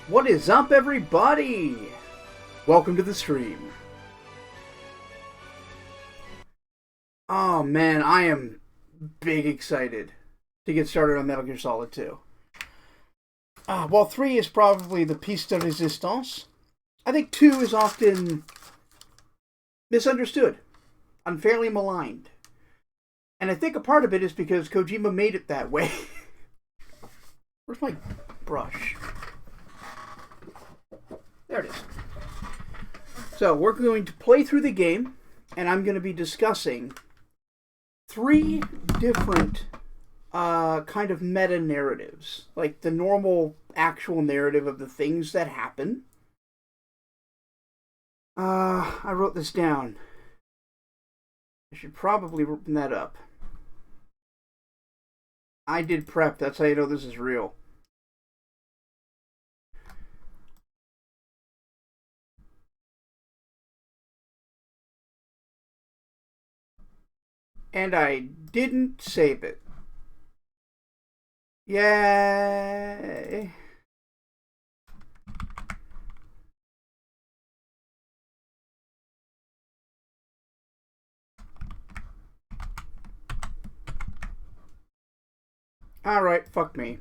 What is up, everybody? Welcome to the stream. Oh man, I am big excited to get started on Metal Gear Solid 2. While 3 is probably the piece de resistance, I think 2 is often misunderstood, unfairly maligned. And I think a part of it is because Kojima made it that way. Where's my brush? There it is. So, we're going to play through the game, and I'm going to be discussing 3 different kind of meta-narratives. Like the normal, actual narrative of the things that happen. I wrote this down. I should probably open that up. I did prep, that's how you know this is real. And I didn't save it. Yay! Alright, fuck me.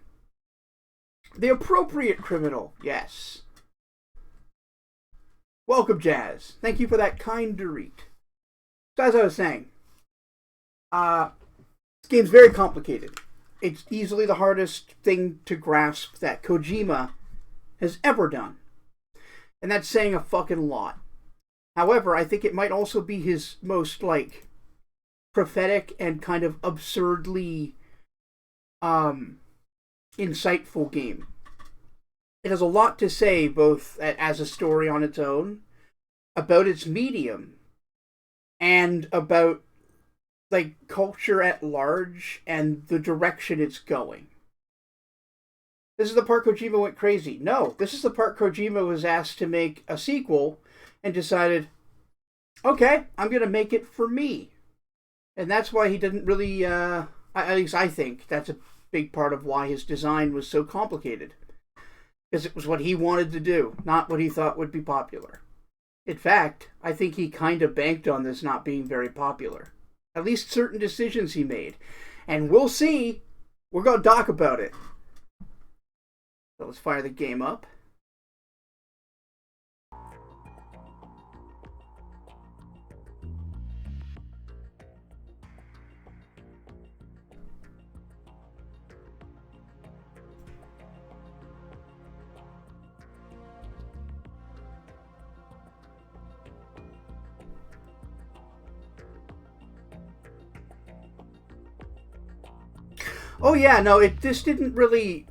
The appropriate criminal, yes. Welcome, Jazz. Thank you for that kind dorit. So as I was saying, this game's very complicated. It's easily the hardest thing to grasp that Kojima has ever done. And that's saying a fucking lot. However, I think it might also be his most, prophetic and kind of absurdly insightful game. It has a lot to say, both as a story on its own, about its medium, and about culture at large and the direction it's going. This is the part Kojima went crazy. No, this is the part Kojima was asked to make a sequel and decided, okay, I'm going to make it for me. And that's why he didn't really, at least I think, that's a big part of why his design was so complicated. Because it was what he wanted to do, not what he thought would be popular. In fact, I think he kind of banked on this not being very popular. At least certain decisions he made. And we'll see. We're going to talk about it. So let's fire the game up. Oh yeah, no, this didn't really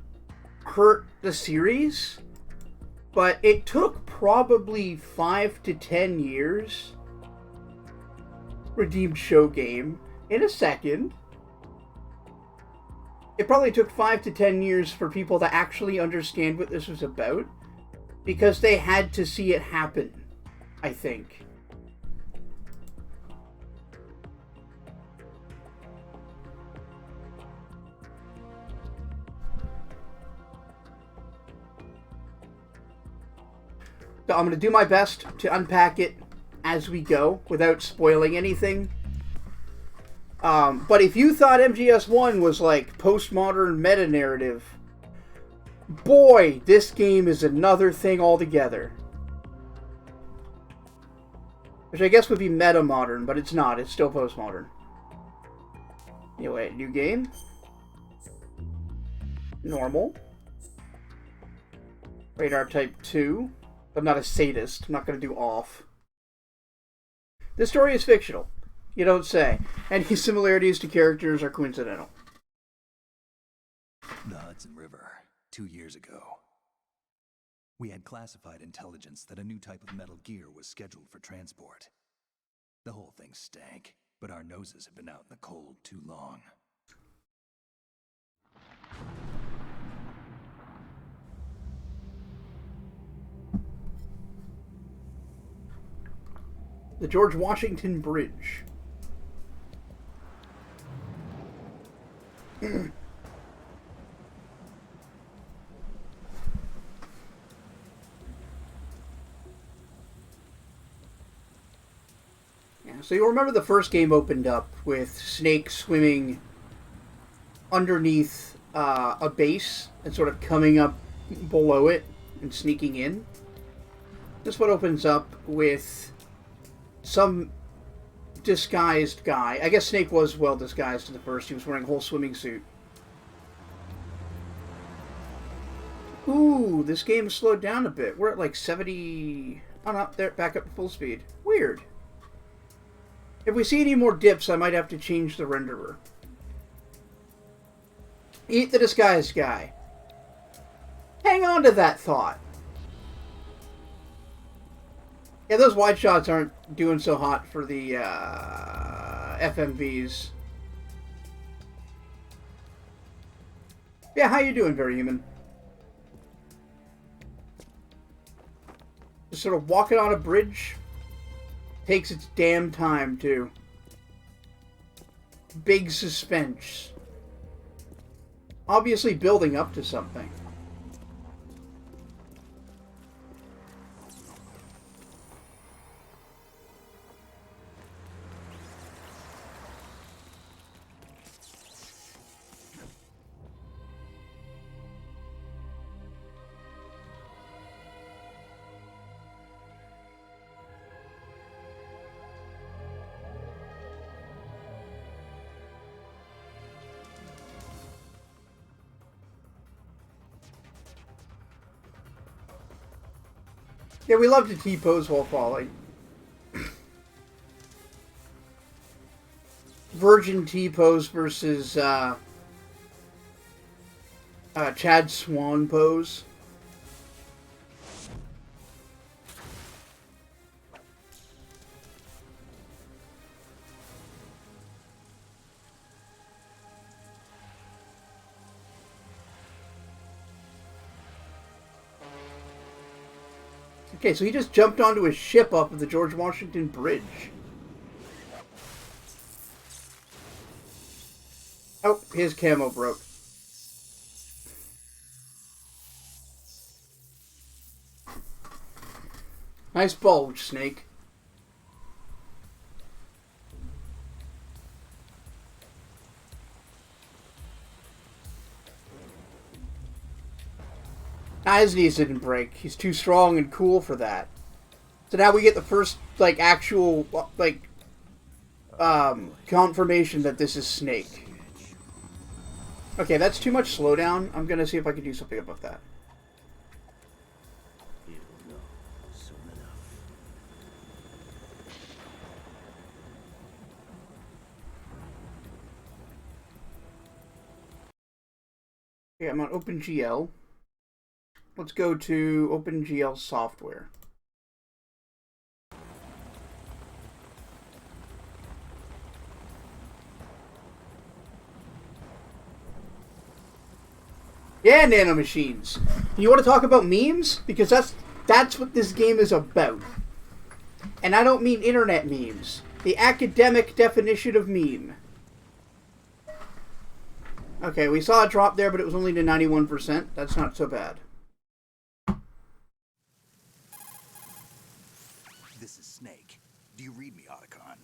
hurt the series, but it took probably 5 to 10 years. Redeemed show game in a second. It probably took 5 to 10 years for people to actually understand what this was about, because they had to see it happen, I think. So I'm going to do my best to unpack it as we go without spoiling anything. But if you thought MGS1 was like postmodern meta-narrative, boy, this game is another thing altogether. Which I guess would be meta-modern, but it's not. It's still postmodern. Anyway, new game. Normal. Radar type 2. I'm not a sadist. I'm not going to do off. This story is fictional. You don't say. Any similarities to characters are coincidental. The Hudson River, 2 years ago. We had classified intelligence that a new type of Metal Gear was scheduled for transport. The whole thing stank, but our noses have been out in the cold too long. The George Washington Bridge. So you'll remember the first game opened up with Snake swimming underneath a base and sort of coming up below it and sneaking in. This one opens up with some disguised guy. I guess Snake was well disguised in the first. He was wearing a whole swimming suit. Ooh, this game has slowed down a bit. We're at like 70... Oh, no, there, back up to full speed. Weird. If we see any more dips, I might have to change the renderer. Eat the disguised guy. Hang on to that thought. Yeah, those wide shots aren't doing so hot for the FMVs. Yeah, how you doing, Very Human? Just sort of walking on a bridge. Takes its damn time, too. Big suspense. Obviously building up to something. Yeah, we love to T-pose while falling. Virgin T-pose versus Chad Swan pose. Okay, so he just jumped onto his ship off of the George Washington Bridge. Oh, his camo broke. Nice bulge, Snake. His knees didn't break. He's too strong and cool for that. So now we get the first, like, actual, like, confirmation that this is Snake. Okay, that's too much slowdown. I'm gonna see if I can do something about that. Okay, I'm on OpenGL. Let's go to OpenGL software. Yeah, nanomachines. You want to talk about memes? Because that's what this game is about. And I don't mean internet memes. The academic definition of meme. Okay, we saw a drop there, but it was only to 91%. That's not so bad. This is Snake. Do you read me, Otacon?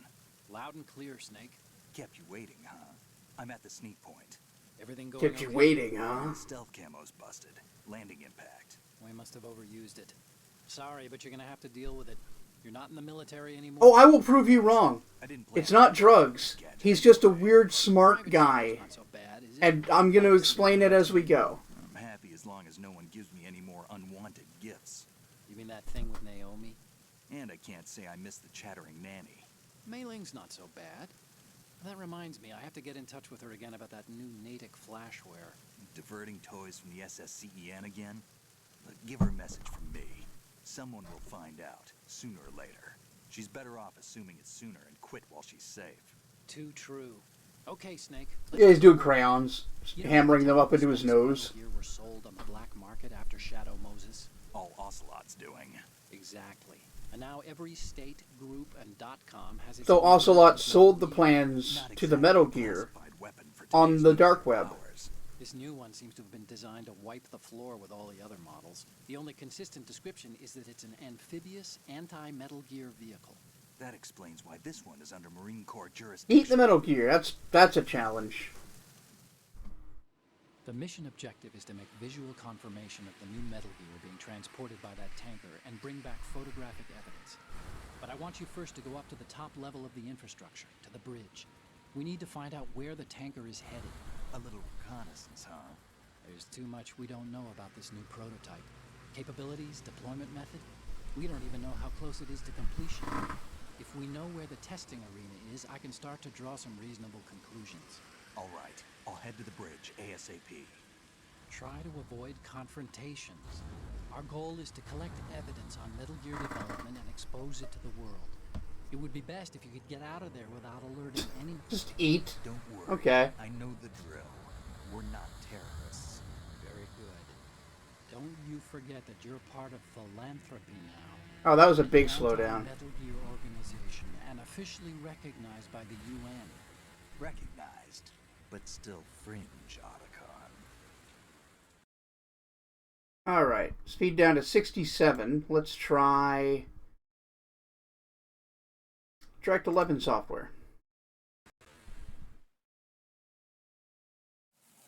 Loud and clear, Snake. Kept you waiting, huh? I'm at the sneak point. Everything going Kept you okay? waiting, huh? Stealth camo's busted. Landing impact. We must have overused it. Sorry, but you're gonna have to deal with it. You're not in the military anymore. Oh, I will prove you wrong. I didn't plan It's not drugs. He's just a weird, smart guy. Not so bad, is it? And I'm going to explain it as we go. I'm happy as long as no one gives me any more unwanted gifts. You mean that thing with Naomi? And I can't say I miss the chattering nanny. Mei Ling's not so bad. That reminds me, I have to get in touch with her again about that new Natick flashware. Diverting toys from the SSCEN again? Look, give her a message from me. Someone will find out, sooner or later. She's better off assuming it's sooner and quit while she's safe. Too true. Okay, Snake. Yeah, he's doing crayons, You know, hammering them up into his nose. Here were sold on the black market after Shadow Moses. All Ocelot's doing. Exactly. And now every state, group, and .com has its So own Ocelot version of sold the Metal Gear. plans Not to the exactly Metal a Gear classified weapon for on today's the nuclear dark web. powers. This new one seems to have been designed to wipe the floor with all the other models. The only consistent description is that it's an amphibious, anti-Metal Gear vehicle. That explains why this one is under Marine Corps jurisdiction. Eat the Metal Gear. That's a challenge. The mission objective is to make visual confirmation of the new Metal Gear being transported by that tanker and bring back photographic evidence. But I want you first to go up to the top level of the infrastructure, to the bridge. We need to find out where the tanker is headed. A little reconnaissance, huh? There's too much we don't know about this new prototype. Capabilities, deployment method. We don't even know how close it is to completion. If we know where the testing arena is, I can start to draw some reasonable conclusions. All right, I'll head to the bridge ASAP. Try to avoid confrontations. Our goal is to collect evidence on Metal Gear development and expose it to the world. It would be best if you could get out of there without alerting anyone. Just eat. Don't worry. Okay. I know the drill. We're not terrorists. Very good. Don't you forget that you're part of philanthropy now. Oh, that was a big An slowdown. Metal Gear organization and officially recognized by the UN. Recognized, but still fringe, Otacon. Alright, speed down to 67. Let's try Direct 11 software.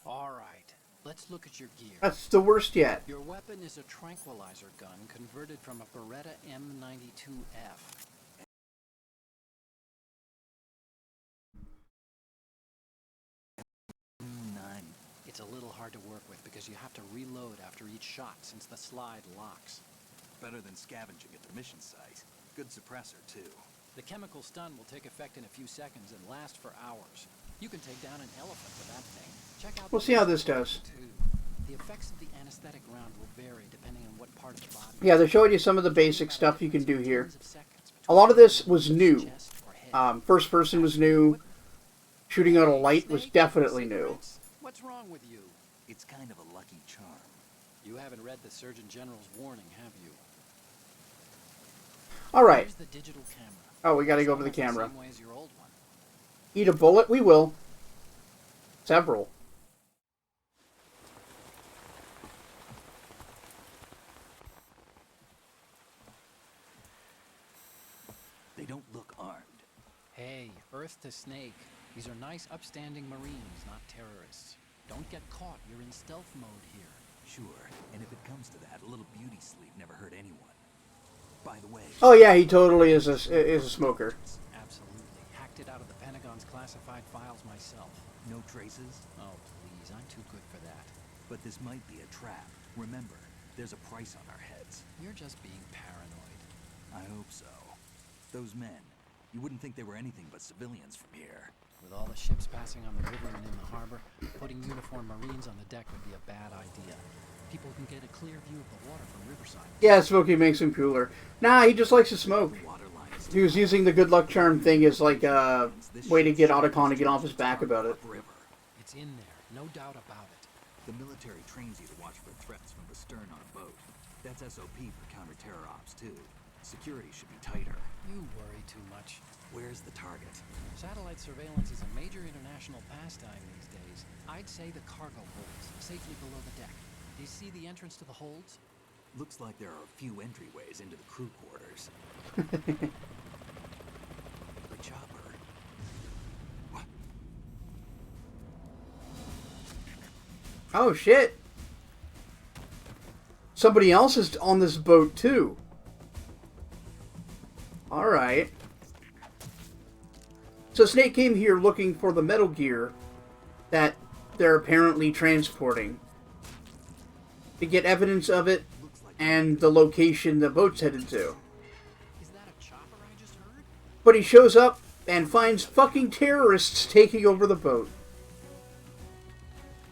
All right, let's look at your gear. That's the worst yet. Your weapon is a tranquilizer gun converted from a Beretta M92F. It's a little hard to work with because you have to reload after each shot since the slide locks. Better than scavenging at the mission site. Good suppressor, too. The chemical stun will take effect in a few seconds and last for hours. You can take down an elephant with that thing. Check out. We'll see how this does. The effects of the anesthetic round will vary depending on what part of the body. Yeah, they're showing you some of the basic stuff you can do here. A lot of this was new. First person was new. Shooting out a light was definitely new. What's wrong with you? It's kind of a lucky charm. You haven't read the Surgeon General's warning, have you? Alright. Here's the digital camera. Oh, we gotta go to the camera. Same way as your old one. Eat a bullet? We will. Several. They don't look armed. Hey, Earth to Snake. These are nice, upstanding Marines, not terrorists. Don't get caught. You're in stealth mode here. Sure, and if it comes to that, a little beauty sleep never hurt anyone. By the way... Oh yeah, he totally is a smoker. Absolutely. Hacked it out of the Pentagon's classified files myself. No traces? Oh, please. I'm too good for that. But this might be a trap. Remember, there's a price on our heads. You're just being paranoid. I hope so. Those men, you wouldn't think they were anything but civilians from here. With all the ships passing on the river and in the harbor, putting uniformed Marines on the deck would be a bad idea. People can get a clear view of the water from riverside. Yeah, smoking makes him cooler. Nah, he just likes to smoke. He was using the good luck charm thing as like a way to get Otacon to get off his back about it. It's in there, no doubt about it. The military trains you to watch for threats from the stern on a boat. That's SOP for counter-terror ops, too. Security should be tighter. You worry too much. Where's the target? Satellite surveillance is a major international pastime these days. I'd say the cargo holds, safely below the deck. Do you see the entrance to the holds? Looks like there are a few entryways into the crew quarters. The chopper. What? Oh shit! Somebody else is on this boat too. Alright. So Snake came here looking for the Metal Gear that they're apparently transporting to get evidence of it and the location the boat's headed to. Is that a chopper I just heard? But he shows up and finds fucking terrorists taking over the boat.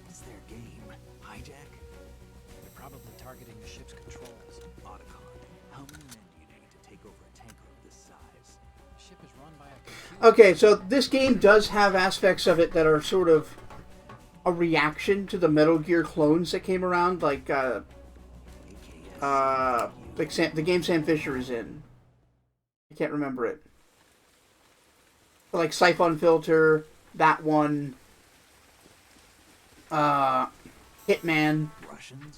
What's their game? Hijack? They're probably targeting the ship's controls. Otacon, how many men do you need to take over a tanker of this size? The ship is run by a computer. Okay, so this game does have aspects of it that are sort of a reaction to the Metal Gear clones that came around, like the game Sam Fisher is in. I can't remember it. But like Siphon Filter, that one, Hitman, Russians?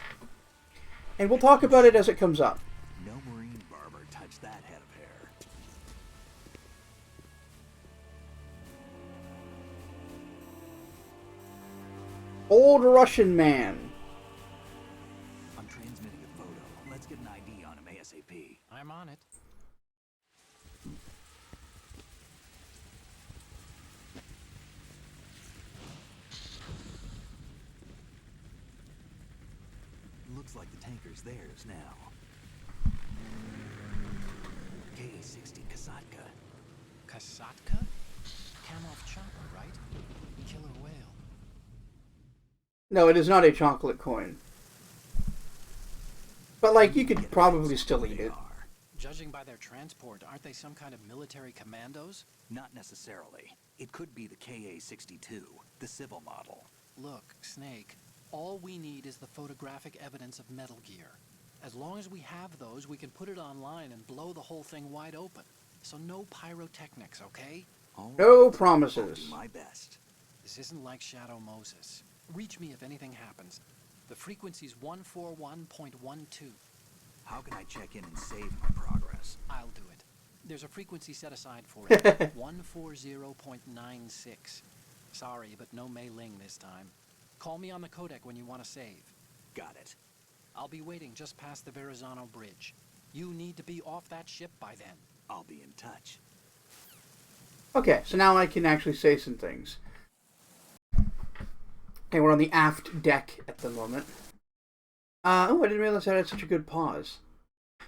and we'll talk about it as it comes up. No Marine barber touched that head of hair. Old Russian man. I'm transmitting a photo. Let's get an ID on him ASAP. I'm on it. Looks like the tanker's theirs now. KA-60 Kasatka. Kasatka? Kamov chopper, right? Killer whale. No, it is not a chocolate coin. But, like, you could probably still eat it. Judging by their transport, aren't they some kind of military commandos? Not necessarily. It could be the KA-62, the civil model. Look, Snake, all we need is the photographic evidence of Metal Gear. As long as we have those, we can put it online and blow the whole thing wide open. So no pyrotechnics, okay? No promises. I'll do my best. This isn't like Shadow Moses. Reach me if anything happens. The frequency's 141.12. How can I check in and save my progress? I'll do it. There's a frequency set aside for it. 140.96. Sorry, but no Mei Ling this time. Call me on the codec when you want to save. Got it. I'll be waiting just past the Verrazano Bridge. You need to be off that ship by then. I'll be in touch. Okay, so now I can actually say some things. Okay, we're on the aft deck at the moment. Oh, I didn't realize I had such a good pause.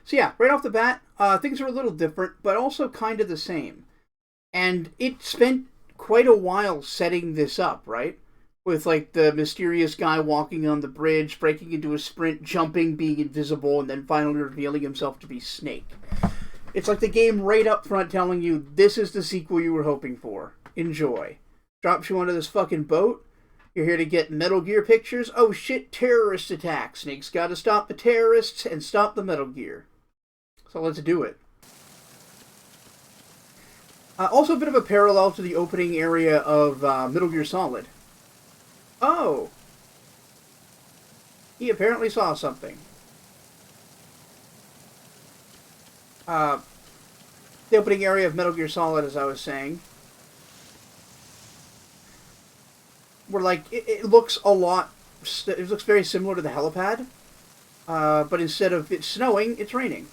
So yeah, right off the bat, things are a little different, but also kind of the same. And it spent quite a while setting this up, right? With, like, the mysterious guy walking on the bridge, breaking into a sprint, jumping, being invisible, and then finally revealing himself to be Snake. It's like the game right up front telling you, this is the sequel you were hoping for. Enjoy. Drops you onto this fucking boat. You're here to get Metal Gear pictures. Oh shit, terrorist attack. Snake's gotta stop the terrorists and stop the Metal Gear. So let's do it. Also a bit of a parallel to the opening area of Metal Gear Solid. Oh! He apparently saw something. The opening area of Metal Gear Solid, as I was saying, where, like, it looks a lot, it looks very similar to the helipad, but instead of it snowing, it's raining,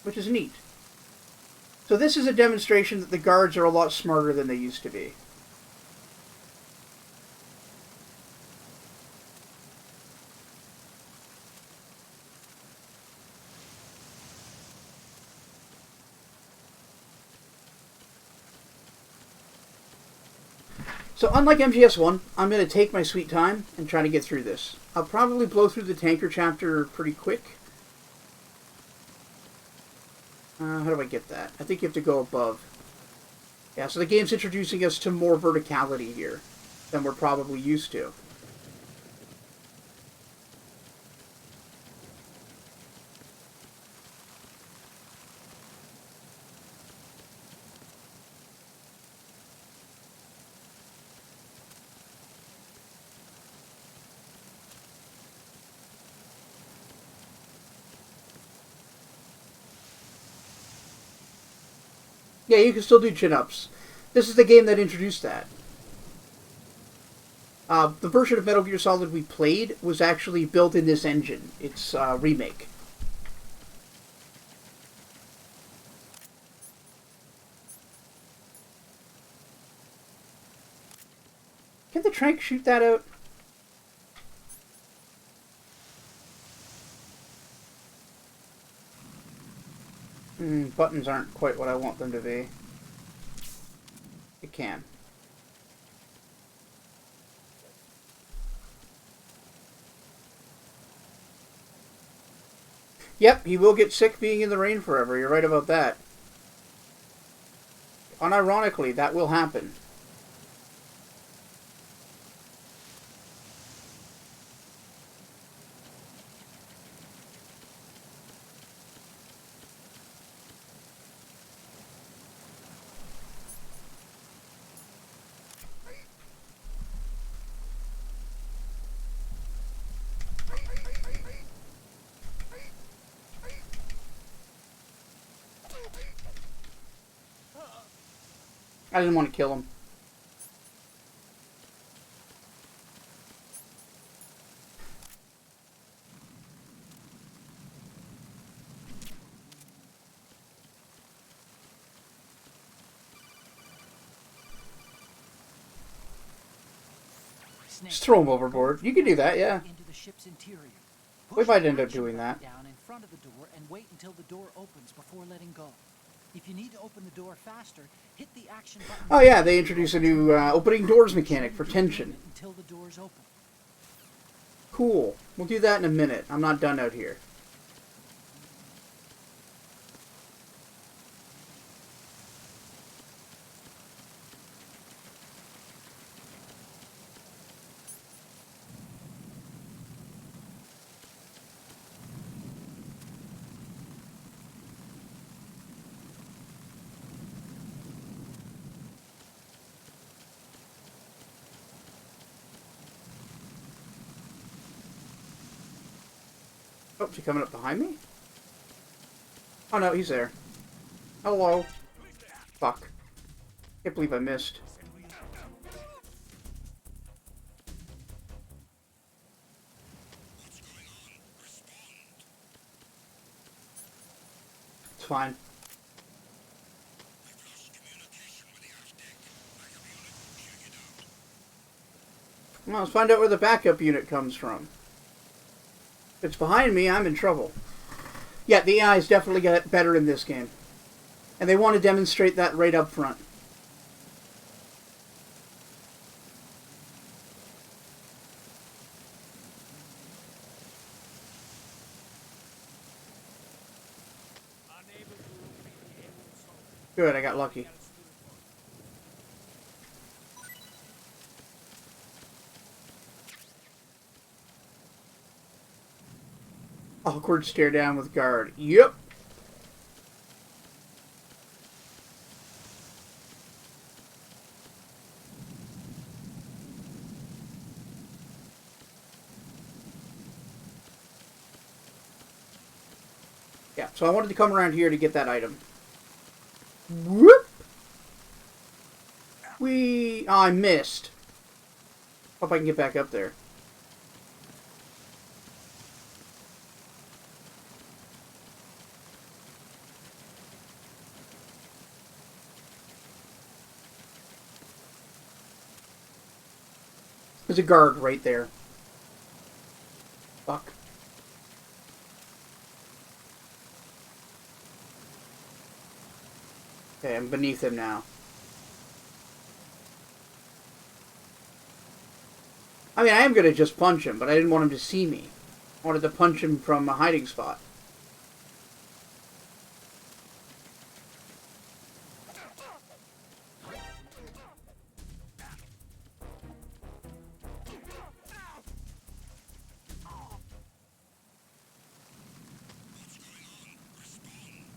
which is neat. So this is a demonstration that the guards are a lot smarter than they used to be. So unlike MGS1, I'm going to take my sweet time and try to get through this. I'll probably blow through the tanker chapter pretty quick. How do I get that? I think you have to go above. Yeah, so the game's introducing us to more verticality here than we're probably used to. Yeah, you can still do chin-ups. This is the game that introduced that. The version of Metal Gear Solid we played was actually built in this engine. It's a remake. Can the Trank shoot that out? Buttons aren't quite what I want them to be. It can. Yep, he will get sick being in the rain forever. You're right about that. Unironically, that will happen. I didn't want to kill him. Just throw them overboard. You can do that, yeah. Into the ship's interior. We might end up doing that. Down in front of the door and wait until the door opens before letting go. If you need to open the door faster, hit the action button. Oh yeah, they introduced a new opening doors mechanic for tension. Until the doors open. Cool. We'll do that in a minute. I'm not done out here. Oh, is he coming up behind me? Oh no, he's there. Hello. Fuck. Can't believe I missed. It's fine. Well, let's find out where the backup unit comes from. If it's behind me, I'm in trouble. Yeah, the AI's definitely get better in this game. And they want to demonstrate that right up front. Good, I got lucky. Awkward stare down with guard. Yep. Yeah, so I wanted to come around here to get that item. Whoop! Oh, I missed. Hope I can get back up there. There's a guard right there. Fuck. Okay, I'm beneath him now. I mean, I am going to just punch him, but I didn't want him to see me. I wanted to punch him from a hiding spot.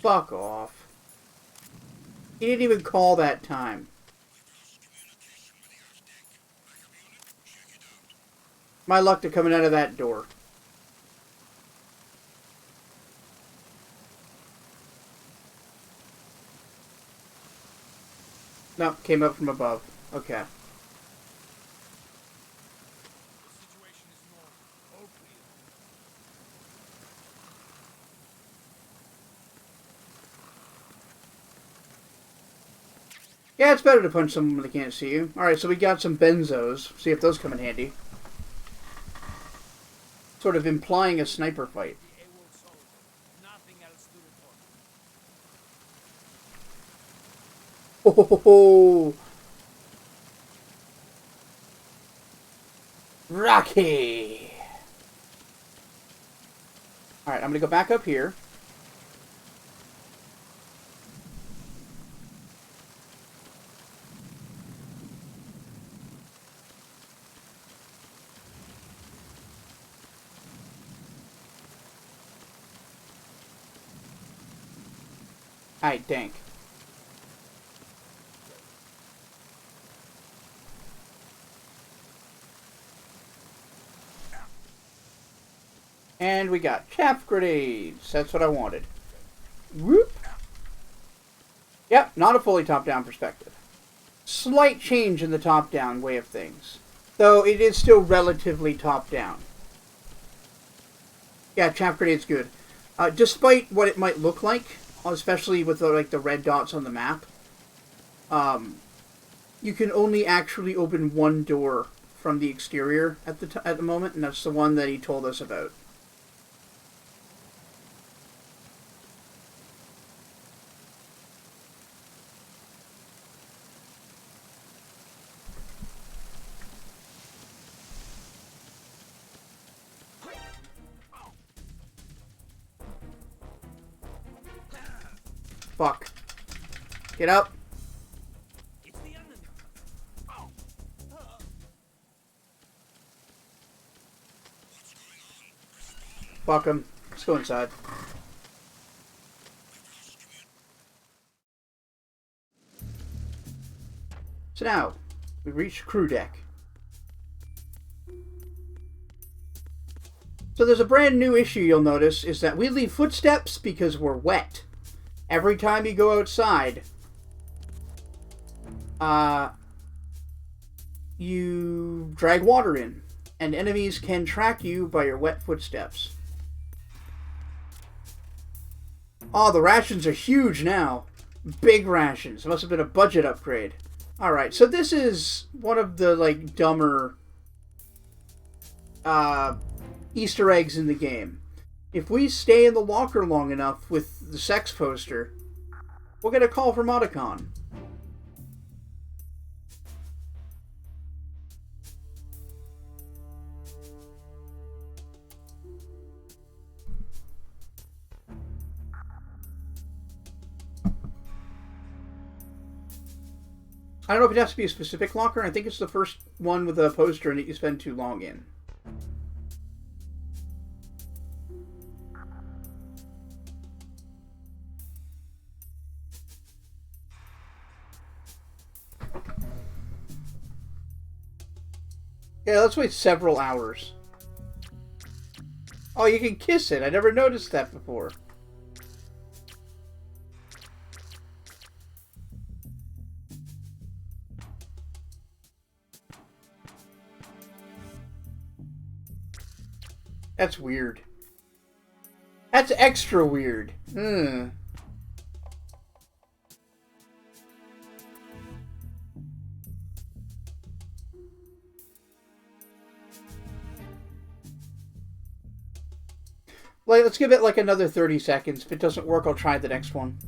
Fuck off. He didn't even call that time. My luck to coming out of that door. Nope, came up from above. Okay. Yeah, it's better to punch someone when they can't see you. Alright, so we got some benzos. See if those come in handy. Sort of implying a sniper fight. Ho ho ho ho! Rocky! Alright, I'm gonna go back up here. Alright, dank. And we got chaff grenades. That's what I wanted. Whoop. Yep, not a fully top-down perspective. Slight change in the top-down way of things. Though it is still relatively top-down. Yeah, chaff grenade's good. Despite what it might look like, especially with the red dots on the map, you can only actually open one door from the exterior at the moment, and that's the one that he told us about. Fuck. Get up. Fuck him. Let's go inside. So now, we reach crew deck. So there's a brand new issue you'll notice, is that we leave footsteps because we're wet. Every time you go outside, you drag water in, and enemies can track you by your wet footsteps. Oh, the rations are huge now. Big rations. Must have been a budget upgrade. Alright, so this is one of the, like, dumber Easter eggs in the game. If we stay in the locker long enough with the sex poster, we'll get a call from Otacon. I don't know if it has to be a specific locker. I think it's the first one with a poster in it you spend too long in. Yeah, let's wait several hours. Oh, you can kiss it. I never noticed that before. That's weird. That's extra weird. Like, let's give it like another 30 seconds. If it doesn't work, I'll try the next one.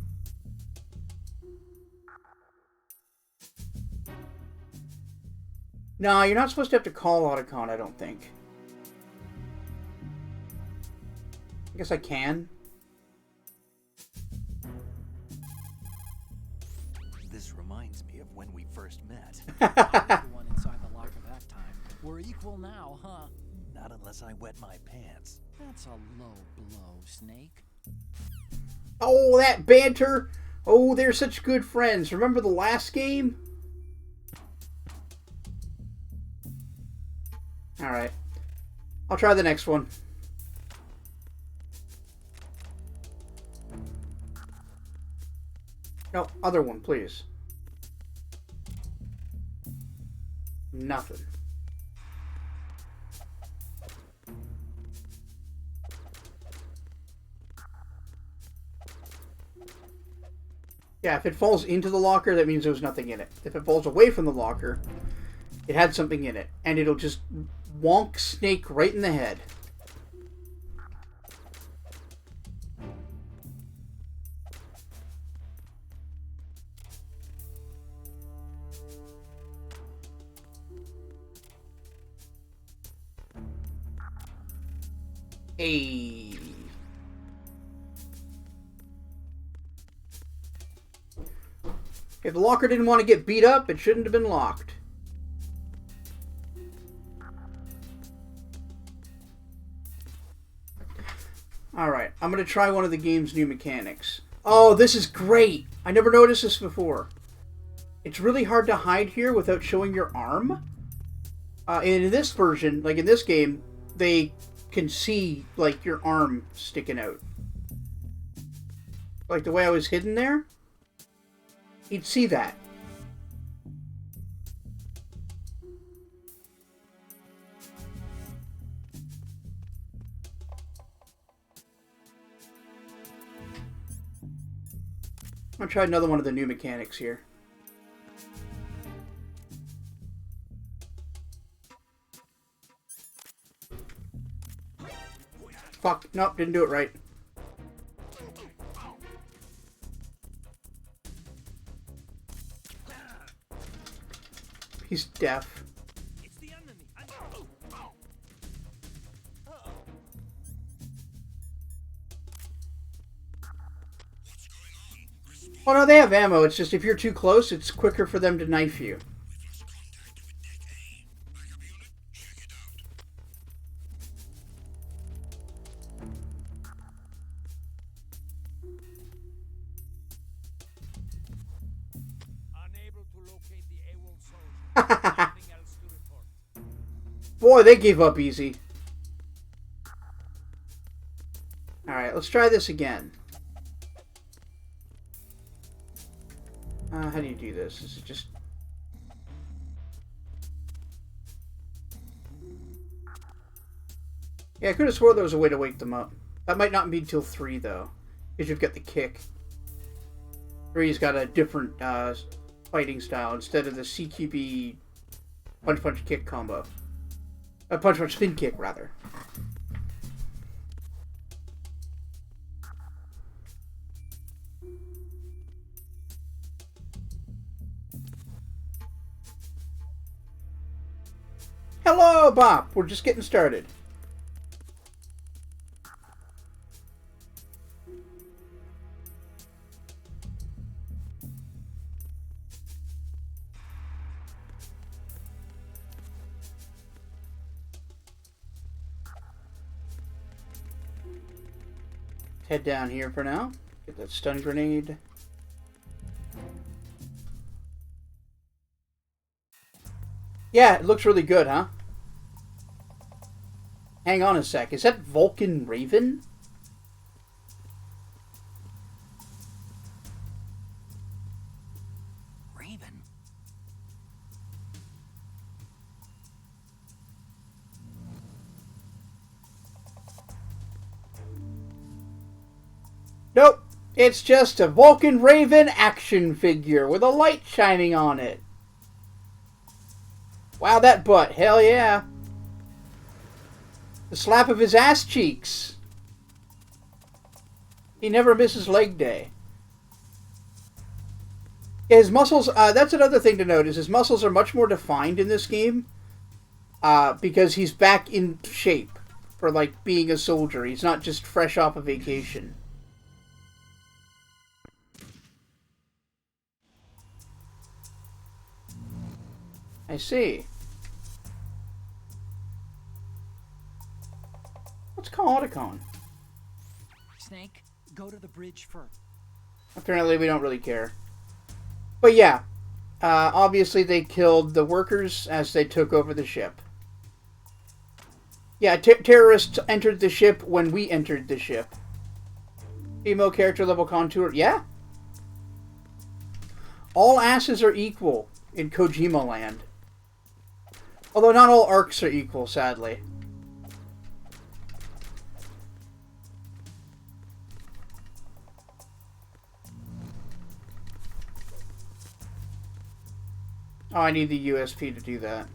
No, you're not supposed to have to call Otacon, I don't think. I guess I can. This reminds me of when we first met. The one inside the locker that time. We're equal now, huh? Not unless I wet my pants. That's a low blow, Snake. Oh, that banter! Oh, they're such good friends. Remember the last game? Alright. I'll try the next one. No, other one, please. Nothing. Yeah, if it falls into the locker, that means there was nothing in it. If it falls away from the locker, it had something in it. And it'll just wonk Snake right in the head. Hey. If the locker didn't want to get beat up, it shouldn't have been locked. Alright, I'm going to try one of the game's new mechanics. Oh, this is great! I never noticed this before. It's really hard to hide here without showing your arm. In this version, like in this game, they can see, like, your arm sticking out. Like the way I was hidden there. You'd see that. I'll try another one of the new mechanics here. Fuck. Nope, didn't do it right. He's deaf. Oh no, they have ammo. It's just if you're too close, it's quicker for them to knife you. Boy, they gave up easy. Alright, let's try this again. How do you do this? Is it just... Yeah, I could have swore there was a way to wake them up. That might not be till 3, though. Because you've got the kick. 3's got a different fighting style instead of the CQB punch-punch-kick combo. Punch-punch-spin-kick, rather. Hello, Bob! We're just getting started. Head down here for now. Get that stun grenade. Yeah, it looks really good, huh? Hang on a sec. Is that Vulcan Raven? Raven? Nope. It's just a Vulcan Raven action figure with a light shining on it. Wow, that butt. Hell yeah. The slap of his ass cheeks. He never misses leg day. Yeah, his muscles, that's another thing to note, is his muscles are much more defined in this game. Because he's back in shape for, like, being a soldier. He's not just fresh off a vacation. I see. What's Chaoticon? Snake, go to the bridge first. Apparently we don't really care. But yeah, obviously they killed the workers as they took over the ship. Yeah, terrorists entered the ship when we entered the ship. Female character level contour, yeah. All asses are equal in Kojima land. Although not all arcs are equal, sadly. Oh, I need the USP to do that.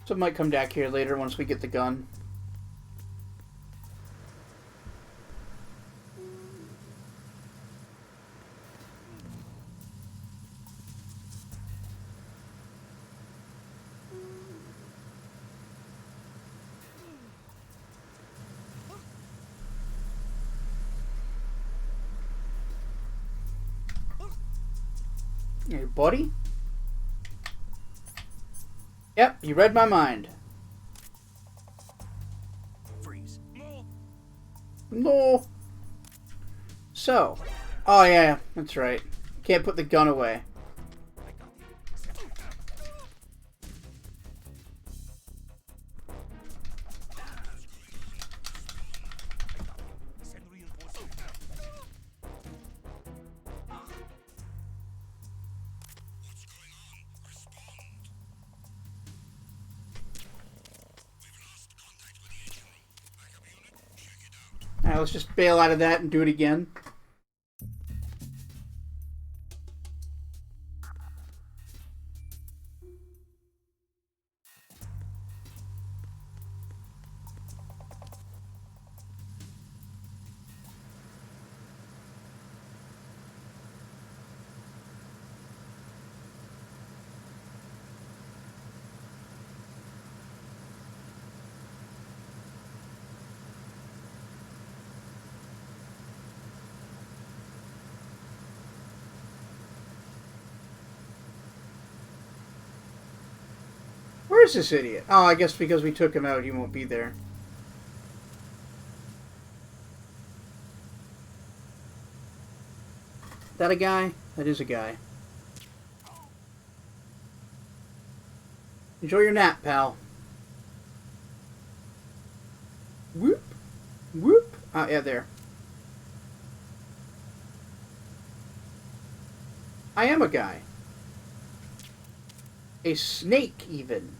So it might come back here later once we get the gun. Hey, buddy? Yep, you read my mind. Freeze. No. So. Oh, yeah, that's right. Can't put the gun away. Alright, let's just bail out of that and do it again. Where's this idiot? Oh, I guess because we took him out, he won't be there. That a guy? That is a guy. Enjoy your nap, pal. Whoop. Whoop. Ah, yeah, there. I am a guy. A snake, even.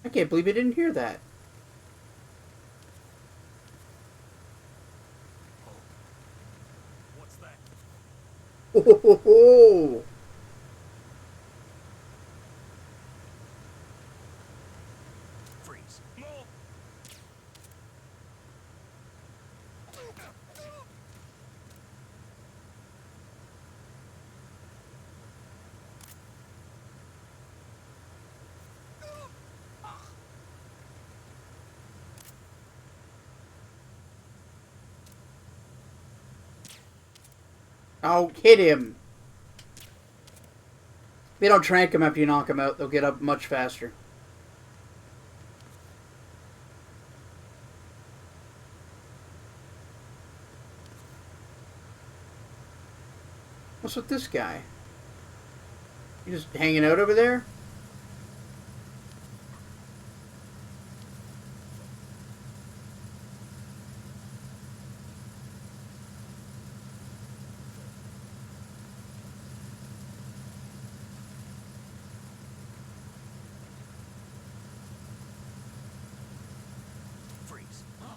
I can't believe I didn't hear that. What's that? Oh, ho, ho, ho. Freeze. More. Oh, hit him. If you don't trank him after you knock him out, they'll get up much faster. What's with this guy? You just hanging out over there? Freeze. Huh?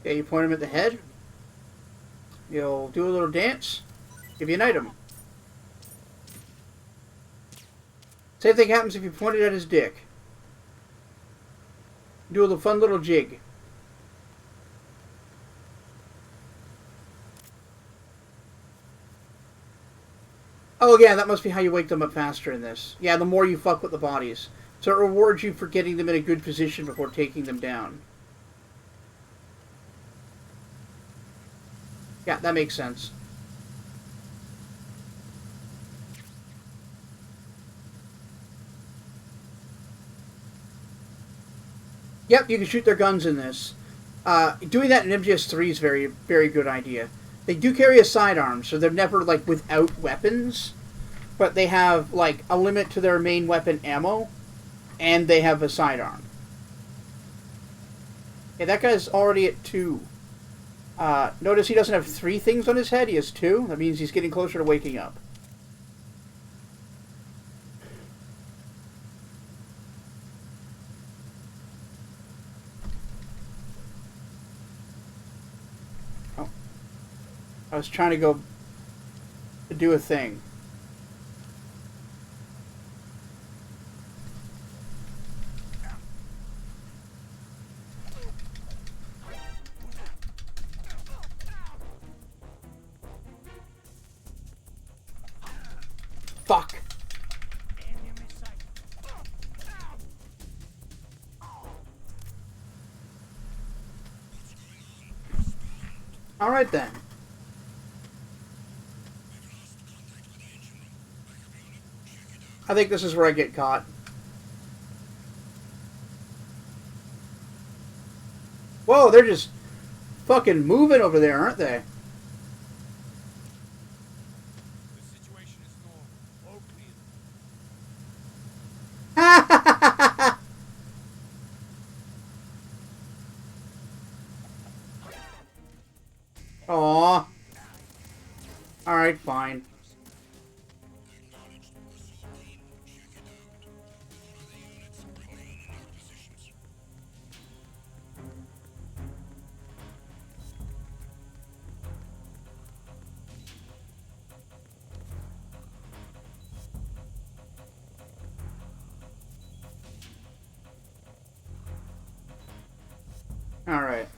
Yeah, you point him at the head. You'll do a little dance. Give you an item. Same thing happens if you point it at his dick. Do a fun little jig. Oh yeah, that must be how you wake them up faster in this. Yeah, the more you fuck with the bodies. So it rewards you for getting them in a good position before taking them down. Yeah, that makes sense. Yep, you can shoot their guns in this. Doing that in MGS3 is very, very good idea. They do carry a sidearm, so they're never, like, without weapons. But they have, like, a limit to their main weapon ammo. And they have a sidearm. Okay, that guy's already at 2. Notice he doesn't have 3 things on his head, he has 2. That means he's getting closer to waking up. Oh. I was trying to go do a thing. Fuck. Alright then. I think this is where I get caught. Whoa, they're just fucking moving over there, aren't they? The situation is normal. All clear. Aww. Alright, fine. Alright.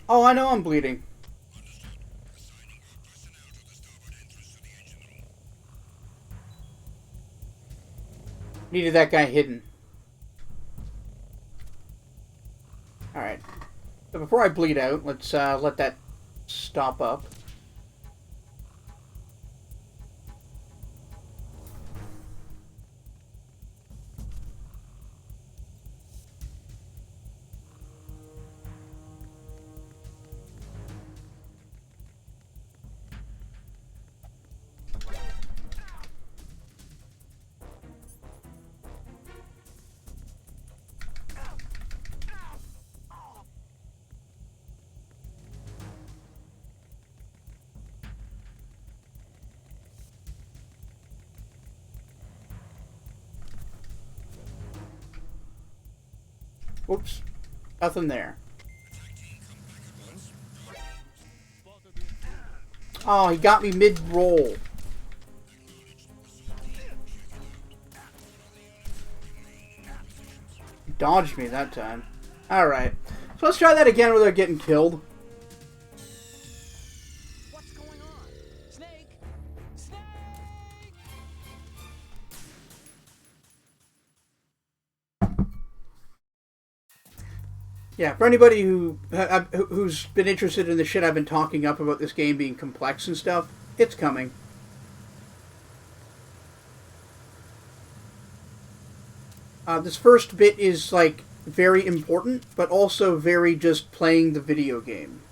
Oh, I know I'm bleeding. Needed that guy hidden. Alright. So before I bleed out, let's let that stop up. Whoops. Nothing there. Oh, he got me mid-roll. He dodged me that time. Alright. So let's try that again without getting killed. What's going on? Snake! Snake! Yeah, for anybody who's been interested in the shit I've been talking up about this game being complex and stuff, it's coming. This first bit is, like, very important, but also very just playing the video game.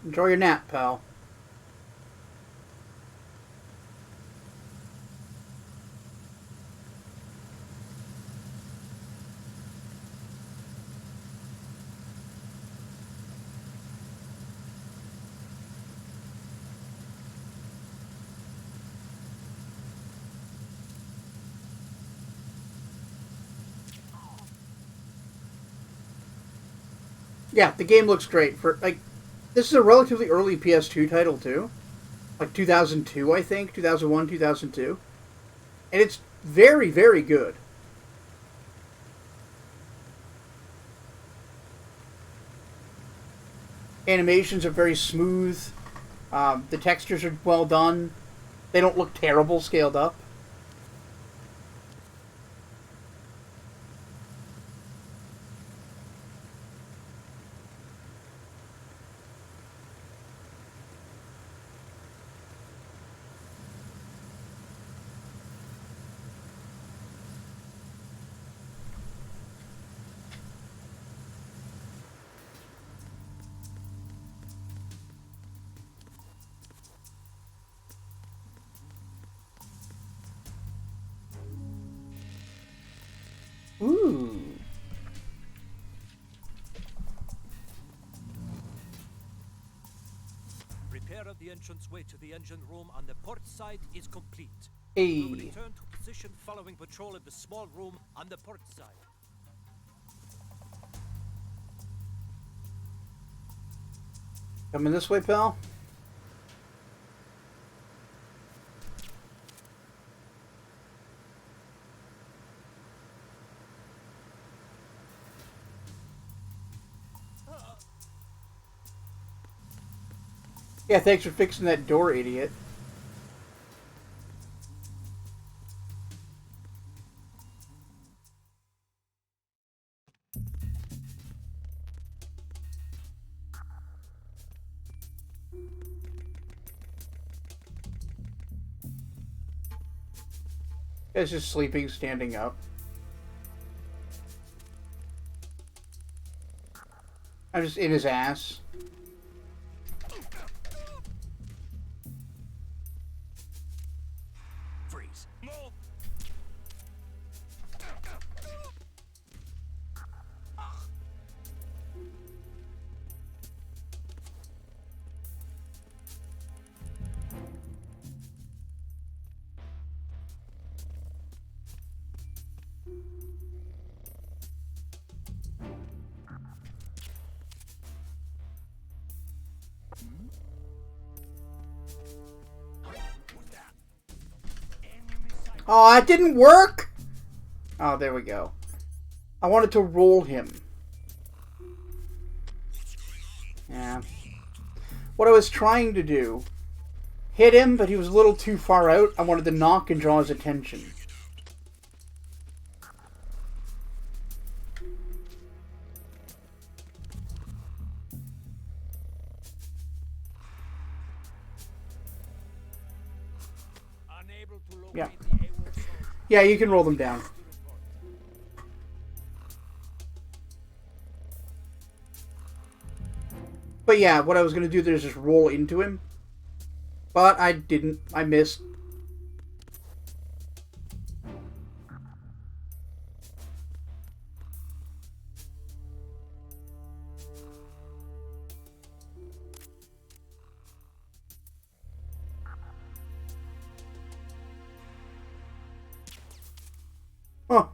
Enjoy your nap, pal. Yeah, the game looks great. For like, this is a relatively early PS2 title too, like 2002, I think, 2001, 2002, and it's very, very good. Animations are very smooth. The textures are well done. They don't look terrible scaled up. Ooh. Repair of the entranceway to the engine room on the port side is complete. Hey. We'll return to position following patrol of the small room on the port side. Coming this way, pal? Yeah, thanks for fixing that door, idiot. Guy's just sleeping, standing up. I'm just in his ass. Freeze. Move. Oh, it didn't work! Oh, there we go. I wanted to roll him. Yeah. What I was trying to do, hit him, but he was a little too far out. I wanted to knock and draw his attention. Unable to locate Yeah. the AWOL source. Yeah, you can roll them down. But yeah, what I was going to do there is just roll into him. But I didn't. I missed. Huh.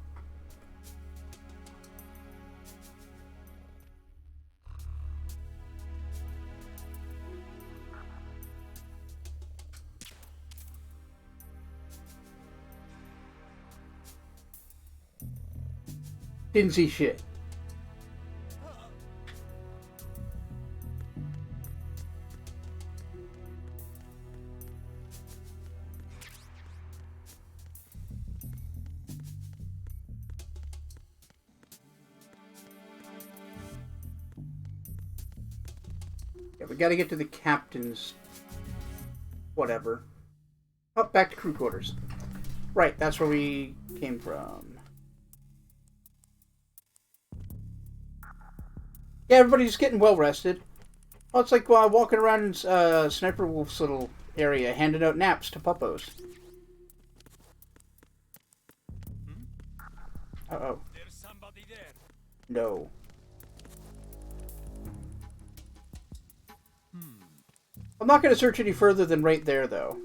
Didn't see shit. Yeah, we gotta get to the captain's... whatever. Oh, back to crew quarters. Right, that's where we came from. Yeah, everybody's getting well rested. Oh, it's like walking around in Sniper Wolf's little area, handing out naps to puppos. Uh-oh. There's somebody there. No. I'm not going to search any further than right there, though.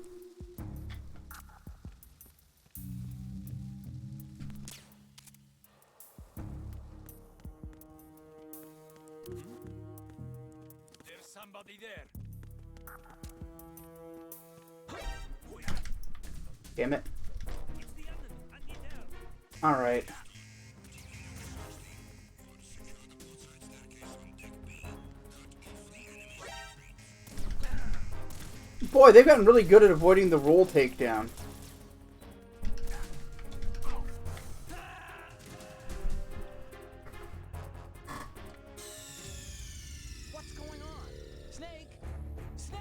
There's somebody there. Damn it. It's the enemy. I need help. Alright. Boy, they've gotten really good at avoiding the roll takedown. What's going on? Snake! Snake!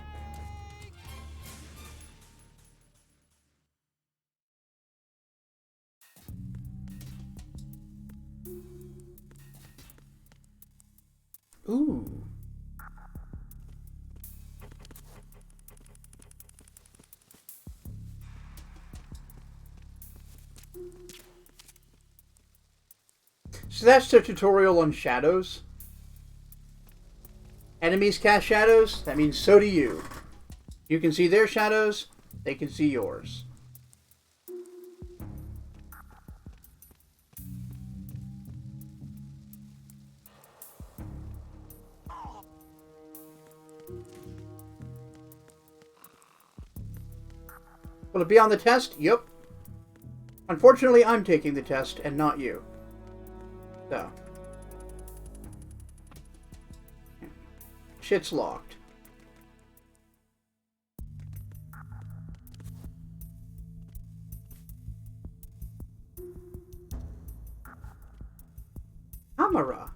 Ooh. So that's the tutorial on shadows. Enemies cast shadows, that means so do you. You can see their shadows, they can see yours. Will it be on the test? Yep. Unfortunately, I'm taking the test and not you. So. Shit's locked. Camera.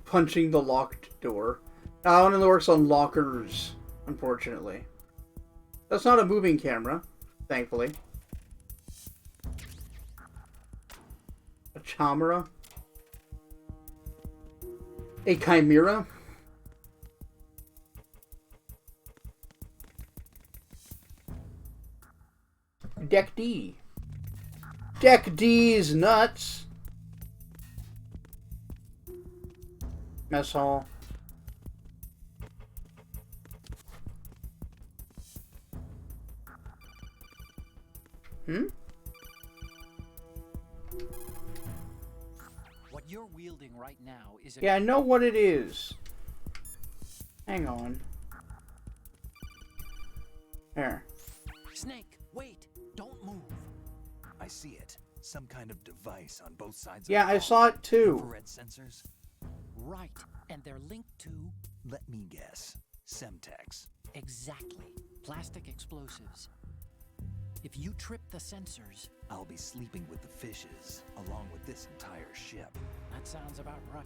Punching the locked door. That only works on lockers, unfortunately. That's not a moving camera, thankfully. A chimera? A chimera? Deck D. Deck D's nuts. Mess hall. What you're wielding right now is a... Yeah, I know what it is. Hang on. There. Snake, wait! Don't move! I see it. Some kind of device on both sides Yeah, of the I wall. saw it too. Infrared sensors? Right, and they're linked to... Let me guess. Semtex. Exactly. Plastic explosives. If you trip the sensors... I'll be sleeping with the fishes, along with this entire ship. That sounds about right.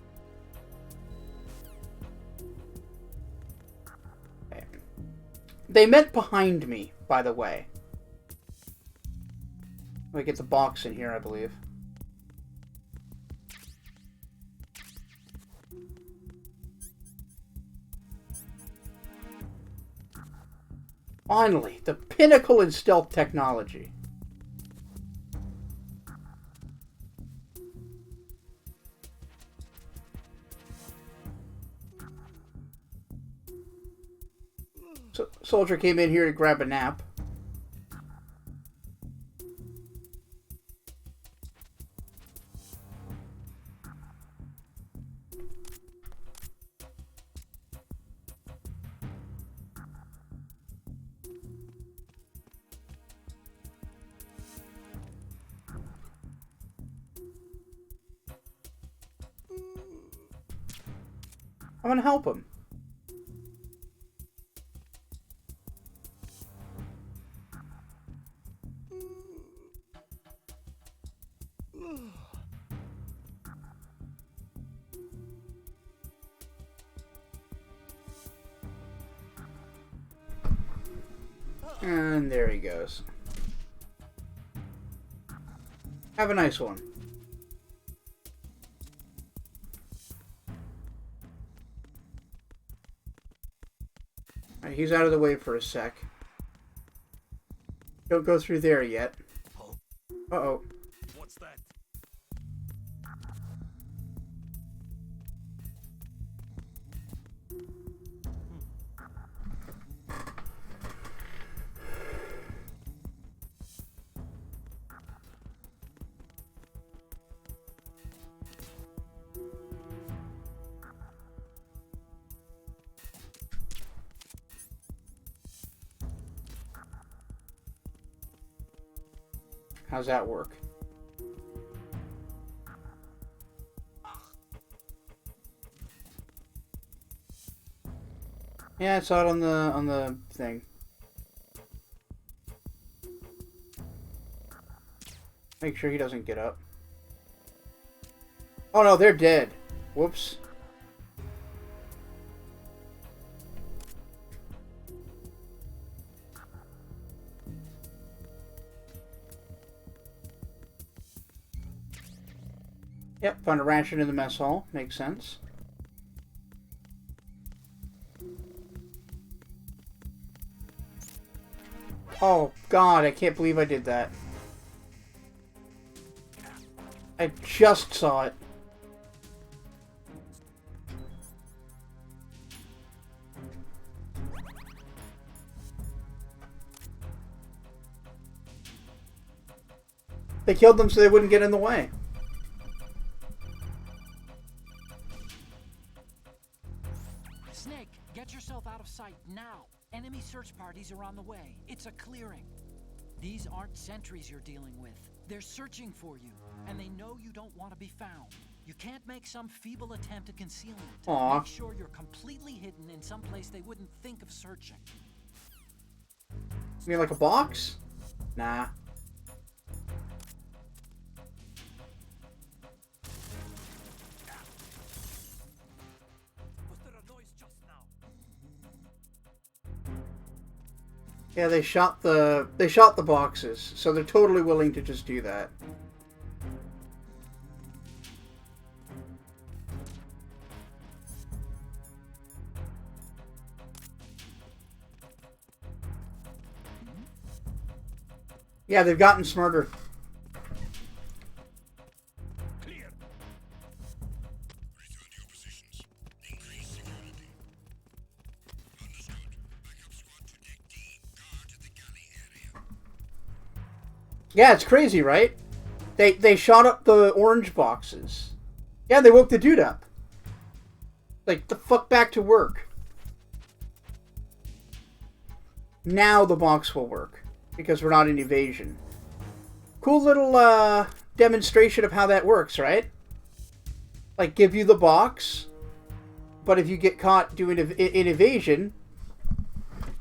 Okay. They meant behind me, by the way. Let me get the box in here, I believe. Finally, the pinnacle in stealth technology. So, soldier came in here to grab a nap. I'm gonna help him. And there he goes. Have a nice one. Alright, he's out of the way for a sec. Don't go through there yet. Uh-oh. What's that? How's that work? Yeah, I saw it on the thing. Make sure he doesn't get up. Oh no, they're dead. Whoops. Yep, found a ration in the mess hall. Makes sense. Oh god, I can't believe I did that. I just saw it. They killed them so they wouldn't get in the way. Snake, get yourself out of sight now. Enemy search parties are on the way. It's a clearing. These aren't sentries you're dealing with. They're searching for you, and they know you don't want to be found. You can't make some feeble attempt at concealment. Aww. Make sure you're completely hidden in some place they wouldn't think of searching. You mean like a box? Nah. Was there a noise just now? Yeah, they shot the boxes, so they're totally willing to just do that. Yeah, they've gotten smarter. Clear. Return to your positions. Increase security. Understood. Backup squad to deck D. Guard the galley area. Yeah, it's crazy, right? They shot up the orange boxes. Yeah, they woke the dude up. Like, the fuck back to work. Now the box will work. Because we're not in evasion. Cool little demonstration of how that works, right? Like, give you the box, but if you get caught doing in evasion,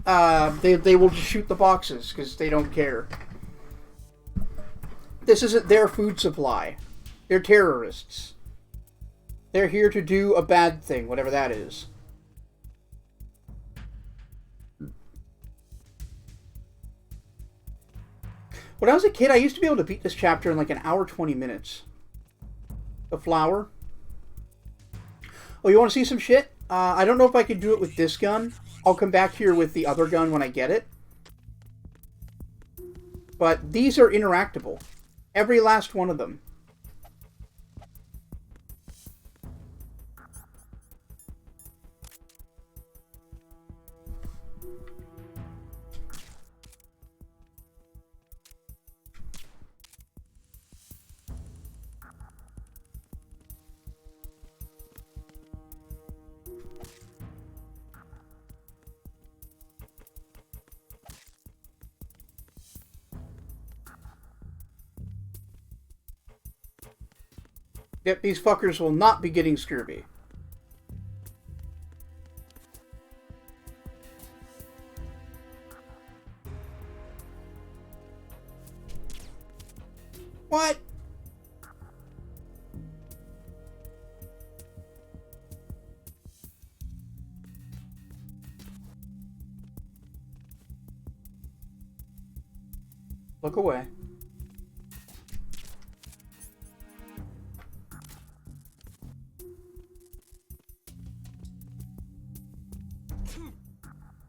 they will just shoot the boxes because they don't care. This isn't their food supply. They're terrorists. They're here to do a bad thing, whatever that is. When I was a kid, I used to be able to beat this chapter in like an hour, 20 minutes. The flower. Oh, you want to see some shit? I don't know if I could do it with this gun. I'll come back here with the other gun when I get it. But these are interactable. Every last one of them. Yep, these fuckers will not be getting scurvy. What? Look away.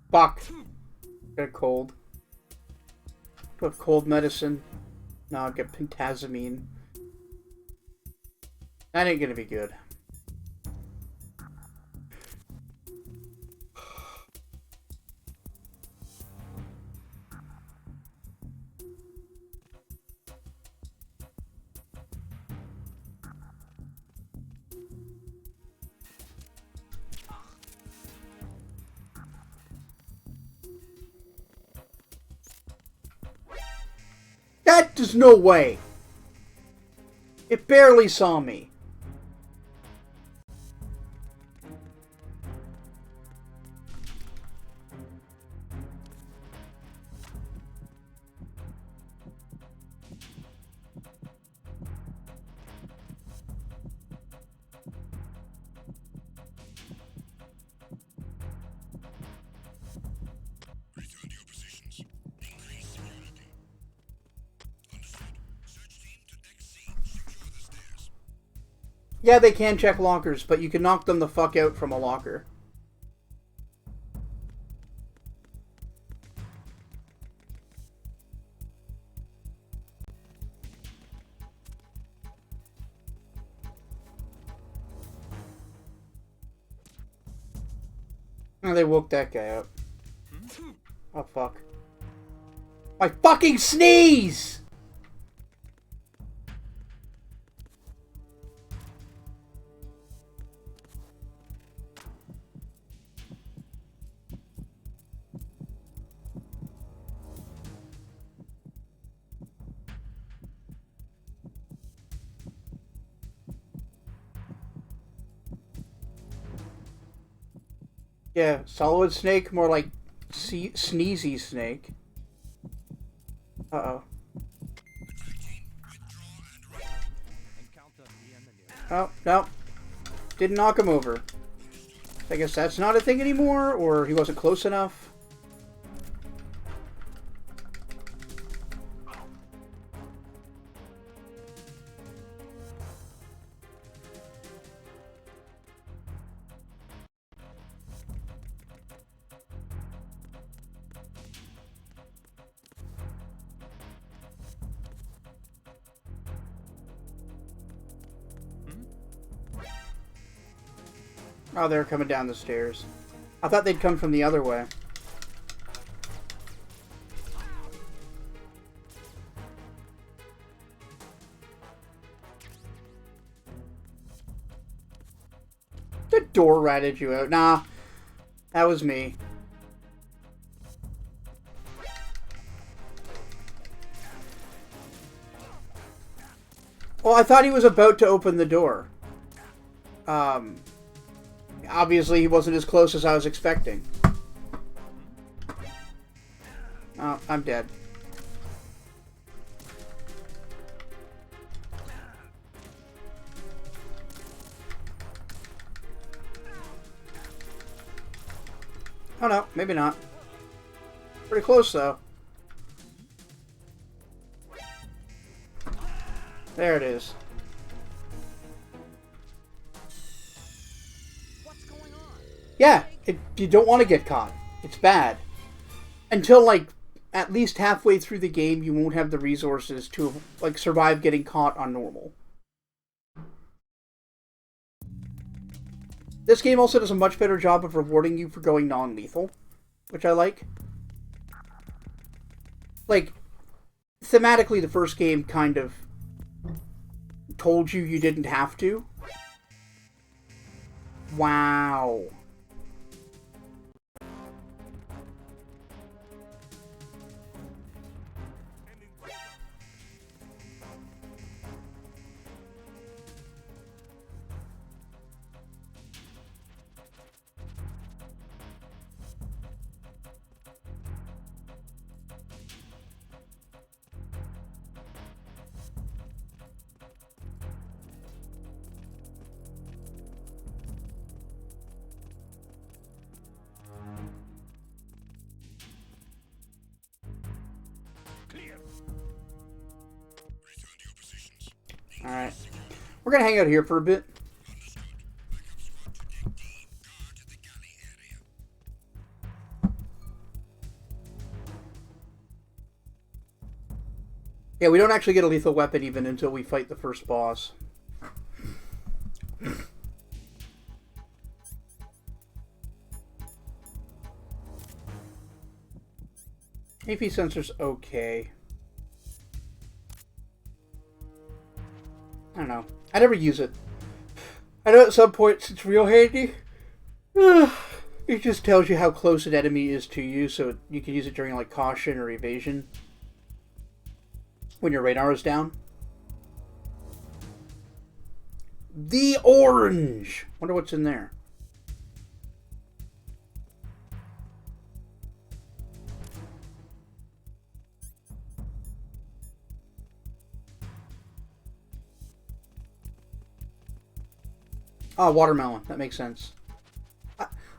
Fuck. Got a cold. Do I have cold medicine? No, I'll get pentazamine. That ain't gonna be good. There's no way. It barely saw me. Return to your positions. Increase security. Understood. Search team to deck C. Secure the stairs. Yeah, they can check lockers, but you can knock them the fuck out from a locker. Oh, they woke that guy up. Oh, fuck. My fucking sneeze! Yeah, solid snake, more like sneezy snake. Uh-oh. Encounter the enemy. Oh, no. Didn't knock him over. I guess that's not a thing anymore, or he wasn't close enough. Oh, they're coming down the stairs. I thought they'd come from the other way. The door ratted you out. Nah, that was me. Well, I thought he was about to open the door. Obviously he wasn't as close as I was expecting. Oh, I'm dead. Oh no, maybe not. Pretty close though. There it is. What's going on? Yeah, you don't want to get caught. It's bad. Until, like, at least halfway through the game, you won't have the resources to, like, survive getting caught on normal. This game also does a much better job of rewarding you for going non-lethal, which I like. Like, thematically, the first game kind of told you didn't have to. Wow. Alright. We're gonna hang out here for a bit. Yeah, we don't actually get a lethal weapon even until we fight the first boss. AP sensor's okay. I don't know. I never use it. I know at some points it's real handy. It just tells you how close an enemy is to you, so you can use it during like caution or evasion. When your radar is down. The orange! Wonder what's in there. Ah, watermelon. That makes sense.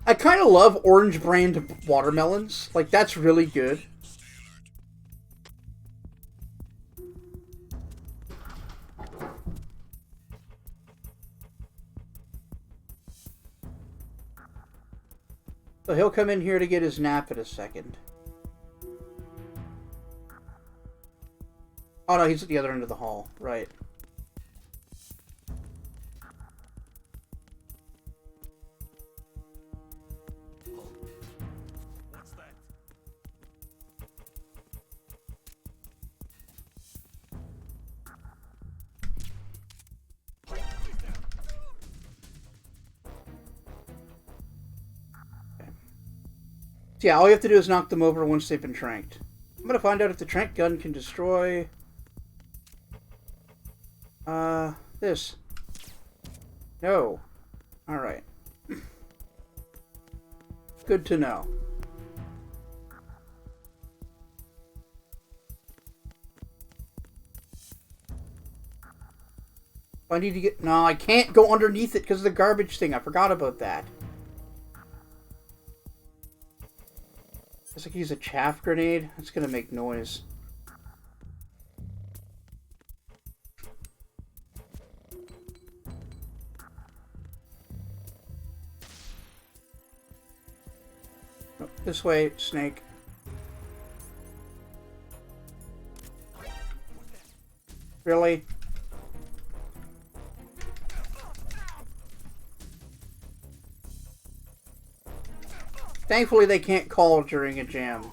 I kind of love orange brand watermelons. Like, that's really good. So he'll come in here to get his nap in a second. Oh no, he's at the other end of the hall. Right. What's that? So yeah, all you have to do is knock them over once they've been tranked. I'm gonna find out if the trank gun can destroy... this. No. Alright. Good to know. I need to get... No, I can't go underneath it because of the garbage thing. I forgot about that. Guess I can use a chaff grenade. That's gonna make noise. Oh, this way, snake. Really? Thankfully, they can't call during a jam.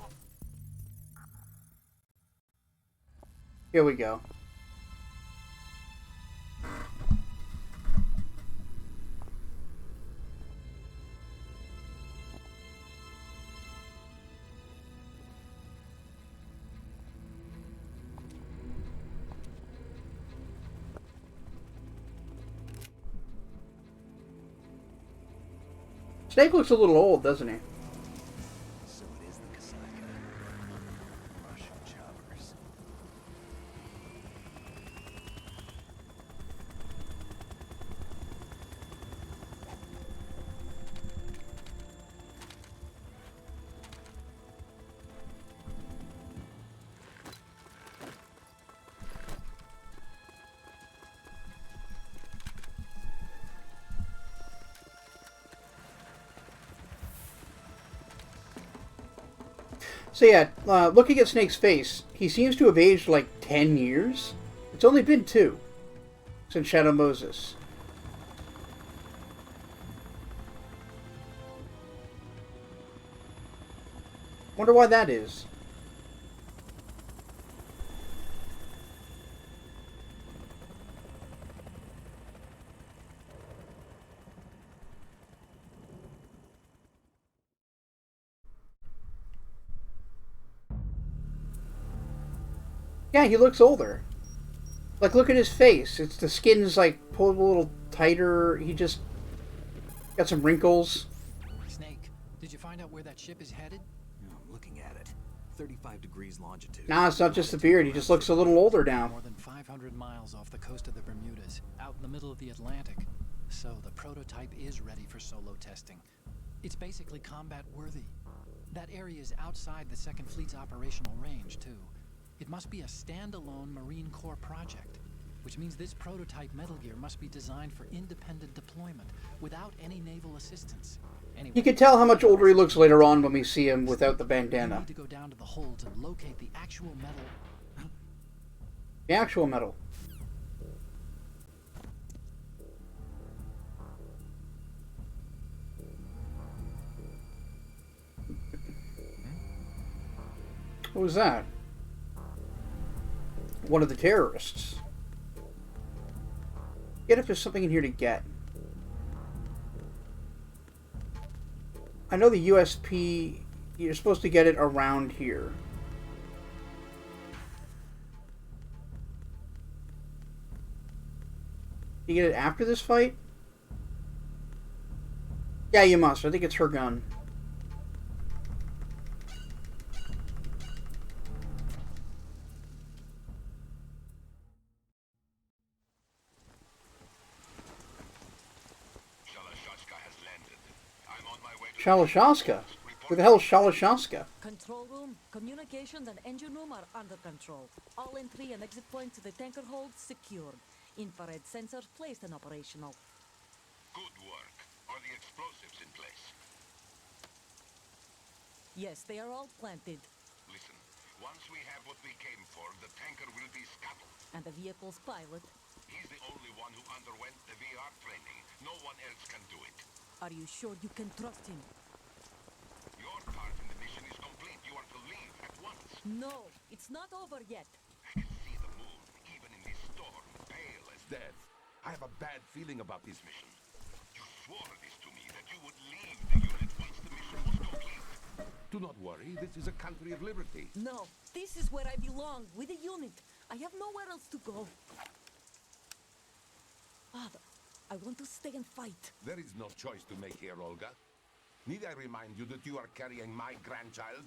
Here we go. Snake looks a little old, doesn't he? So it is the Kasaka. Russian jobbers. So yeah, looking at Snake's face, he seems to have aged like 10 years. It's only been 2 since Shadow Moses. Wonder why that is. Yeah, he looks older. Like, look at his face. It's the skin's like pulled a little tighter. He just got some wrinkles. Snake, did you find out where that ship is headed? I'm looking at it. 35 degrees longitude. Nah, it's not just the beard. He just looks a little older now. More than 500 miles off the coast of the Bermudas, out in the middle of the Atlantic. So the prototype is ready for solo testing. It's basically combat worthy. That area is outside the Second Fleet's operational range, too. It must be a standalone Marine Corps project, which means this prototype Metal Gear must be designed for independent deployment without any naval assistance. Anyway, You can tell how much older he looks later on when we see him without the you bandana. need to go down to the holds and locate the actual metal. The actual metal. What was that? One of the terrorists. Get if there's something in here to get. I know the USP, you're supposed to get it around here. You get it after this fight? Yeah, you must. I think it's her gun. Shalashaska has landed. I'm on my way to Shalashaska? Where the hell is Shalashaska? Control room, communications and engine room are under control. All entry and exit points to the tanker hold secured. Infrared sensors placed and operational. Good work. Are the explosives in place? Yes, they are all planted. Listen, once we have what we came for, the tanker will be scuttled. And the vehicle's pilot. He's the only one who underwent the VR training. No one else can do it. Are you sure you can trust him? Your part in the mission is complete. You are to leave at once. No, it's not over yet. I can see the moon, even in this storm, pale as death. I have a bad feeling about this mission. You swore this to me, that you would leave the unit once the mission was complete. Do not worry, this is a country of liberty. No, this is where I belong, with the unit. I have nowhere else to go. Father, I want to stay and fight. There is no choice to make here, Olga. Need I remind you that you are carrying my grandchild?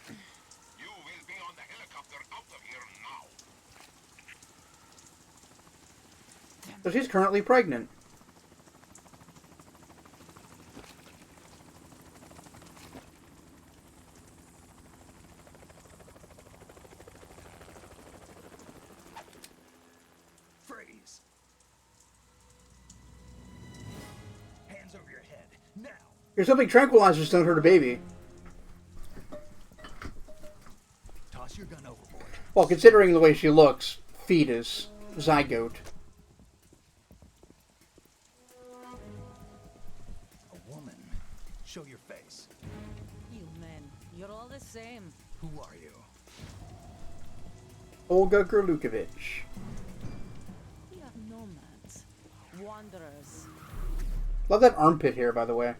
You will be on the helicopter out of here now. So she's currently pregnant. Freeze! Hands over your head, now! There's something tranquilizers don't hurt a baby. Toss your gun overboard. Well, considering the way she looks, fetus, zygote. A woman. Show your face. You're all the same. Who are you? Olga Gerlukovich. We are nomads. Wanderers. Love that armpit hair, by the way.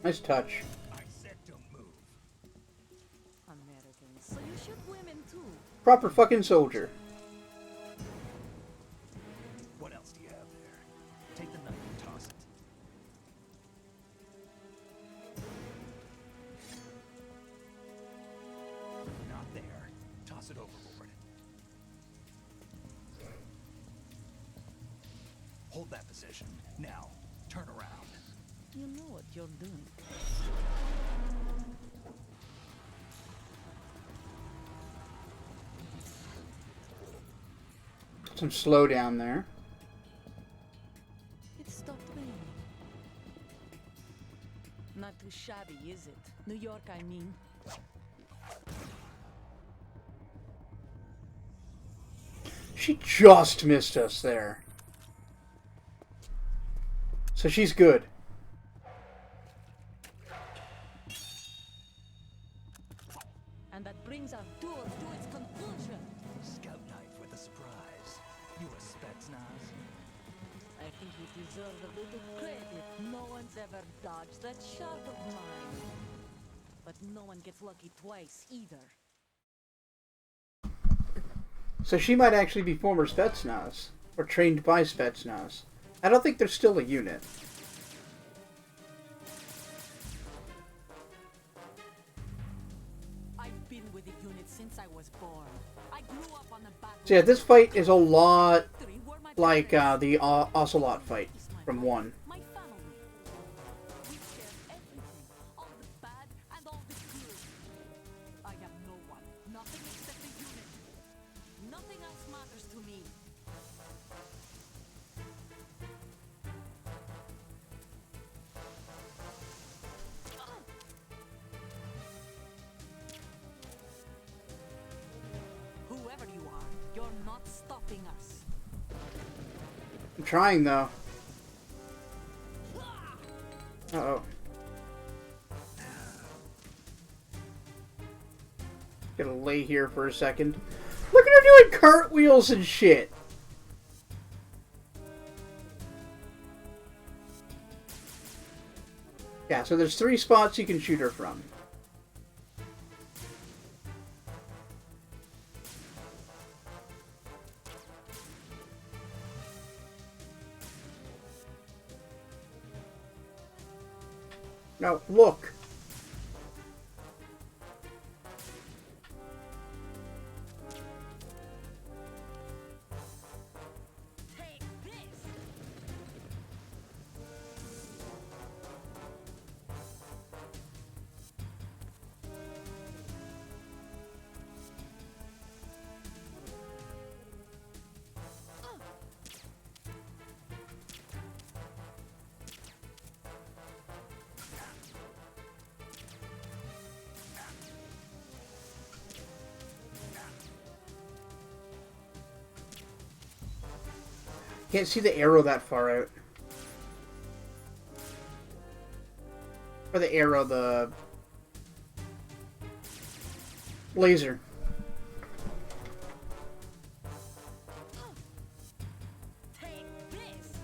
Nice touch. I said don't move. Americans. So you shoot women too. Proper fucking soldier. What else do you have there? Take the knife and toss it. Not there. Toss it overboard. Hold that position. Now, turn around. You know what you're doing. Some slowdown there. It stopped raining. Not too shabby, is it? New York, I mean. She just missed us there. So she's good. And that brings our tour to its conclusion. Scout knife with a surprise. You a Spetsnaz? I think you deserve a little credit. No one's ever dodged that shot of mine. But no one gets lucky twice, either. So she might actually be former Spetsnaz. Or trained by Spetsnaz. I don't think they're still a unit. I've been with the unit since I was born. I grew up on the battle. So yeah, this fight is a lot Victory were my like parents. the Ocelot fight It's my from home, 1. My family. We share everything. All the bad and all the good. I have no one. Nothing except the unit. Nothing else matters to me. Whoever you are, you're not stopping us. I'm trying though. Uh-oh. Gonna lay here for a second. Look at her doing cartwheels and shit. Yeah, so there's 3 spots you can shoot her from. Now, look. Take this! Can't see the arrow that far out. Or the arrow, the laser. Take this!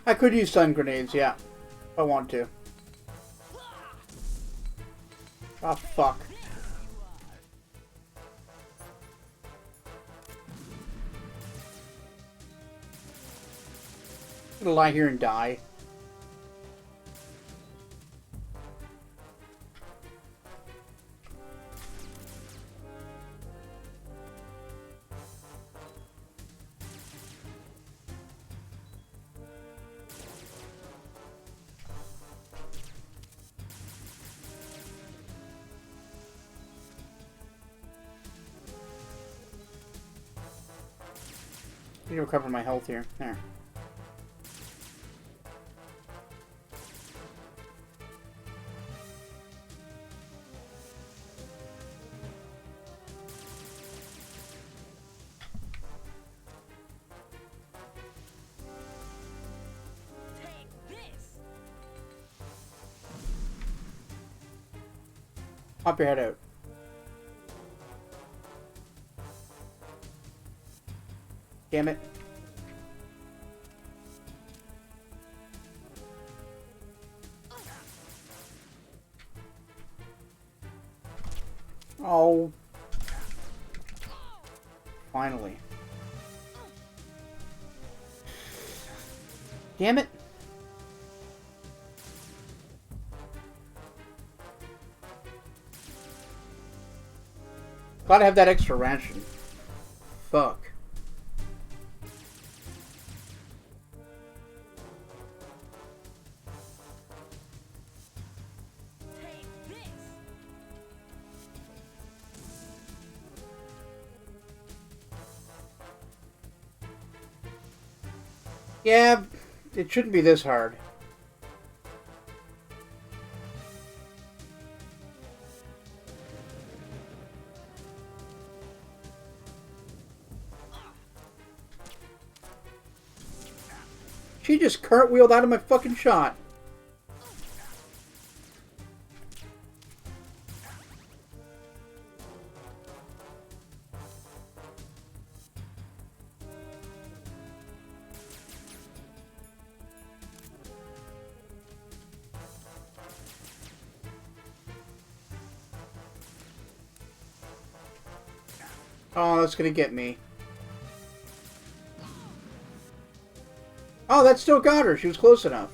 I could use stun grenades, yeah. If I want to. Oh, fuck. I'm gonna lie here and die. I need to recover my health here. There. Pop your head out. Damn it. Oh. Finally. Damn it. Glad I have that extra ration. Fuck. Yeah, it shouldn't be this hard. She just cartwheeled out of my fucking shot. Oh, that's gonna get me. Oh, that still got her. She was close enough.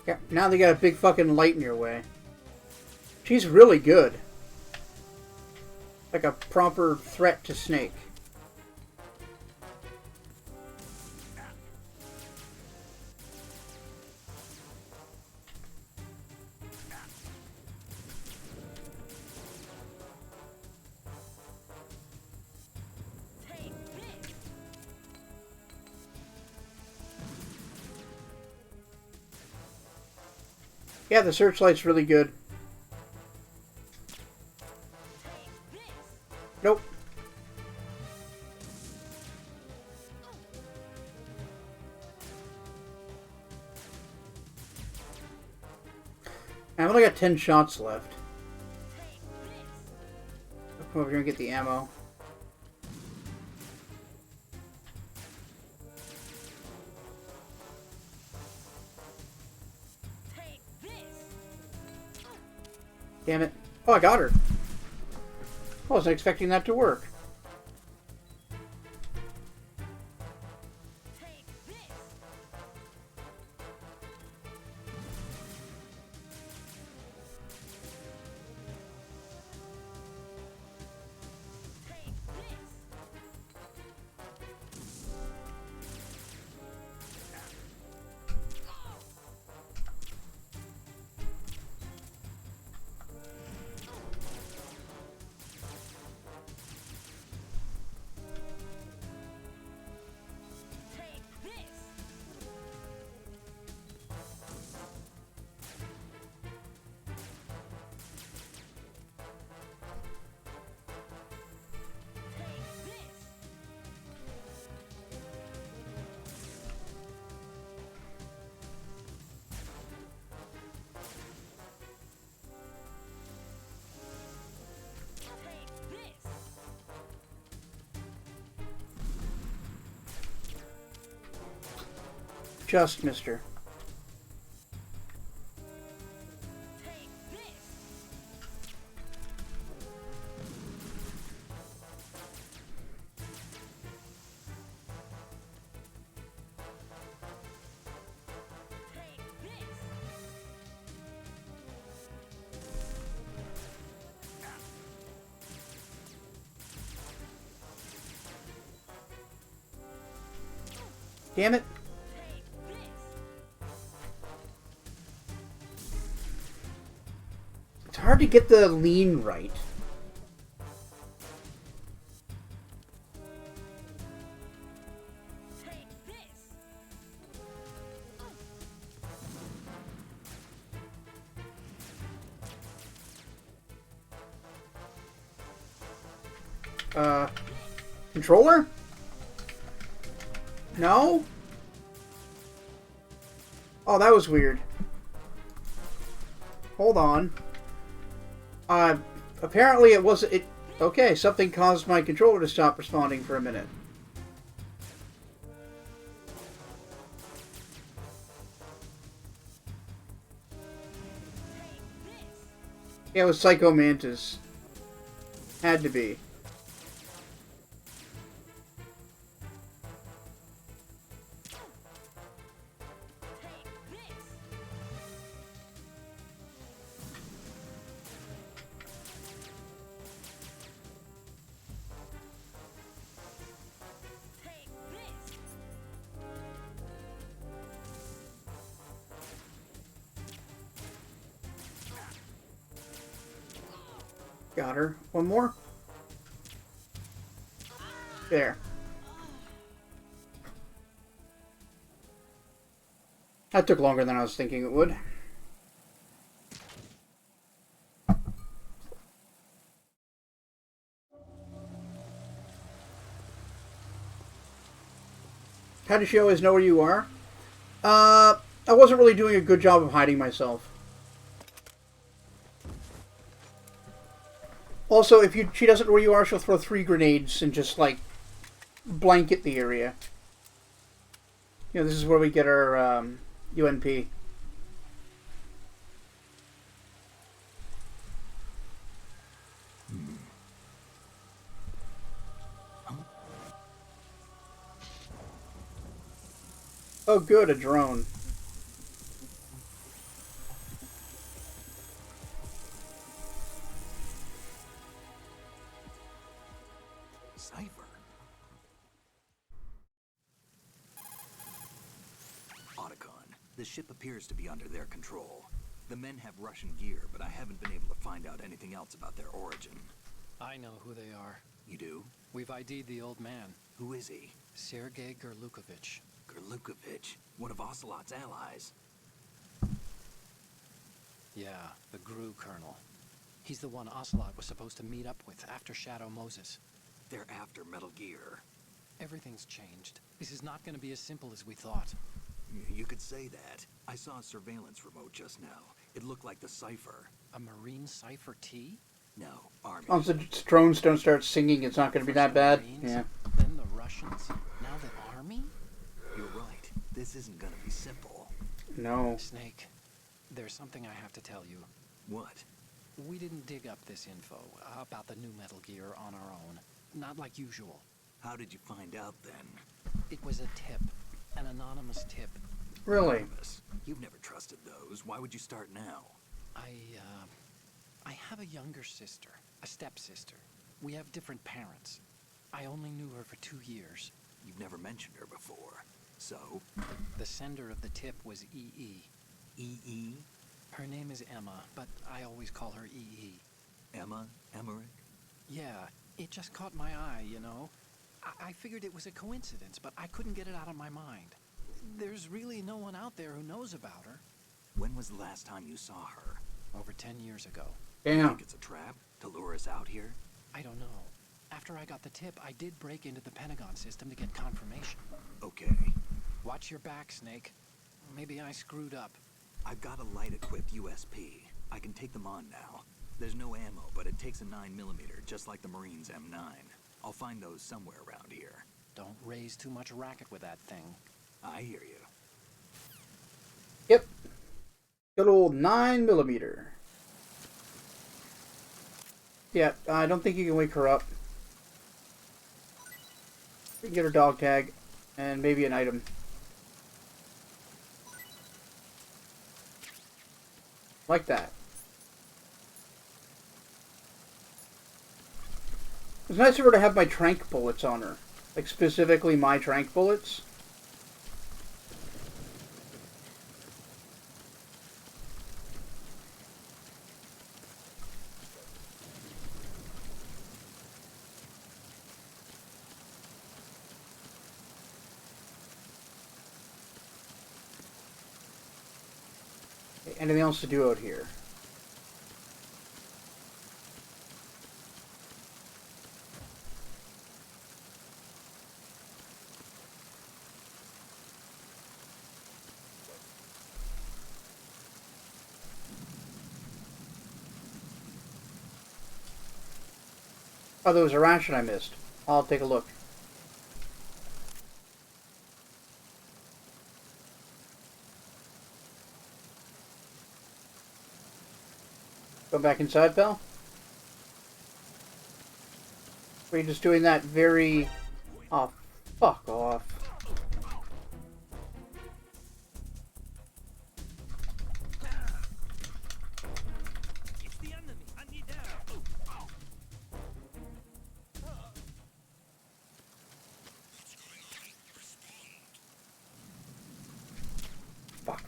Yeah, now they got a big fucking light in your way. She's really good. Like a proper threat to Snake. Yeah, the searchlight's really good. Nope. I've only got 10 shots left. I'll come over here and get the ammo. Damn it. Oh, I got her. I wasn't expecting that to work. Just missed her. Damn it. It's hard to get the lean right. Controller? No? Oh, that was weird. Hold on. Apparently it wasn't... Okay, something caused my controller to stop responding for a minute. Yeah, it was Psycho Mantis. Had to be. Got her. One more. There. That took longer than I was thinking it would. How does she always know where you are? I wasn't really doing a good job of hiding myself. Also, if she doesn't know where you are, she'll throw 3 grenades and just, like, blanket the area. You know, this is where we get our, UNP. Oh, good, a drone. Cipher. Otacon, the ship appears to be under their control. The men have Russian gear, but I haven't been able to find out anything else about their origin. I know who they are. You do? We've ID'd the old man, Who is he? Sergei Gerlukovich. Gerlukovich, one of Ocelot's allies. Yeah, the GRU colonel. He's the one Ocelot was supposed to meet up with after Shadow Moses. They're after Metal Gear. Everything's changed. This is not going to be as simple as we thought. You could say that. I saw a surveillance remote just now. It looked like the Cipher. A Marine Cipher T? No, Army. Once the drones don't start singing, it's not going to be that bad. Marines, Yeah. Then the Russians, now the Army? You're right. This isn't gonna be simple. No. Snake, there's something I have to tell you. What? We didn't dig up this info about the new Metal Gear on our own. Not like usual. How did you find out then? It was a tip. An anonymous tip. Really? Anonymous. You've never trusted those. Why would you start now? I have a younger sister, a stepsister. We have different parents. I only knew her for 2 years. You've never mentioned her before. So? The sender of the tip was EE. EE? Her name is Emma, but I always call her EE. Emma? Emmerich? Yeah, it just caught my eye, you know? I figured it was a coincidence, but I couldn't get it out of my mind. There's really no one out there who knows about her. When was the last time you saw her? Over 10 years ago. Damn. Think it's a trap? To lure us out here? I don't know. After I got the tip, I did break into the Pentagon system to get confirmation. Okay. Watch your back, Snake. Maybe I screwed up. I've got a light-equipped USP. I can take them on now. There's no ammo, but it takes a 9mm, just like the Marines' M9. I'll find those somewhere around here. Don't raise too much racket with that thing. I hear you. Yep. Good old 9mm. Yeah, I don't think you can wake her up. You can get her dog tag and maybe an item. Like that. It's nice of her to have my trank bullets on her. Like, specifically my trank bullets. anything else to do out here? Oh, there was a ration I missed. I'll take a look. Go back inside, pal? Or are you just doing that very... Oh, fuck off. It's the enemy. I need help. Fuck.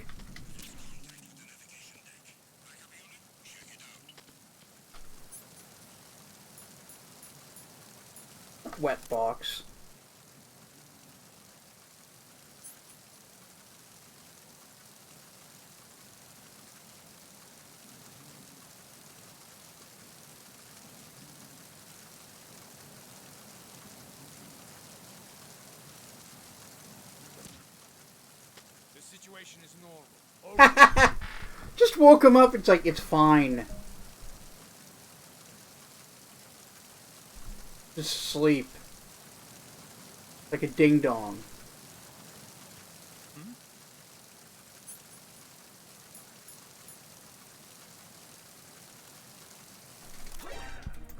Wet box. The situation is normal. Just woke him up. It's like, it's fine. Just sleep. Like a ding-dong.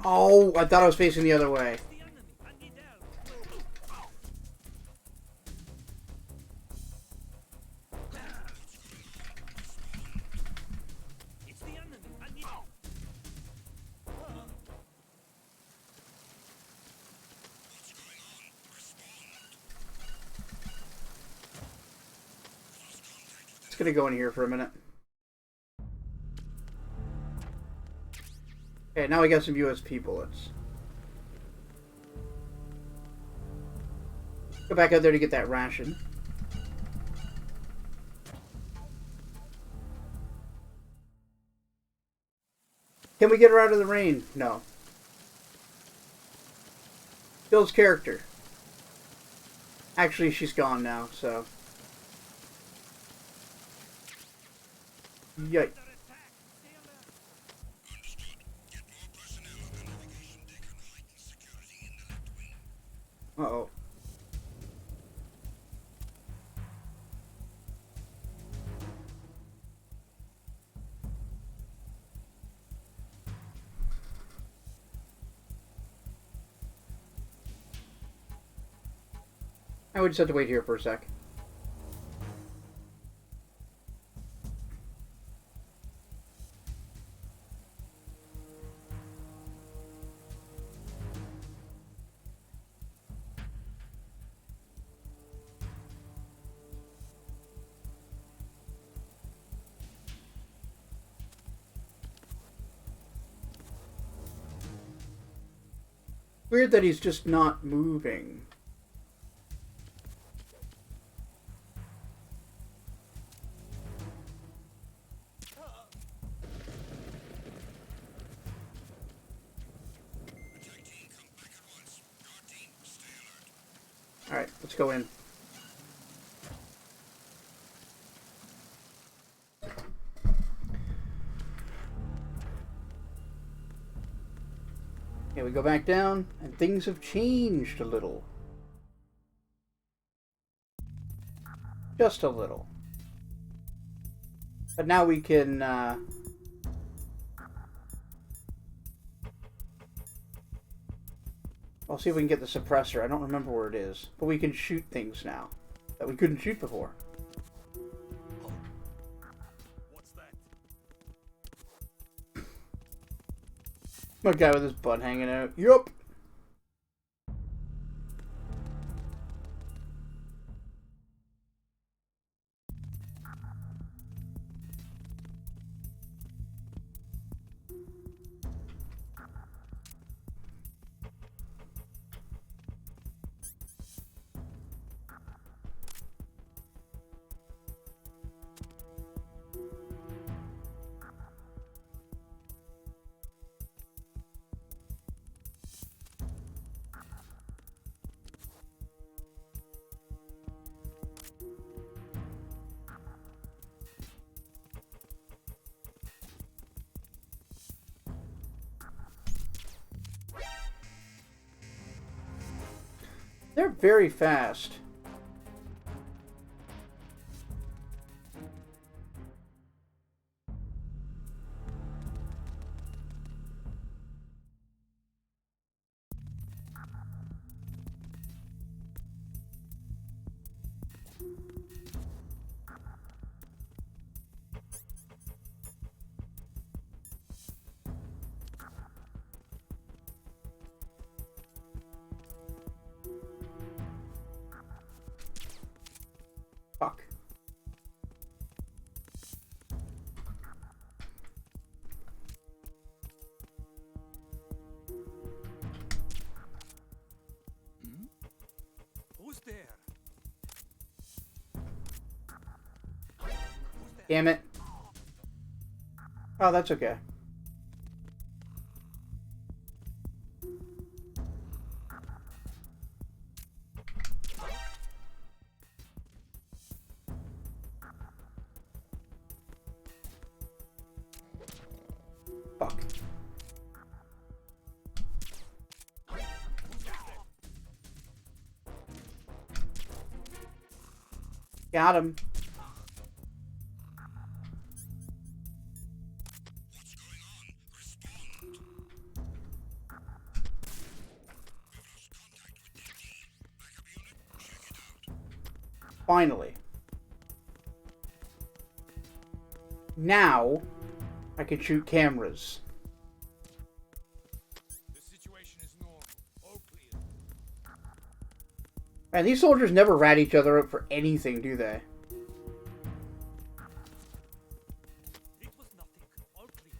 Oh, I thought I was facing the other way. The enemy. I need help. It's the enemy. I need help. Just gonna go in here for a minute. Okay, now we got some USP bullets. Go back out there to get that ration. Can we get her out of the rain? No. Bill's character. Actually, she's gone now, so... Yikes. Uh-oh. I would just have to wait here for a sec. Weird that he's just not moving. Alright, let's go in. Okay, we go back down, and things have changed a little. Just a little. But now we can, I'll see if we can get the suppressor. I don't remember where it is. But we can shoot things now that we couldn't shoot before. What's that? My guy with his butt hanging out. Yup. They're very fast. Fuck. Who's there? Damn it. Oh, that's okay. Fuck. Got him. Finally. Now, I can shoot cameras. The situation is normal. All clear. And these soldiers never rat each other out for anything, do they? It was nothing. All clear.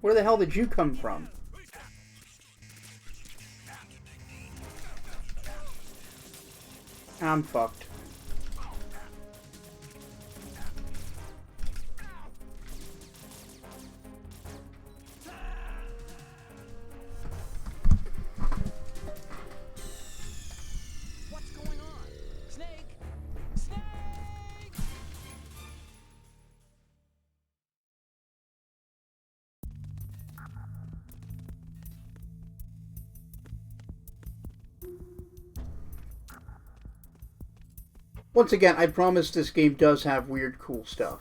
Where the hell did you come from? I'm fucked. What's going on? Snake! Snake! Once again, I promise this game does have weird, cool stuff.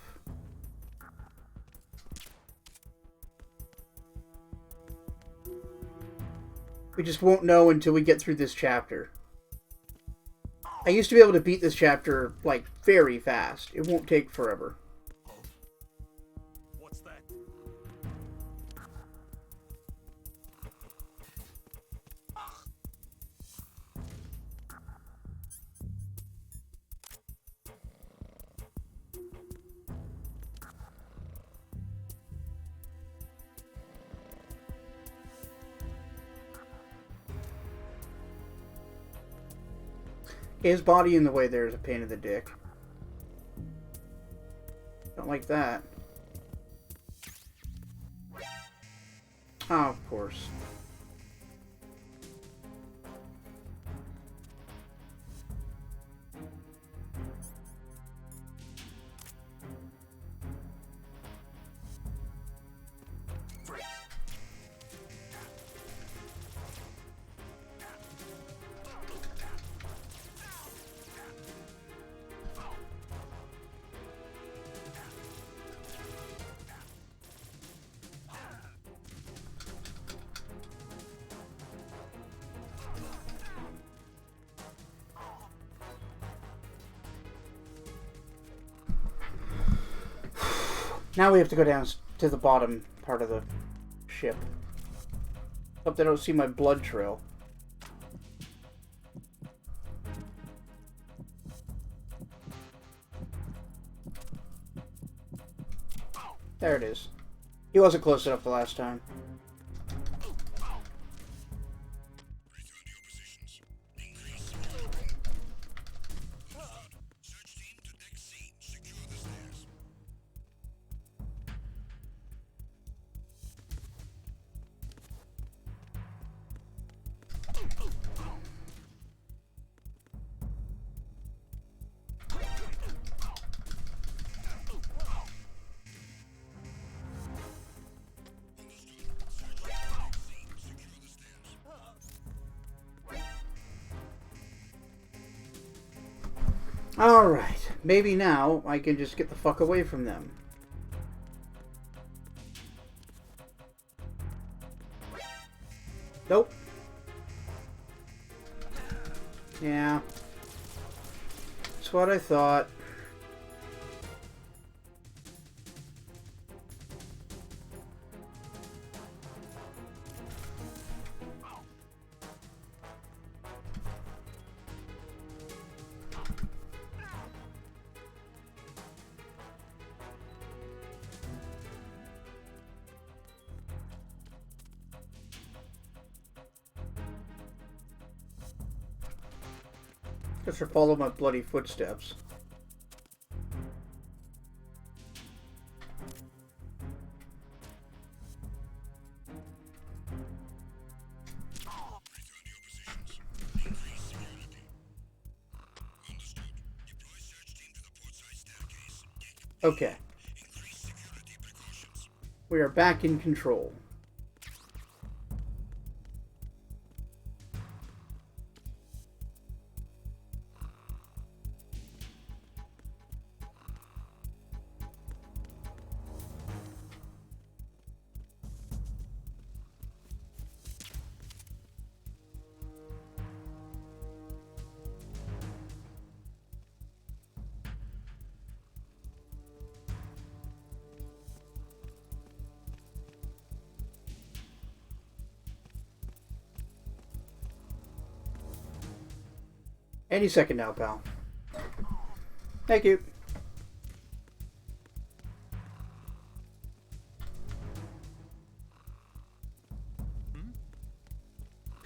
We just won't know until we get through this chapter. I used to be able to beat this chapter, like, very fast. It won't take forever. What's that? His body in the way there is a pain in the dick. Don't like that. Oh, of course. Now we have to go down to the bottom part of the ship. Hope they don't see my blood trail. There it is. He wasn't close enough the last time. Alright, maybe now I can just get the fuck away from them. Nope. Yeah. That's what I thought. Guess or follow my bloody footsteps. Okay. We are back in control. Any second now, pal. Thank you.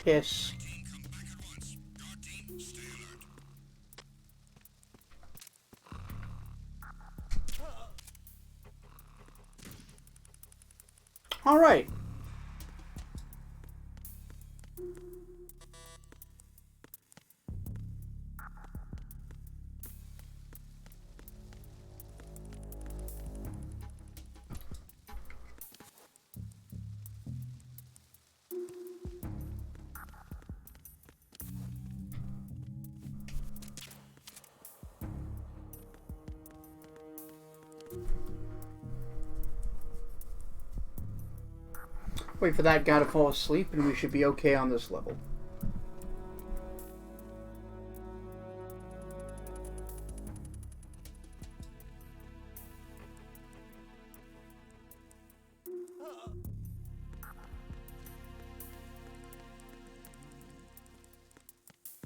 Piss. All right. Wait for that guy to fall asleep and we should be okay on this level.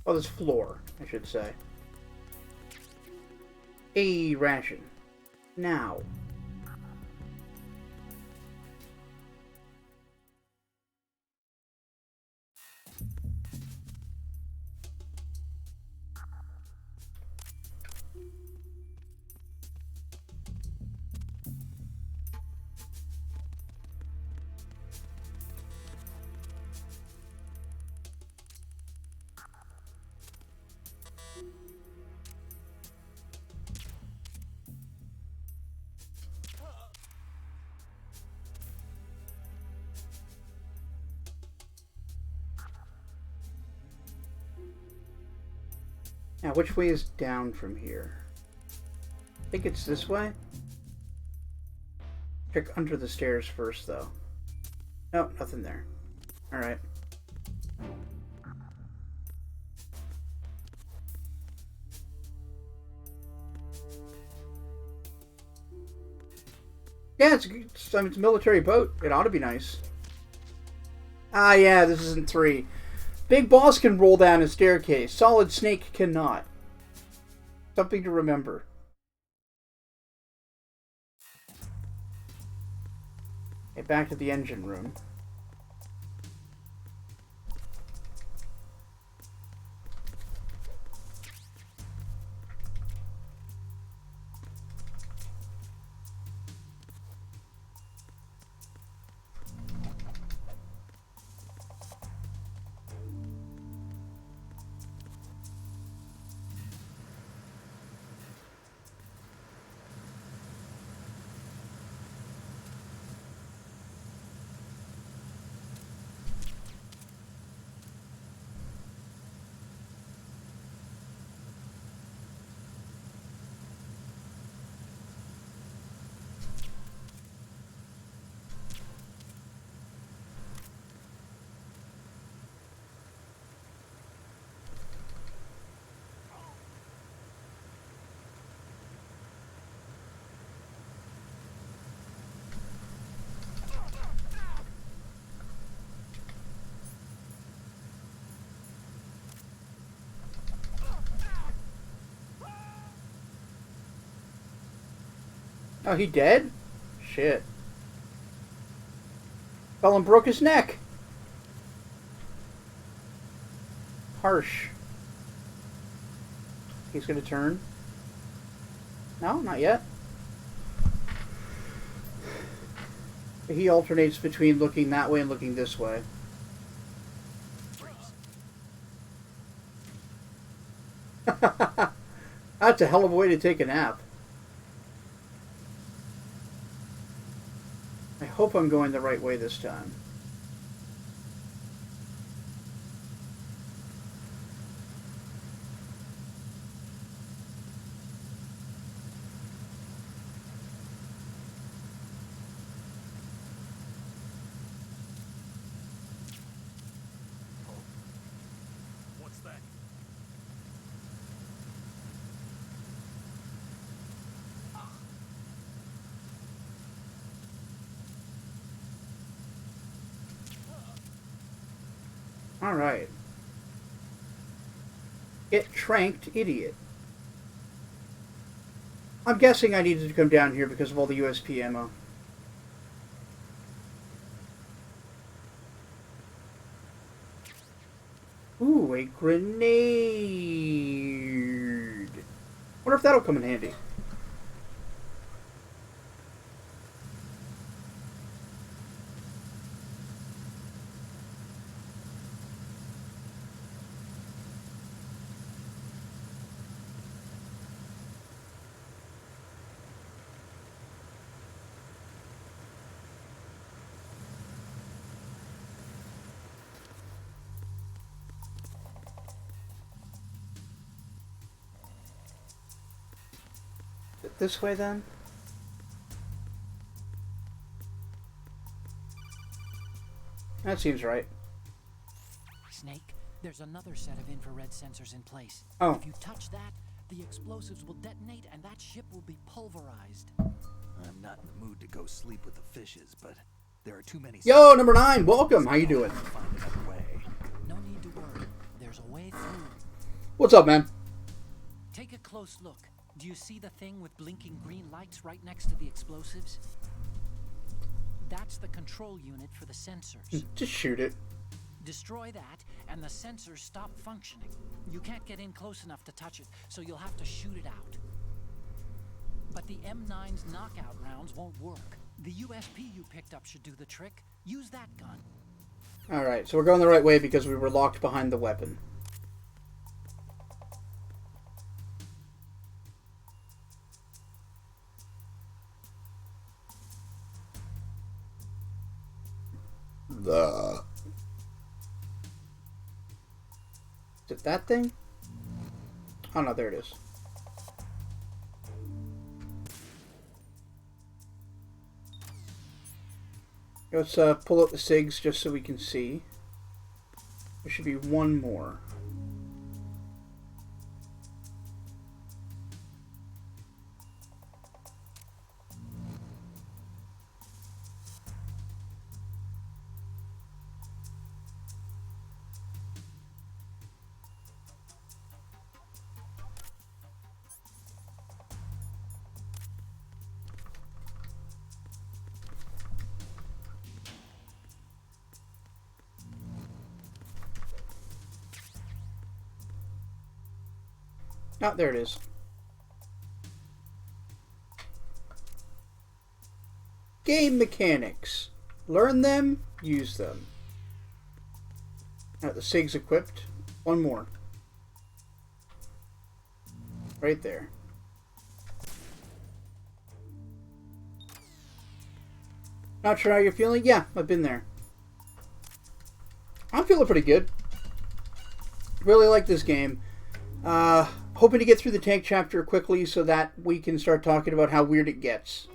Oh, this floor, I should say. A ration. Now. Now, which way is down from here? I think it's this way? Check under the stairs first, though. No, nothing there. Alright. Yeah, it's a military boat. It ought to be nice. Ah, yeah, this isn't 3. Big Boss can roll down a staircase. Solid Snake cannot. Something to remember. Okay, back to the engine room. Oh, he dead? Shit. Fell and broke his neck. Harsh. He's gonna turn. No, not yet. He alternates between looking that way and looking this way. That's a hell of a way to take a nap. I hope I'm going the right way this time. What's that? Alright. Get tranked, idiot. I'm guessing I needed to come down here because of all the USP ammo. Ooh, a grenade. Wonder if that'll come in handy. This way then? That seems right. Snake, there's another set of infrared sensors in place. Oh. If you touch that, the explosives will detonate and that ship will be pulverized. I'm not in the mood to go sleep with the fishes, but there are too many... Yo, number 9, welcome. How you doing? Find another way. No need to worry. There's a way through. What's up, man? Take a close look. Do you see the thing with blinking green lights right next to the explosives? That's the control unit for the sensors. Just shoot it. Destroy that, and the sensors stop functioning. You can't get in close enough to touch it, so you'll have to shoot it out. But the M9's knockout rounds won't work. The USP you picked up should do the trick. Use that gun. Alright, so we're going the right way because we were locked behind the weapon. Is it that thing? Oh no, there it is. Let's pull out the SIGs just so we can see. There should be one more. Oh, there it is. Game mechanics. Learn them, use them. Now the SIG's equipped. One more. Right there. Not sure how you're feeling? Yeah, I've been there. I'm feeling pretty good. Really like this game. Hoping to get through the tank chapter quickly so that we can start talking about how weird it gets.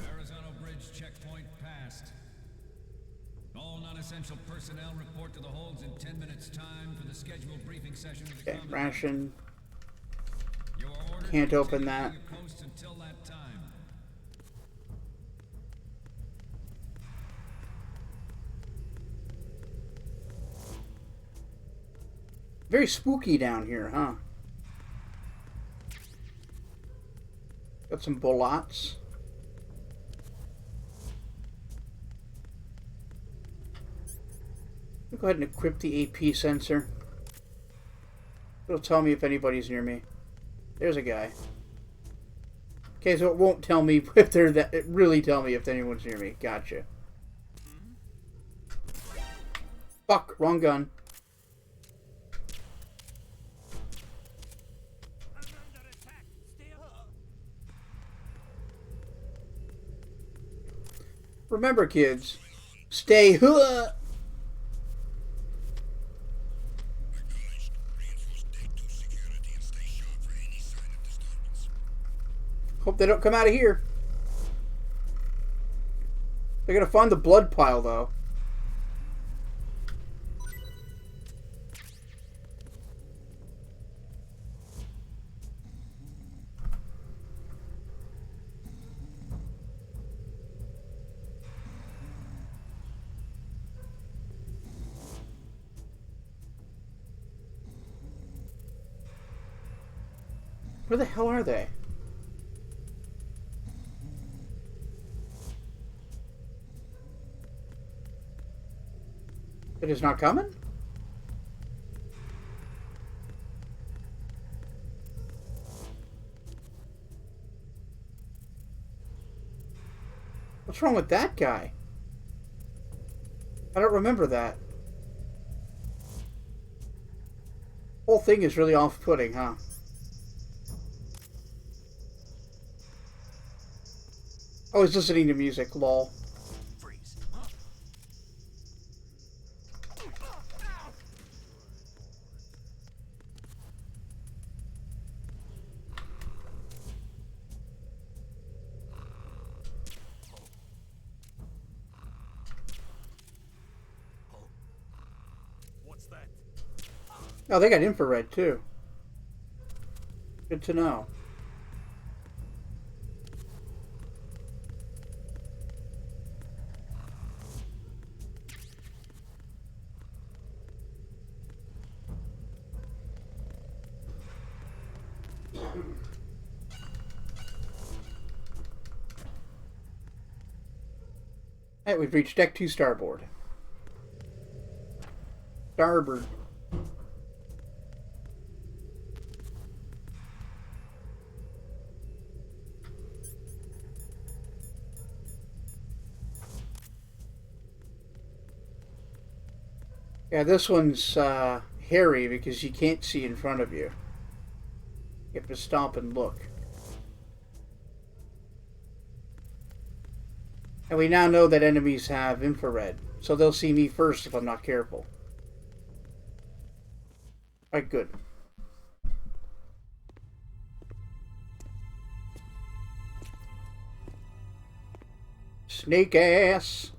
Arizona Bridge checkpoint passed. All non-essential personnel report to the holds in 10 minutes time for the scheduled briefing session with the Okay, combat. ration. Your order Can't to open continue that. your posts until that time. Very spooky down here, huh? Got some bullets. Go ahead and equip the AP sensor. It'll tell me if anybody's near me. There's a guy. Okay, so it won't tell me if they're that. It really tell me if anyone's near me. Gotcha. Fuck, wrong gun. I'm under attack. Stay up. Remember, kids, stay huh. Hope they don't come out of here. They're gonna find the blood pile, though. Where the hell are they? It is not coming? What's wrong with that guy? I don't remember that. Whole thing is really off-putting, huh? Oh, he's listening to music, lol. Freeze. What's that? Oh, they got infrared, too. Good to know. Alright, we've reached deck 2 starboard. Starboard. Yeah, this one's hairy because you can't see in front of you. You have to stop and look. And we now know that enemies have infrared, so they'll see me first if I'm not careful. Alright, good. Snake ass!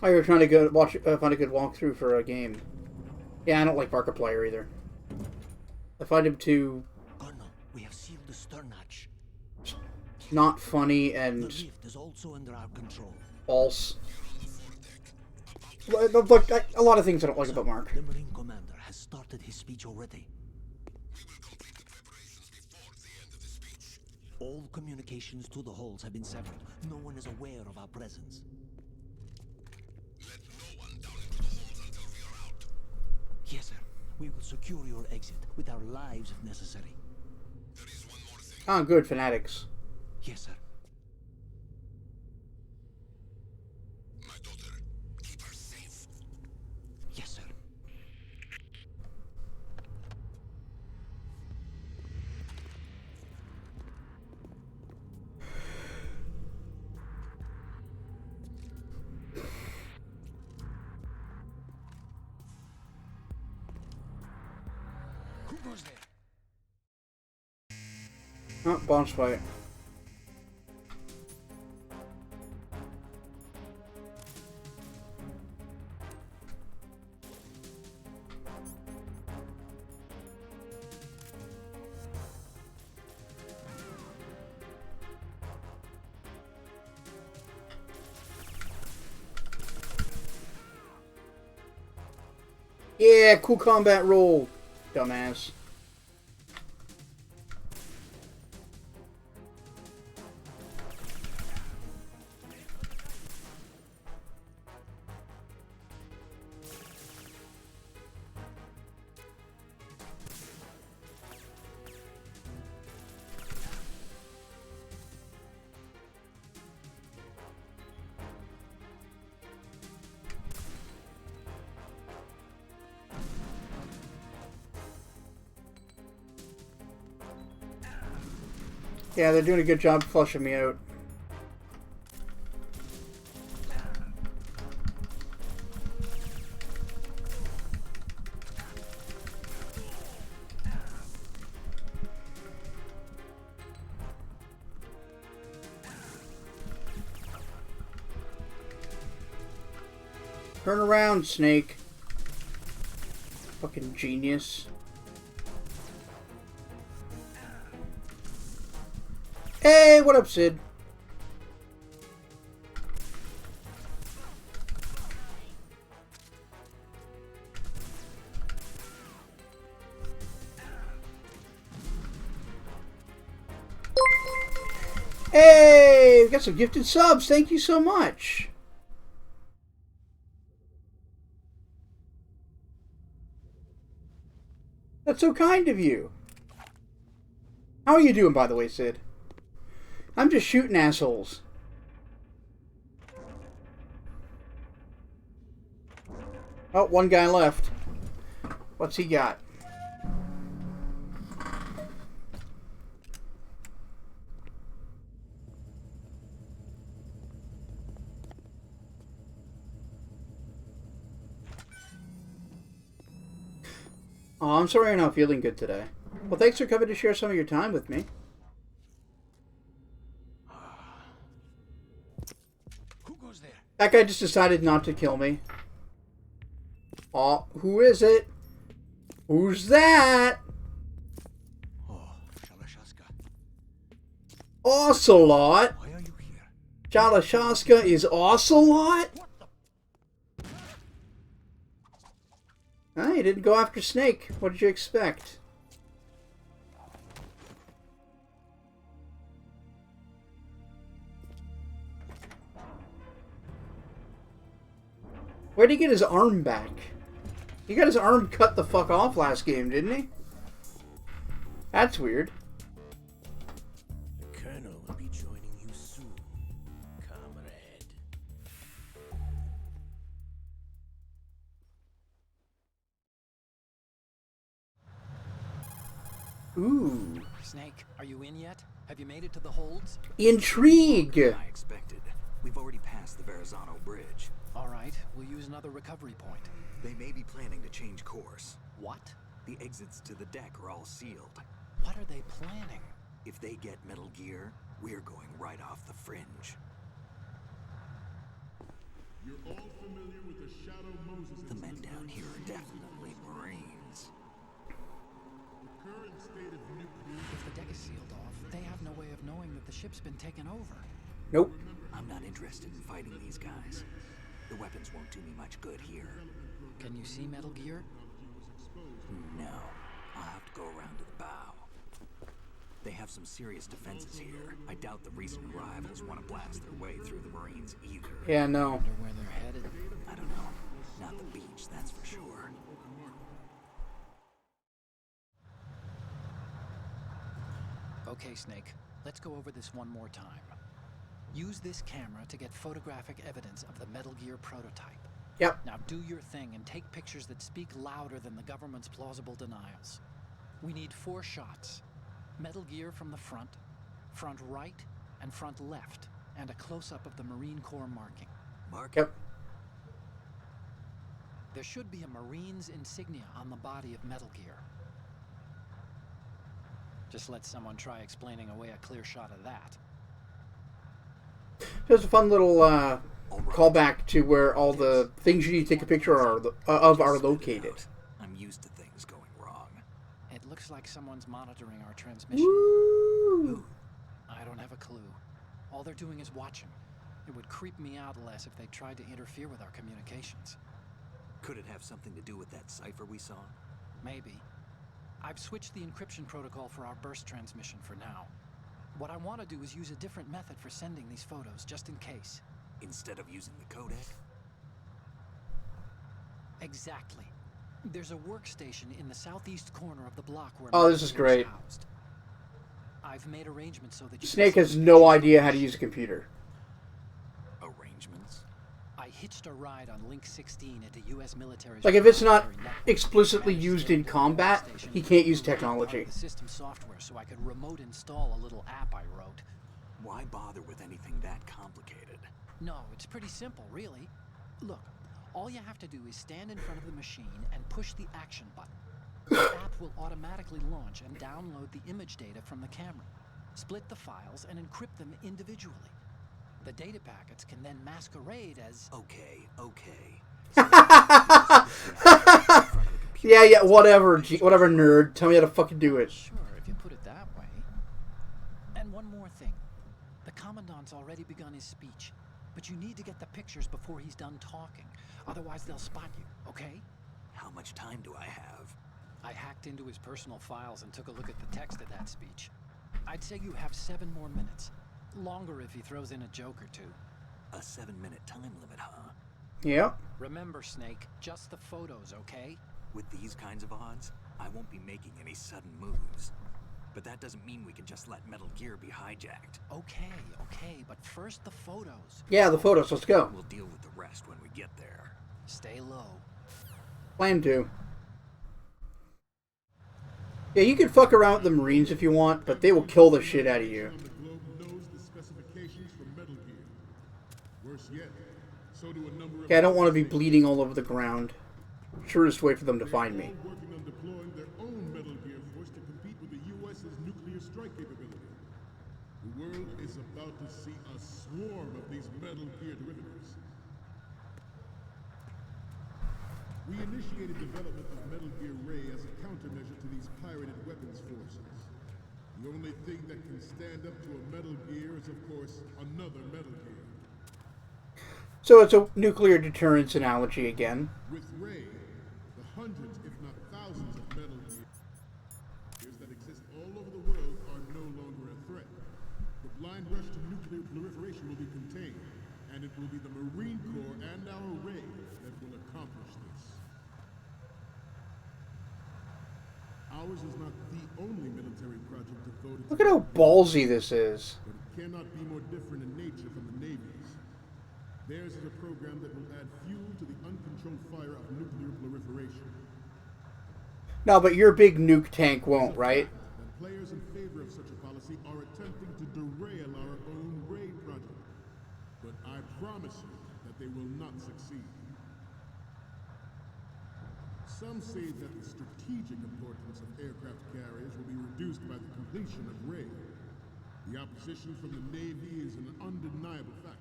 Oh, you're trying to go watch, find a good walkthrough for a game. Yeah, I don't like Markiplier either. I find him too Colonel, we have sealed the stern hatch. not funny The and lift is also under our control. false. Look, a lot of things I don't like about Mark. The Marine Commander has started his speech already. All communications to the hulls have been severed. No one is aware of our presence. Let no one down into the halls until we are out. Yes, sir. We will secure your exit with our lives if necessary. There is one more thing. Ah, good, fanatics. Yes, sir. My daughter, keep her safe. Yes, sir. Who goes there? Oh, boss fight. Yeah, cool combat roll, dumbass. Yeah, they're doing a good job flushing me out. Turn around, Snake. Fucking genius. Hey, what up, Sid? Hey, we got some gifted subs. Thank you so much. That's so kind of you. How are you doing, by the way, Sid? I'm just shooting assholes. Oh, one guy left. What's he got? Oh, I'm sorry you're not feeling good today. Well, thanks for coming to share some of your time with me. Who goes there? That guy just decided not to kill me. Oh, who is it? Who's that? Oh, Shalashaska. Ocelot? Why are you here? Shalashaska is Ocelot? Ah, you didn't go after Snake. What did you expect? Where'd he get his arm back? He got his arm cut the fuck off last game, didn't he? That's weird. The Colonel will be joining you soon, comrade. Ooh. Snake, are you in yet? Have you made it to the holds? Intrigue! I expected. We've already passed the Verrazano Bridge. All right, we'll use another recovery point. They may be planning to change course. What? The exits to the deck are all sealed. What are they planning? If they get Metal Gear, we're going right off the fringe. You're all familiar with the Shadow Moses The men down here are definitely Marines. The current state of nuclear. If the deck is sealed off, they have no way of knowing that the ship's been taken over. Nope. I'm not interested in fighting these guys. The weapons won't do me much good here. Can you see Metal Gear? No. I'll have to go around to the bow. They have some serious defenses here. I doubt the recent arrivals want to blast their way through the Marines either. Yeah, no. Wonder where they're headed. I don't know. Not the beach, that's for sure. Okay, Snake, let's go over this one more time. Use this camera to get photographic evidence of the Metal Gear prototype. Yep. Now do your thing and take pictures that speak louder than the government's plausible denials. We need 4 shots. Metal Gear from the front right, and front left, and a close-up of the Marine Corps marking. Mark? Yep. There should be a Marine's insignia on the body of Metal Gear. Just let someone try explaining away a clear shot of that. There's a fun little callback to where all the things you need to take a picture are located. I'm used to things going wrong. It looks like someone's monitoring our transmission. Woo! I don't have a clue. All they're doing is watching. It would creep me out less if they tried to interfere with our communications. Could it have something to do with that cipher we saw? Maybe. I've switched the encryption protocol for our burst transmission for now. What I want to do is use a different method for sending these photos, just in case. Instead of using the codec? Exactly. There's a workstation in the southeast corner of the block where Oh, this is great. housed. I've made arrangements so that you Snake can has no idea how to use a computer. Arrangements? I hitched a ride on Link 16 into U.S. military. Like, if it's not explicitly used in combat, he can't use technology. The system software, so I could remote install a little app I wrote. Why bother with anything that complicated? No, it's pretty simple, really. Look, all you have to do is stand in front of the machine and push the action button. The app will automatically launch and download the image data from the camera, split the files, and encrypt them individually. The data packets can then masquerade as... Okay. Yeah, whatever, whatever, nerd. Tell me how to fucking do it. Sure, if you put it that way. And one more thing. The Commandant's already begun his speech, but you need to get the pictures before he's done talking. Otherwise, they'll spot you, okay? How much time do I have? I hacked into his personal files and took a look at the text of that speech. I'd say you have 7 more minutes. Longer if he throws in a joke or two. A 7-minute time limit, huh? Yep. Remember, Snake, just the photos, okay? With these kinds of odds, I won't be making any sudden moves. But that doesn't mean we can just let Metal Gear be hijacked. Okay, but first the photos. Yeah, the photos. Let's go. We'll deal with the rest when we get there. Stay low. Plan to. Yeah, you can fuck around with the Marines if you want, but they will kill the shit out of you. The globe knows the specifications for Metal Gear. Worse yet, so do a number of... Yeah, I don't want to be bleeding all over the ground. Shortest way for them to find me. They're all working on deploying their own Metal Gear force to compete with the U.S.'s nuclear strike capability. The world is about to see a swarm of these Metal Gear derivatives. We initiated development of Metal Gear Ray as a countermeasure to these pirated weapons forces. The only thing that can stand up to a Metal Gear is, of course, another Metal Gear. So it's a nuclear deterrence analogy again. With Ray, the hundreds, if not thousands, of Metal Gears that exist all over the world are no longer a threat. The blind rush to nuclear proliferation will be contained, and it will be the Marine Corps and our Ray that will accomplish this. Ours is not the only military project devoted to... Look at how ballsy this is. But it cannot be more different in nature from the Navy's. Theirs is a program that will add fuel to the uncontrolled fire of nuclear proliferation. No, but your big nuke tank won't, right? That players in favor of such a policy are attempting to derail our own Ray project. But I promise you that they will not succeed. Some say that the strategic importance of aircraft carriers will be reduced by the completion of Ray. The opposition from the Navy is an undeniable fact.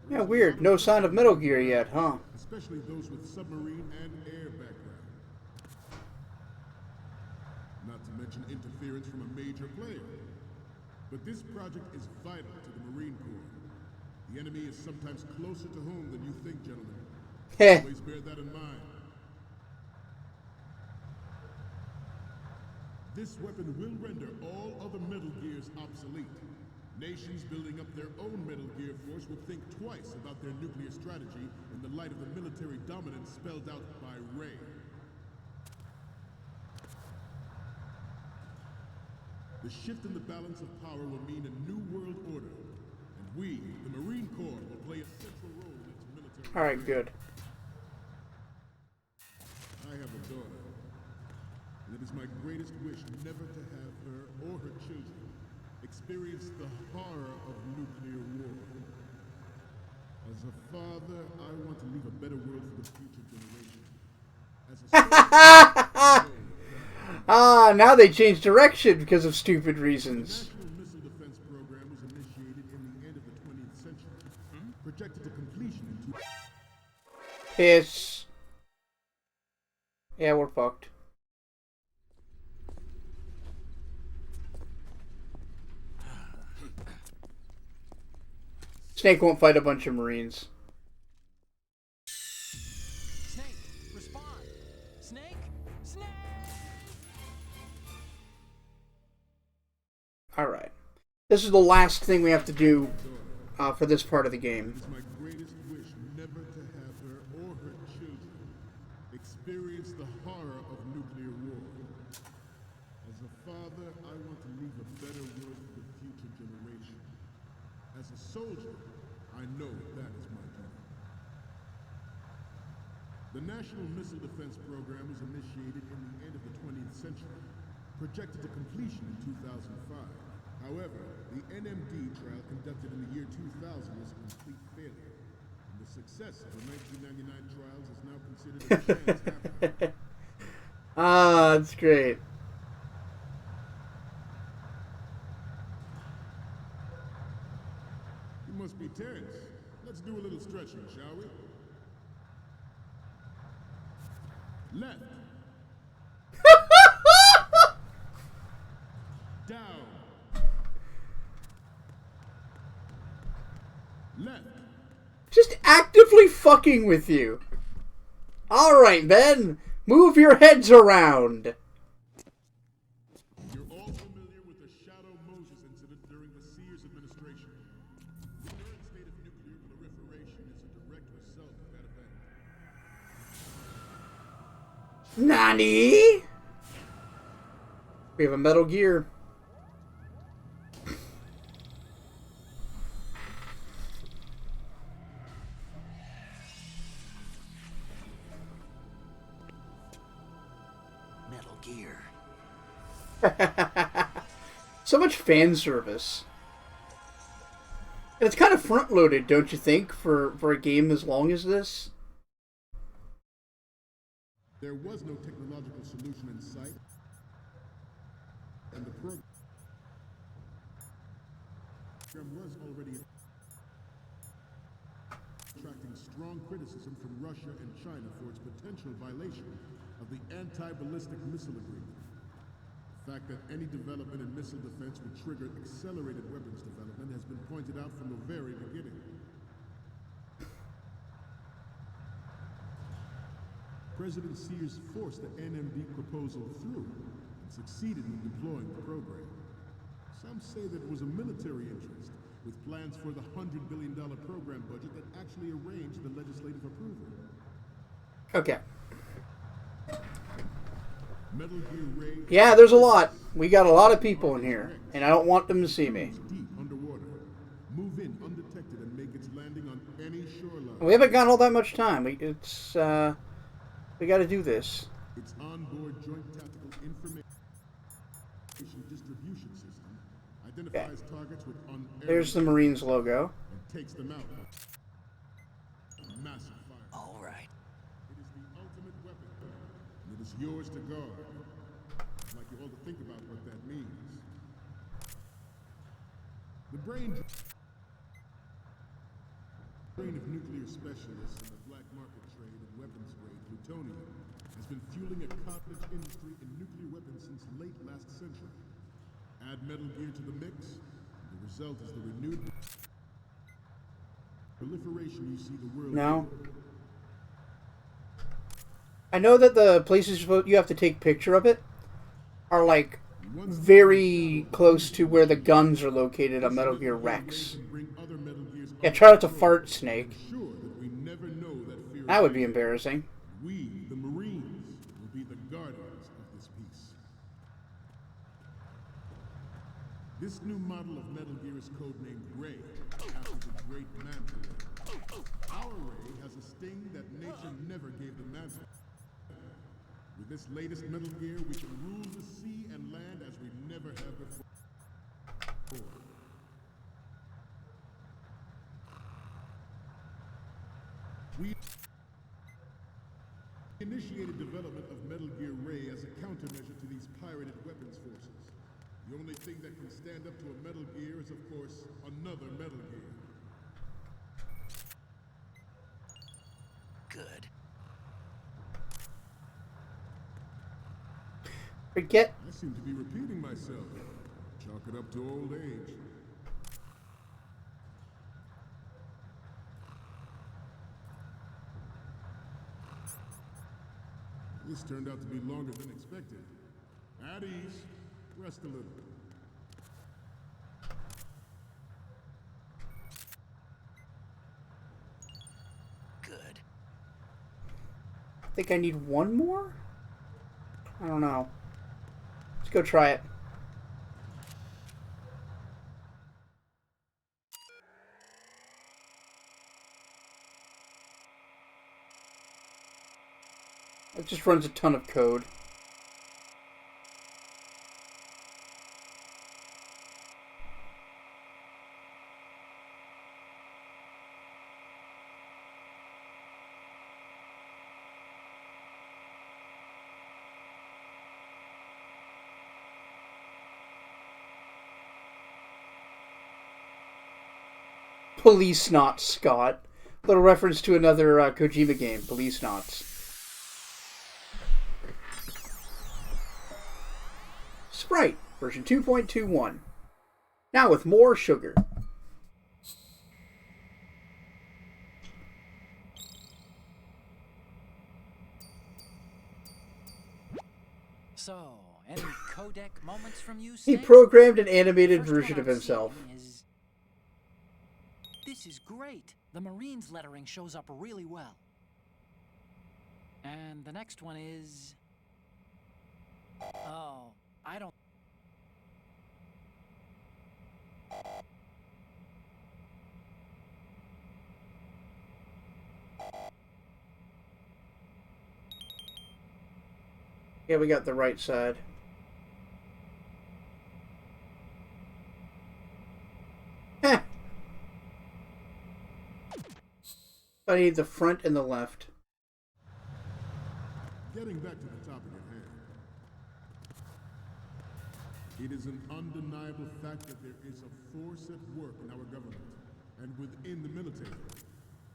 Yeah, weird. No sign of Metal Gear yet, huh? Especially those with submarine and air background. Not to mention interference from a major player. But this project is vital to the Marine Corps. The enemy is sometimes closer to home than you think, gentlemen. Heh. Always bear that in mind. This weapon will render all other Metal Gears obsolete. Nations building up their own Metal Gear force will think twice about their nuclear strategy in the light of the military dominance spelled out by Ray. The shift in the balance of power will mean a new world order, and we, the Marine Corps, will play a central role in its military... Alright, good. I have a daughter, and it is my greatest wish never to have her or her children experience the horror of nuclear war. As a father, I want to leave a better world for the future generation. As a Ah, now they changed direction because of stupid reasons. The National Missile Defense Program was initiated in the end of the 20th century, projected to completion in Piss. Yeah, we're fucked. Snake won't fight a bunch of Marines. Snake, This is the last thing we have to do for this part of the game. It's my greatest wish never to have her or her children experience the horror of nuclear war. As a father, I want to leave a better world for the future generation. As a soldier, I know that is my duty. The National Missile Defense Program was initiated in the end of the 20th century, projected to completion in 2005. However, the NMD trial conducted in the year 2000 was a complete failure, and the success of the 1999 trials is now considered a chance happening. Ah, that's great. You must be tense. Let's do a little stretching, shall we? Left. Down. Left. Just actively fucking with you. Alright, Ben. Move your heads around. You're all familiar with the Shadow Moses incident during the Sears administration. The current state of nuclear proliferation is a direct result of that event. Nani? We have a Metal Gear. Metal Gear. So much fan service. And it's kind of front-loaded, don't you think, for a game as long as this? There was no technological solution in sight, and the program was already attracting strong criticism from Russia and China for its potential violation of the Anti-Ballistic Missile Agreement. The fact that any development in missile defense would trigger accelerated weapons development has been pointed out from the very beginning. President Sears forced the NMD proposal through and succeeded in deploying the program. Some say that it was a military interest, with plans for the $100 billion program budget that actually arranged the legislative approval. Okay. Metal Gear Ray... Yeah, there's a lot. We got a lot of people in here, and I don't want them to see me. Deep underwater. Move in undetected and make its landing on any shoreline. We haven't got all that much time. We got to do this. Its onboard joint tactical information distribution system identifies targets with unerring... There's the Marines logo. and takes them out. Massive fire. All right. It is the ultimate weapon, and it is yours to guard. I'd like you all to think about what that means. The brain of nuclear specialists in the black market trade and weapons grade plutonium has been fueling a cottage industry in nuclear weapons since late last century. Add Metal Gear to the mix, and the result is the renewed proliferation you see the world. No. I know that the places you have to take picture of it are like very close to where the guns are located on Metal Gear Rex. Yeah, try not to fart, Snake. That would be embarrassing. We, the Marines, will be the guardians of this peace. This new model of Metal Gear is codenamed Ray, after the great Manta Ray. Our Ray has a sting that nature never gave the Manta. With this latest Metal Gear, we can rule the sea and land as we never have before. We initiated development of Metal Gear Ray as a countermeasure to these pirated weapons forces. The only thing that can stand up to a Metal Gear is, of course, another Metal Gear. Good. Forget. I seem to be repeating myself. Chalk it up to old age. This turned out to be longer than expected. At ease. Rest a little. I think I need one more? I don't know. Let's go try it. It just runs a ton of code. Police Knots, Scott. Little reference to another Kojima game, Police Knots. Sprite, version 2.21. Now with more sugar. So, any codec moments from you, He Snake? programmed an animated First version one of I'm himself. seeing is... This is great. The Marines lettering shows up really well. And the next one is... Oh, I don't... Yeah, we got the right side. Heh! I need the front and the left. Getting back to the topic at hand. It is an undeniable fact that there is a force at work in our government and within the military,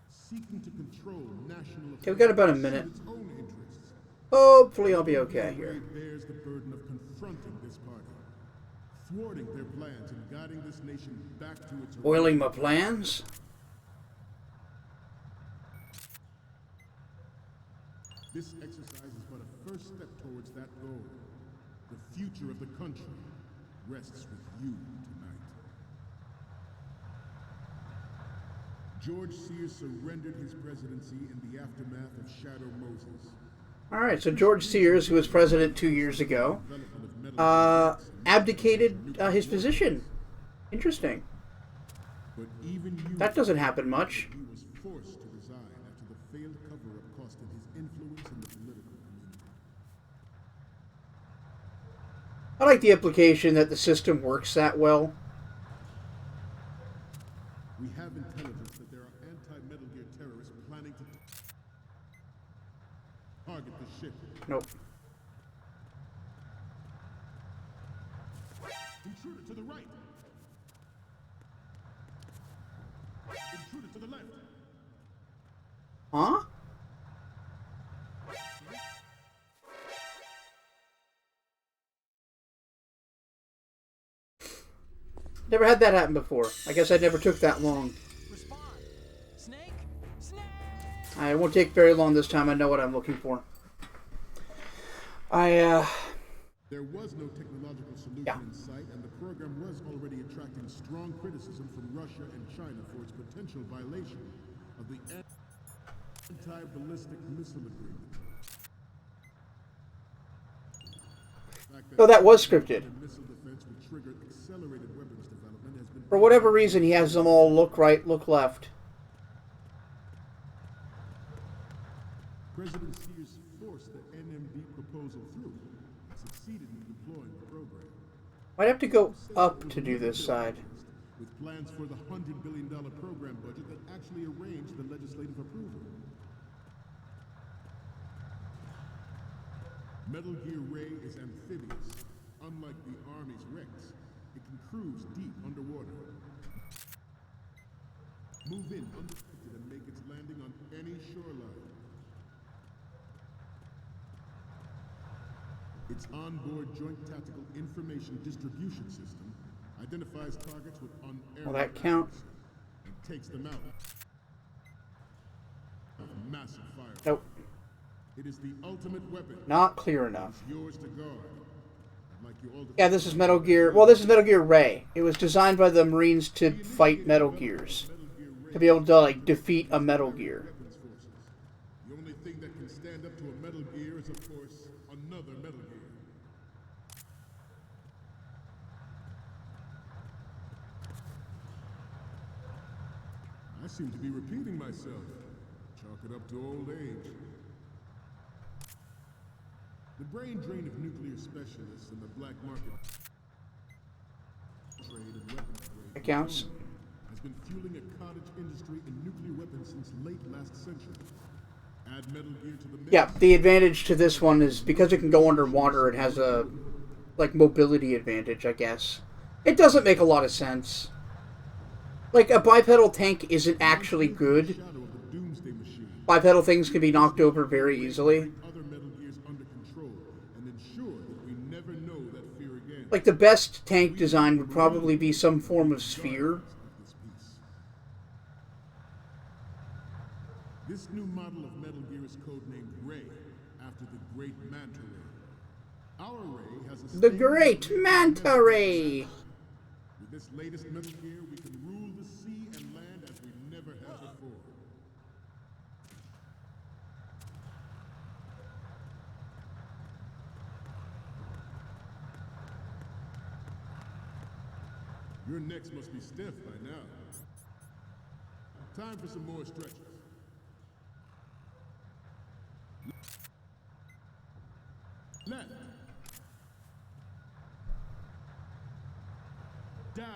seeking to control national affairs. Okay, we've got about a minute. Its own interests. Hopefully I'll be okay here. Bears the burden of confronting this party, thwarting their plans and guiding this nation back to its Oiling my plans? This exercise is but a first step towards that goal. The future of the country rests with you tonight. George Sears surrendered his presidency in the aftermath of Shadow Moses. Alright, so George Sears, who was president 2 years ago, abdicated his position. Interesting. But even you, that doesn't happen much. he was forced to resign after the failed cover-up cost him his influence in the political community. I like the implication that the system works that well. We have intelligence that there are anti-Metal Gear terrorists planning to target the ship. Nope. Intruder to the right. Intruder to the left. Huh? Never had that happen before. I guess I never took that long. Respond. Snake? Snake! It won't take very long this time. I know what I'm looking for. There was no technological solution in sight, and the program was already attracting strong criticism from Russia and China for its potential violation of the anti-ballistic missile agreement. Oh, that was scripted. Missile defense would trigger accelerated weapons development has been... For whatever reason, he has them all look right, look left. President Sears forced the NMD proposal through and succeeded in deploying the program. Might have to go up to do this side. With plans for the $100 billion program budget that actually arranged the legislative approval. Metal Gear Ray is amphibious. Unlike the Army's Rex, it can cruise deep underwater. Move in undetected and make its landing on any shoreline. Its onboard Joint Tactical Information Distribution System identifies targets with unerring Will that count? and takes them out. Massive fire. Nope. It is the ultimate weapon. Not clear enough. Yours to guard. I'd like you all to Yeah, this is Metal Gear. Well, this is Metal Gear Ray. It was designed by the Marines to fight Metal Gears. To be able to, like, defeat a Metal Gear. weapons forces. The only thing that can stand up to a I seem to be repeating myself. Chalk it up to old age. The brain drain of nuclear specialists and the black market trade and weapons trade Accounts. has been fueling a cottage industry in nuclear weapons since late last century. Add Metal Gear to the mix. Yeah, the advantage to this one is because it can go underwater, it has a like mobility advantage, I guess. It doesn't make a lot of sense. Like, a bipedal tank isn't actually good. Bipedal things can be knocked over very easily. Like, the best tank design would probably be some form of sphere. This new model of Metal Gear is codenamed Ray, after the Great Manta Ray. Our Ray has a The Great Manta Ray! With this latest Metal Gear, we can rule the sea and land as we never have before. Your necks must be stiff by now. Time for some more stretches. Left. Down.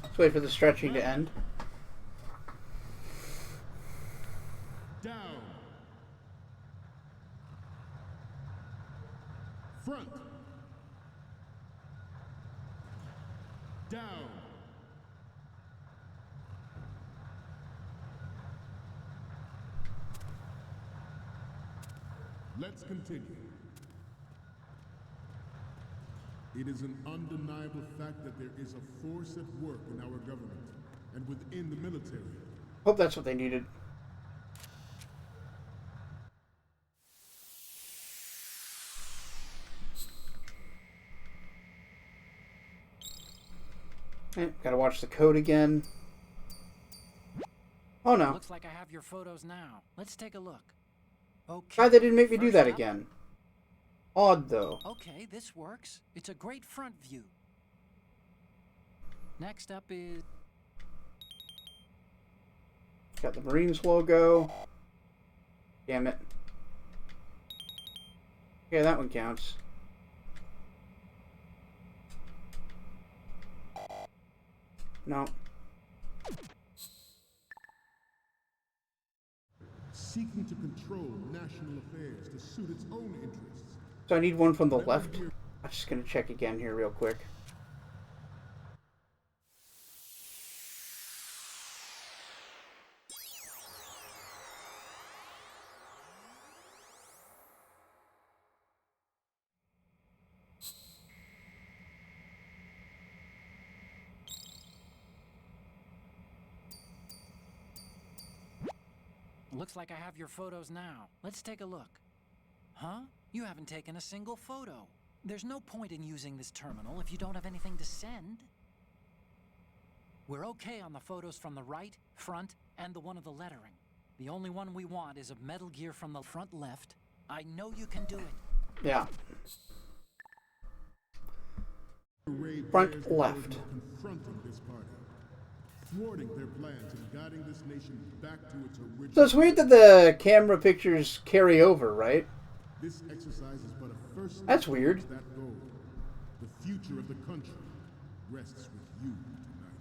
Let's wait for the stretching to end. Down. Front. Down. Let's continue. It is an undeniable fact that there is a force at work in our government and within the military. Hope that's what they needed. Gotta watch the code again. Oh no. Looks like I have your photos now. Let's take a look. Okay. God, they didn't make me do that First up- again. Odd, though. Okay, this works. It's a great front view. Next up is... Got the Marines logo. Damn it. Yeah, that one counts. No. Seeking to control national affairs to suit its own interests. So I need one from the left. I'm just gonna check again here real quick. Looks like I have your photos now. Let's take a look. Huh? You haven't taken a single photo. There's no point in using this terminal if you don't have anything to send. We're okay on the photos from the right, front, and the one of the lettering. The only one we want is of Metal Gear from the front left. I know you can do it. Yeah. Front left. Confronting this party, thwarting their plans and guiding this nation back to its original. So it's weird that the camera pictures carry over, right? This exercise is but a first step That's weird. towards that goal. The future of the country rests with you tonight.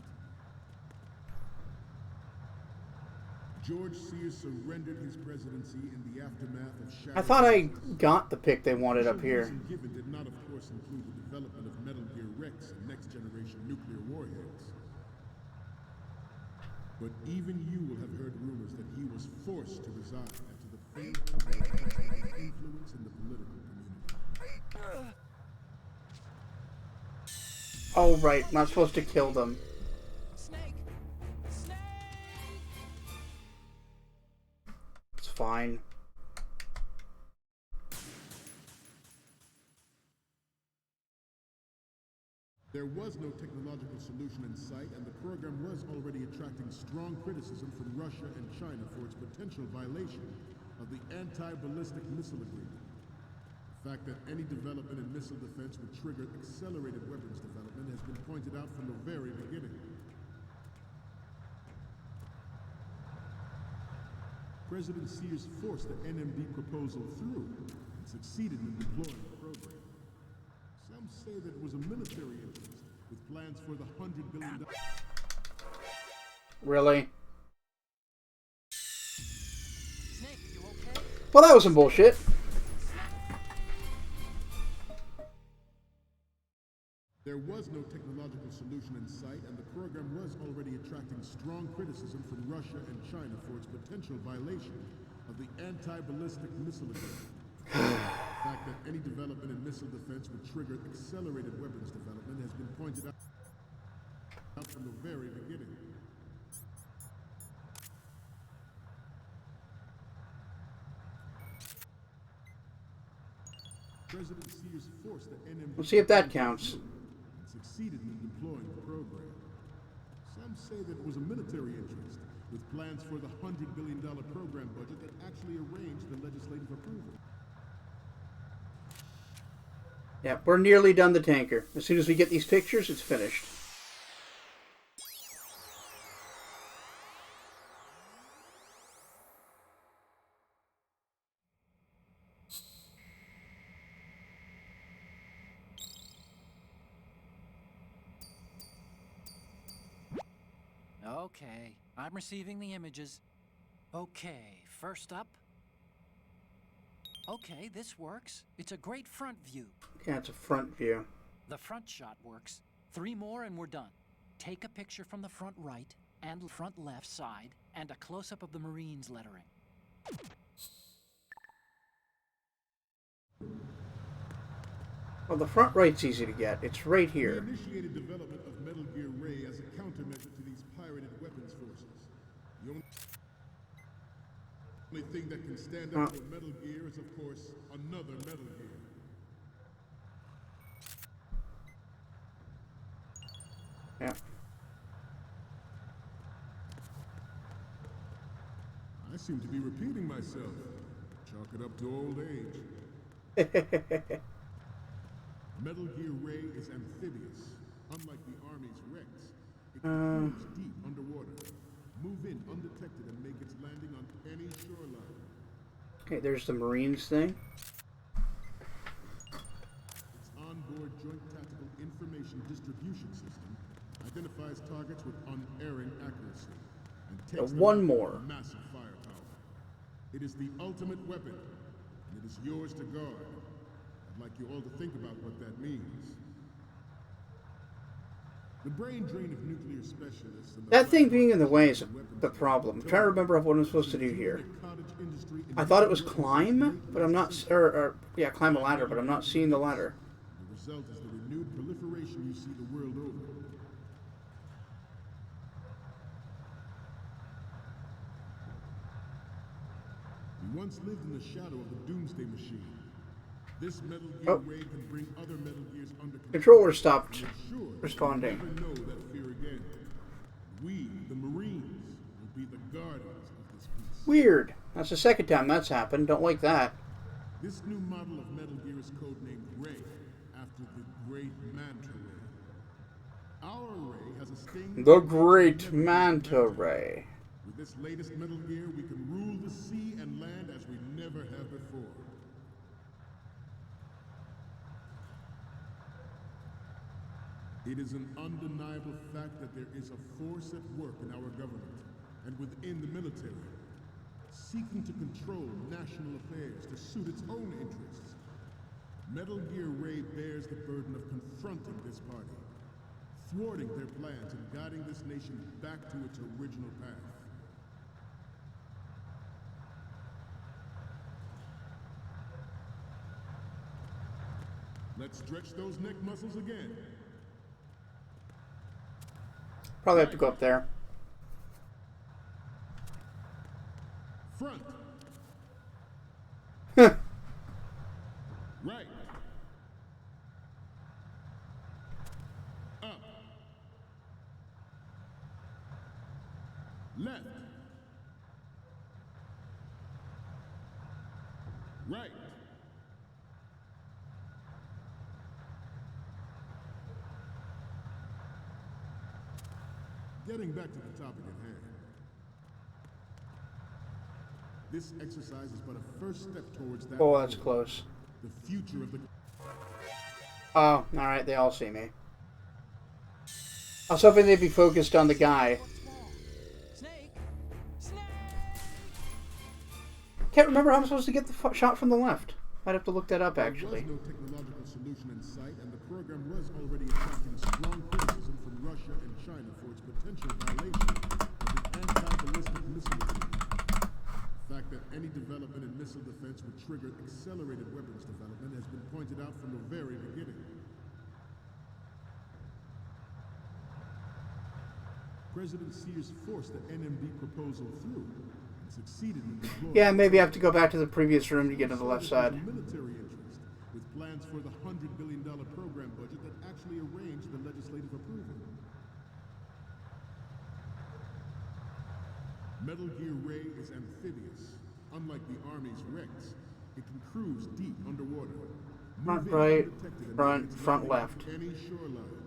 George Sears surrendered his presidency in the aftermath of Shadow. I thought I got the pic they wanted up The here. reason given did not, of course, include the development of Metal Gear Rex and next-generation nuclear warheads. But even you will have heard rumors that he was forced to resign after the fate of his influence in the political community. Oh, right. Not supposed to kill them. Snake! Snake! It's fine. There was no technological solution in sight, and the program was already attracting strong criticism from Russia and China for its potential violation of the anti-ballistic missile agreement. The fact that any development in missile defense would trigger accelerated weapons development has been pointed out from the very beginning. President Sears forced the NMD proposal through and succeeded in deploying the program. Some say that it was a military interest with plans for the $100 billion. Really? Snake, you okay? Well, that was some bullshit. There was no technological solution in sight, and the program was already attracting strong criticism from Russia and China for its potential violation of the anti-ballistic missile agreement. The fact that any development in missile defense would trigger accelerated weapons development has been pointed out from the very beginning. President Sears forced the NMD. Let's see if that counts. Succeeded in deploying the program. Some say that it was a military interest, with plans for the $100 billion program budget that actually arranged the legislative approval. Yeah, we're nearly done the tanker. As soon as we get these pictures, it's finished. Okay, I'm receiving the images. Okay, first up. Okay, this works. It's a great front view. Yeah, it's a front view. The front shot works. 3 more and we're done. Take a picture from the front right and front left side and a close-up of the Marines lettering. Well, the front right's easy to get. It's right here. We initiated development of Metal Gear Ray as a countermeasure to these pirated weapons forces. The only thing that can stand up to a Metal Gear is, of course, another Metal Gear. Yeah. I seem to be repeating myself. Chalk it up to old age. Metal Gear Ray is amphibious. Unlike the Army's Rex, it can cruise deep underwater, move in undetected, and make its landing on any shoreline. Okay, there's the Marines thing. Its onboard Joint Tactical Information Distribution System identifies targets with unerring accuracy and takes them one out more. with massive firepower. It is the ultimate weapon, and it is yours to guard. I'd like you all to think about what that means. The brain drain of nuclear specialists. And That thing being in the way is the problem. I'm trying to remember what I'm supposed to do here. I thought it was climb, but I'm not. Yeah, climb a ladder, but I'm not seeing the ladder. The result is the renewed proliferation you see the world over. We once lived in the shadow of the Doomsday Machine. This Metal Gear Ray can bring other Metal Gears under control. Controller stopped responding. Never know that fear again. We, the Marines, will be the guardians of this peace. Weird. That's the second time that's happened. Don't like that. This new model of Metal Gear is codenamed Ray, after the Great Manta Ray. Our Ray has a sting. The Great Manta Ray. With this latest Metal Gear, we can rule the sea and land as we never have before. It is an undeniable fact that there is a force at work in our government and within the military, seeking to control national affairs to suit its own interests. Metal Gear Ray bears the burden of confronting this party, thwarting their plans and guiding this nation back to its original path. Let's stretch those neck muscles again. Probably have to go up there. Front. Right. Up. Left. Right. Getting back to the topic at hand. This exercise is but a first step towards that. Oh, that's close. The future of the... Oh, alright, they all see me. I was hoping they'd be focused on the guy. Snake! Snake! Can't remember how I'm supposed to get the shot from the left. I'd have to look that up, actually. There was no technological solution in sight, and the program was already attracting strong criticism from Russia and China for its potential violation of the anti-ballistic missile agreement. The fact that any development in missile defense would trigger accelerated weapons development has been pointed out from the very beginning. President Sears forced the NMD proposal through and succeeded in deploying... Yeah, maybe I have to go back to the previous room to get to the left side. ...military interest, with plans for the $100 billion program budget that actually arranged the legislative approval. Metal Gear Ray is amphibious. Unlike the Army's Rex, it can cruise deep underwater. Front Move in right, undetected and front navigate left. any shoreline.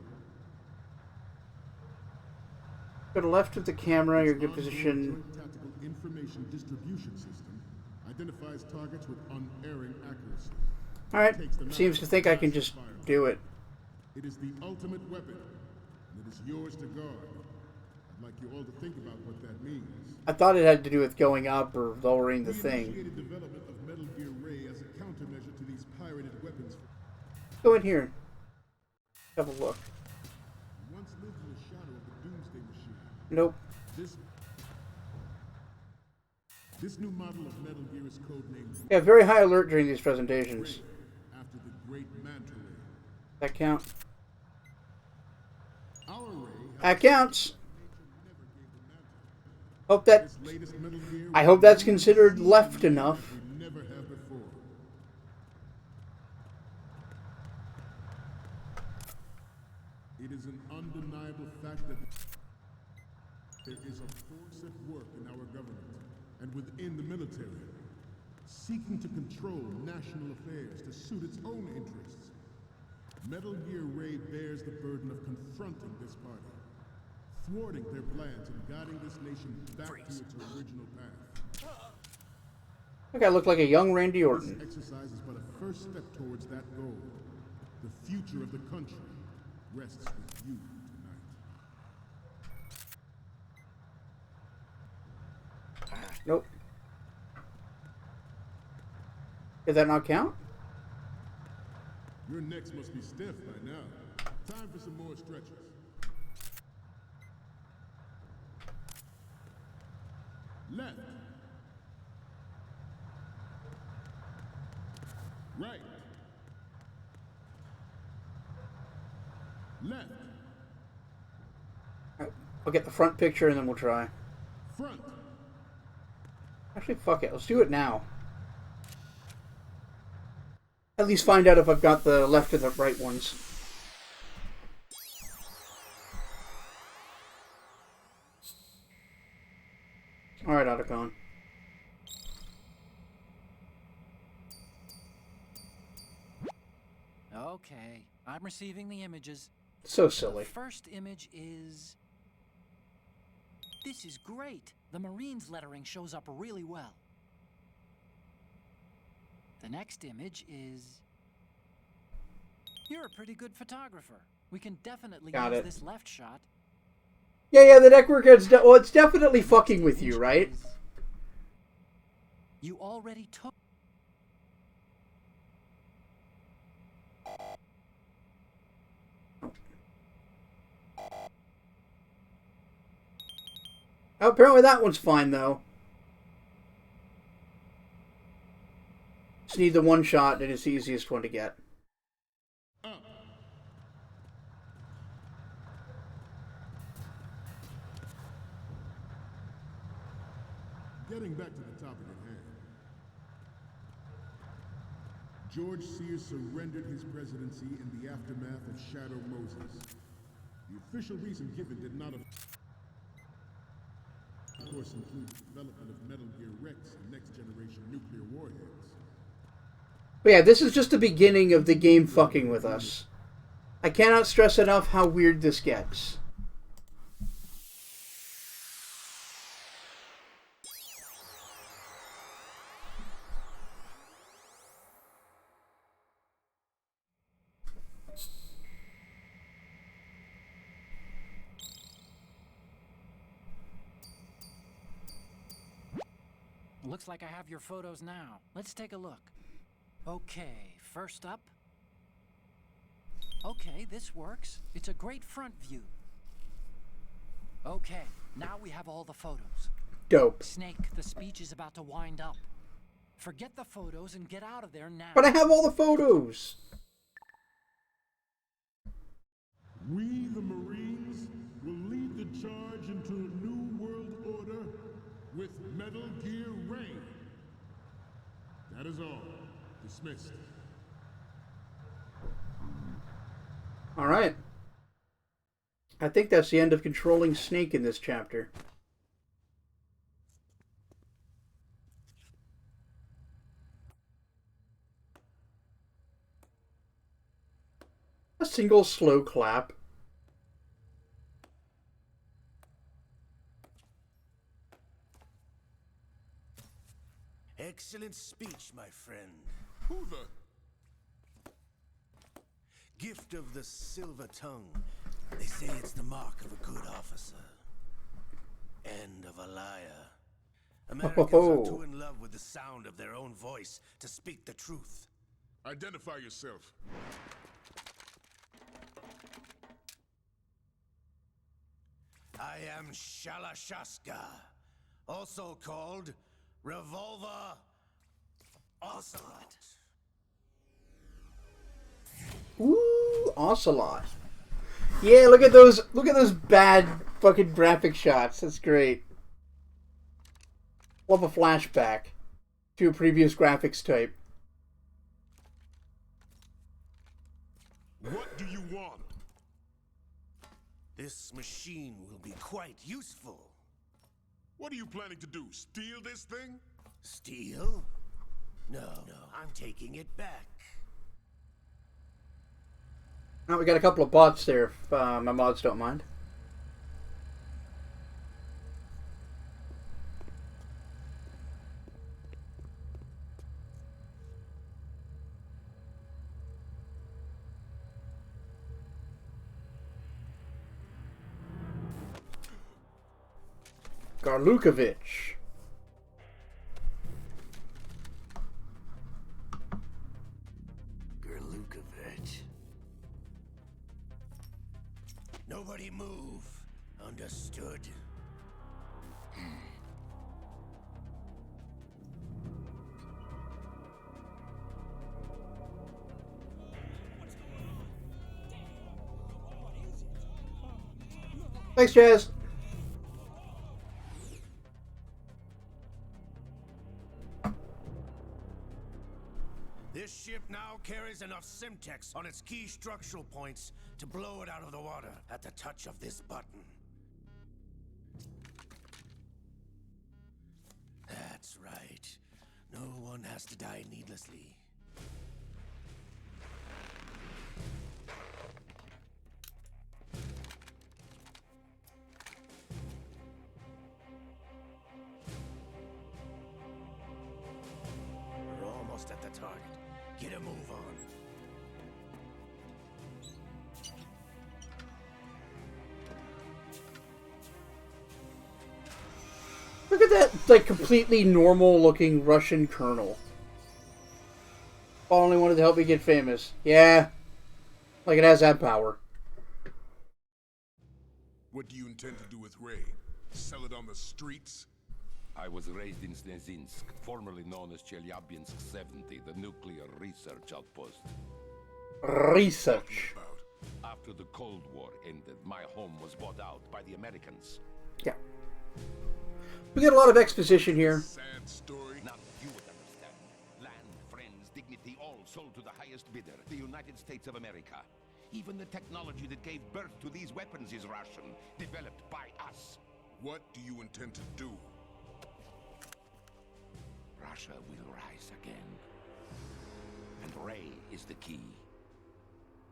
Go to left of the camera, your good Onboard position. Joint Tactical Information Distribution System identifies targets with unerring accuracy. Alright, Takes them out seems to think I can fast just fire. do it. It is the ultimate weapon, and it is yours to guard. I'd like you all to think about what that means. I thought it had to do with going up or lowering the We thing. initiated development of Metal Gear Ray as a countermeasure to these pirated weapons. Go in here. Have a look. Once lived in the shadow of the Doomsday Machine. Nope. This new model of Metal Gear is codenamed Yeah, very high alert during these presentations. after the Great Manta Ray. That count? Our Ray That counts. never gave the Manta. Hope that. This latest Metal Gear I hope that's considered left enough. we never have before. It is an undeniable fact that there is a force at work in our government and within the military, seeking to control national affairs to suit its own interests. Metal Gear Ray bears the burden of confronting this party, thwarting their plans and guiding this nation back to its original path. That guy looked like a young Randy This Orton. exercise is but a first step towards that goal. The future of the country rests with you tonight. Nope. Did that not count? Your necks must be stiff by now. Time for some more stretches. Left. Right. Left. I'll get the front picture and then we'll try. Front. Actually, fuck it. Let's do it now. At least find out if I've got the left and the right ones. Alright, Otacon. Okay, I'm receiving the images. So silly. The first image is... This is great. The Marines lettering shows up really well. The next image is... You're a pretty good photographer. We can definitely Got use it. this left shot. Yeah, the network is... well, it's definitely fucking with you, right? You already took... Oh, apparently that one's fine, though. Just need the one shot, and it's the easiest one to get. Getting back to the topic at hand. George Sears surrendered his presidency in the aftermath of Shadow Moses. The official reason given did not, of course, include the development of Metal Gear Rex and next-generation nuclear warheads. But yeah, this is just the beginning of the game fucking with us. I cannot stress enough how weird this gets. Looks like I have your photos now. Let's take a look. Okay, first up. Okay, this works. It's a great front view. Okay, now we have all the photos. Dope. Snake, the speech is about to wind up. Forget the photos and get out of there now. But I have all the photos. We, the Marines, will lead the charge into a new world order with Metal Gear Rain. That is all. Dismissed. All right. I think that's the end of controlling Snake in this chapter. A single slow clap. Excellent speech, my friend. Who the? Gift of the silver tongue. They say it's the mark of a good officer. And of a liar. Americans are too in love with the sound of their own voice to speak the truth. Identify yourself. I am Shalashaska, also called Revolver Ocelot. Ooh, Ocelot. Yeah, look at those bad fucking graphic shots. That's great. Love a flashback to a previous graphics type. What do you want? This machine will be quite useful. What are you planning to do? Steal this thing? Steal? No, I'm taking it back. Now we got a couple of bots there, if my mods don't mind. Garlukovich. Garlukovich. Nobody move. Understood? Thanks, Jazz. This ship now carries enough Simtex on its key structural points to blow it out of the water at the touch of this button. That's right. No one has to die needlessly. We're almost at the target. Get a move on. Look at that, like, completely normal-looking Russian colonel. Only wanted to help me get famous. Yeah. Like, it has that power. What do you intend to do with Ray? Sell it on the streets? I was raised in Snezinsk, formerly known as Chelyabinsk 70, the nuclear research outpost. Research. After the Cold War ended, my home was bought out by the Americans. Yeah. We get a lot of exposition here. Sad story. Now you would understand. Land, friends, dignity, all sold to the highest bidder, the United States of America. Even the technology that gave birth to these weapons is Russian, developed by us. What do you intend to do? Russia will rise again. And Ray is the key.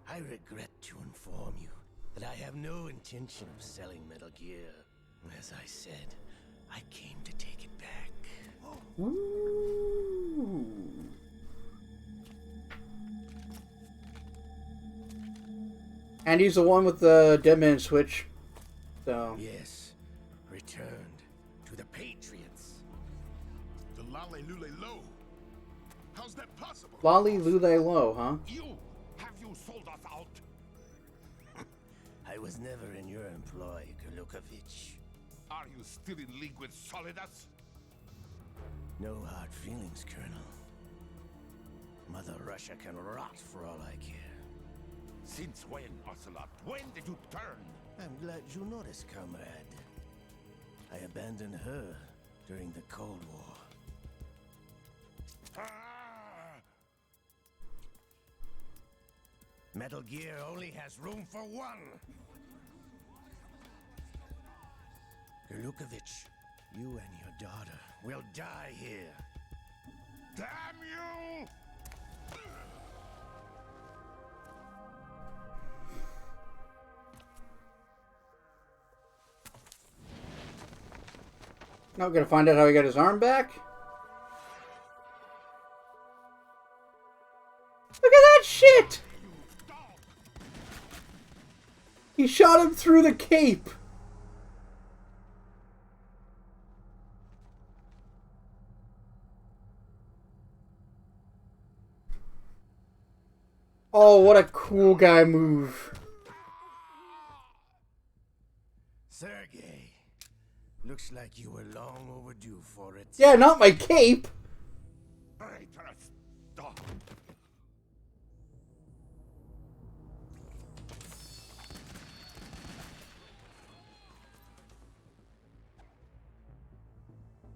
I regret to inform you that I have no intention of selling Metal Gear. As I said, I came to take it back. Ooh. And he's the one with the dead man switch. So Yes, returned to the Patriots. The Lale Lule Lo. How's that possible? Lolly Lule Low, huh? Have you sold us out? I was never in your employ, Golukovich. Are you still in league with Solidus? No hard feelings, Colonel. Mother Russia can rot for all I care. Since when, Ocelot? When did you turn? I'm glad you noticed, comrade. I abandoned her during the Cold War. Ah! Metal Gear only has room for one. Golukovich, you and your daughter will die here. Damn you! Now we're gonna find out how he got his arm back. Look at that shit! He shot him through the cape. Oh, what a cool guy move. Sergei, looks like you were long overdue for it. Yeah, not my cape. Traitorous dog.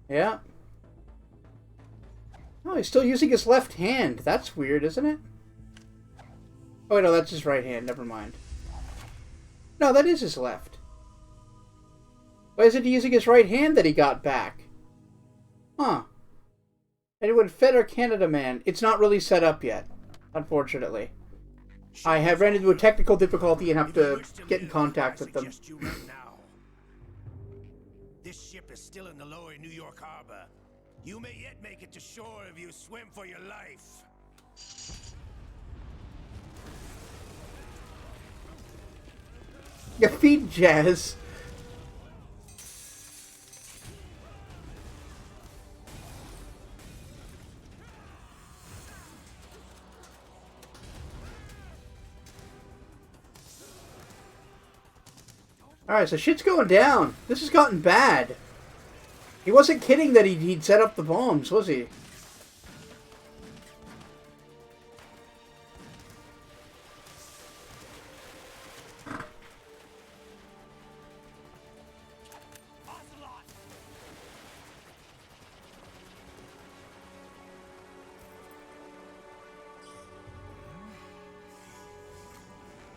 Yeah. Oh, he's still using his left hand. That's weird, isn't it? Oh, no, that's his right hand. Never mind. No, that is his left. Why isn't he using his right hand that he got back? Huh. Anyone Fed or Canada man? It's not really set up yet, unfortunately. I have ran into a technical difficulty and have to get in contact with them. This ship is still in the lower New York harbor. You may yet make it to shore if you swim for your life. Your feet, Jazz. Alright, so shit's going down. This has gotten bad. He wasn't kidding that he'd set up the bombs, was he?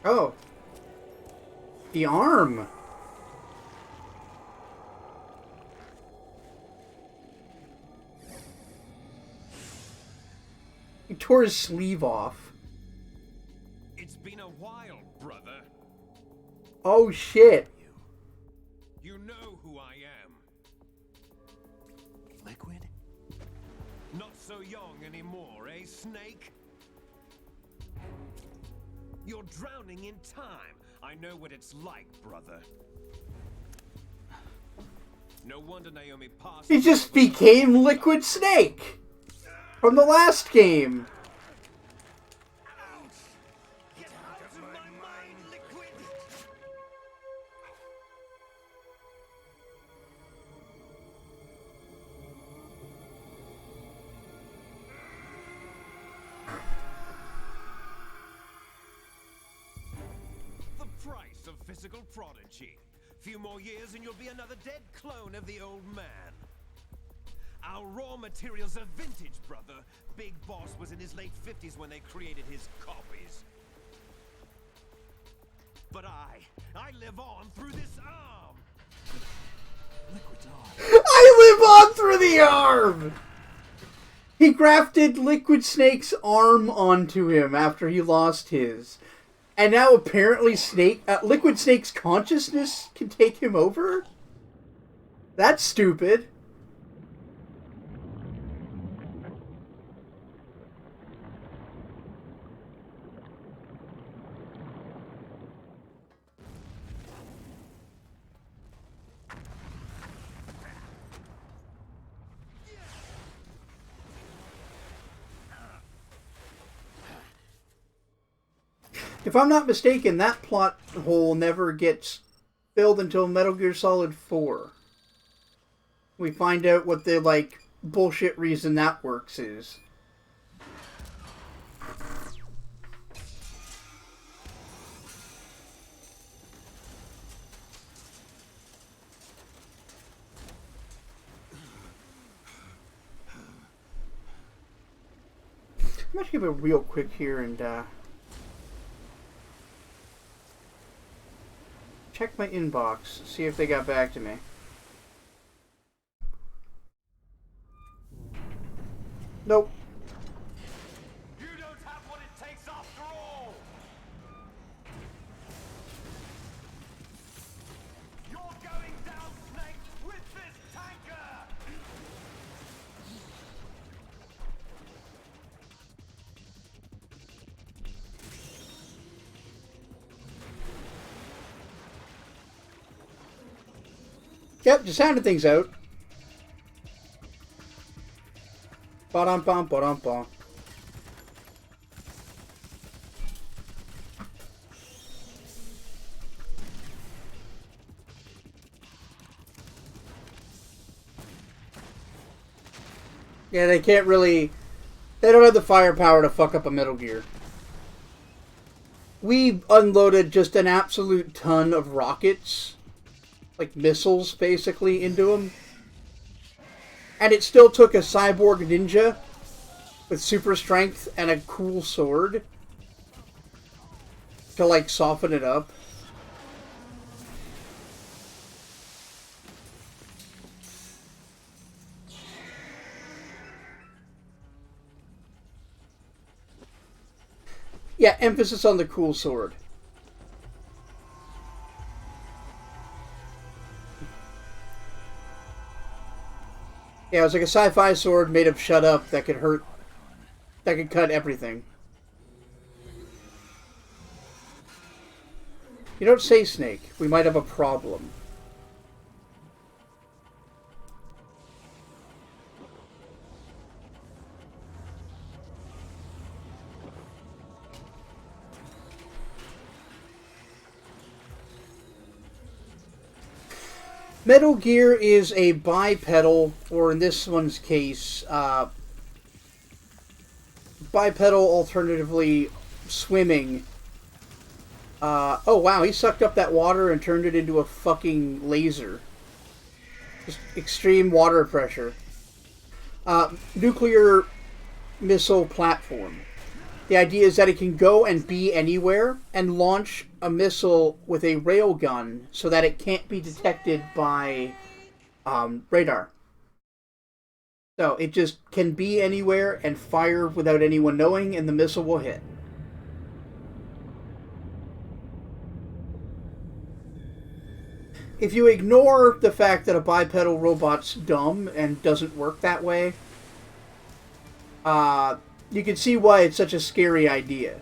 Oh. The arm. He tore his sleeve off. It's been a while, brother. Oh shit. You know who I am. Liquid? Not so young anymore, eh, Snake? You're drowning in time. I know what it's like, brother. No wonder Naomi passed. He just became Liquid Snake from the last game. Get out of my mind, Liquid! The price of physical prodigy. Few more years and you'll be another dead clone of the old man. Our raw materials are vintage, brother. Big Boss was in his late 50s when they created his copies. But I live on through this arm. Liquid's arm. I live on through the arm! He grafted Liquid Snake's arm onto him after he lost his. And now apparently Liquid Snake's consciousness can take him over? That's stupid. If I'm not mistaken, that plot hole never gets filled until Metal Gear Solid 4. We find out what the, like, bullshit reason that works is. I'm going to give it real quick here and check my inbox, see if they got back to me. Nope. You don't have what it takes after all! You're going down, Snake, with this tanker! Yep, just sounded things out. Ba-dum-bum, ba-dum-bum. Yeah, they can't really... They don't have the firepower to fuck up a Metal Gear. We unloaded just an absolute ton of rockets, like missiles, basically, into them. And it still took a cyborg ninja with super strength and a cool sword to, like, soften it up. Yeah, emphasis on the cool sword. Yeah, it was like a sci-fi sword made of shut up that could hurt, that could cut everything. You don't say, Snake. We might have a problem. Metal Gear is a bipedal, or in this one's case, bipedal, alternatively swimming. Oh wow, he sucked up that water and turned it into a fucking laser. Just extreme water pressure. Nuclear missile platform. The idea is that it can go and be anywhere and launch a missile with a railgun so that it can't be detected by radar. So it just can be anywhere and fire without anyone knowing, and the missile will hit. If you ignore the fact that a bipedal robot's dumb and doesn't work that way, you can see why it's such a scary idea.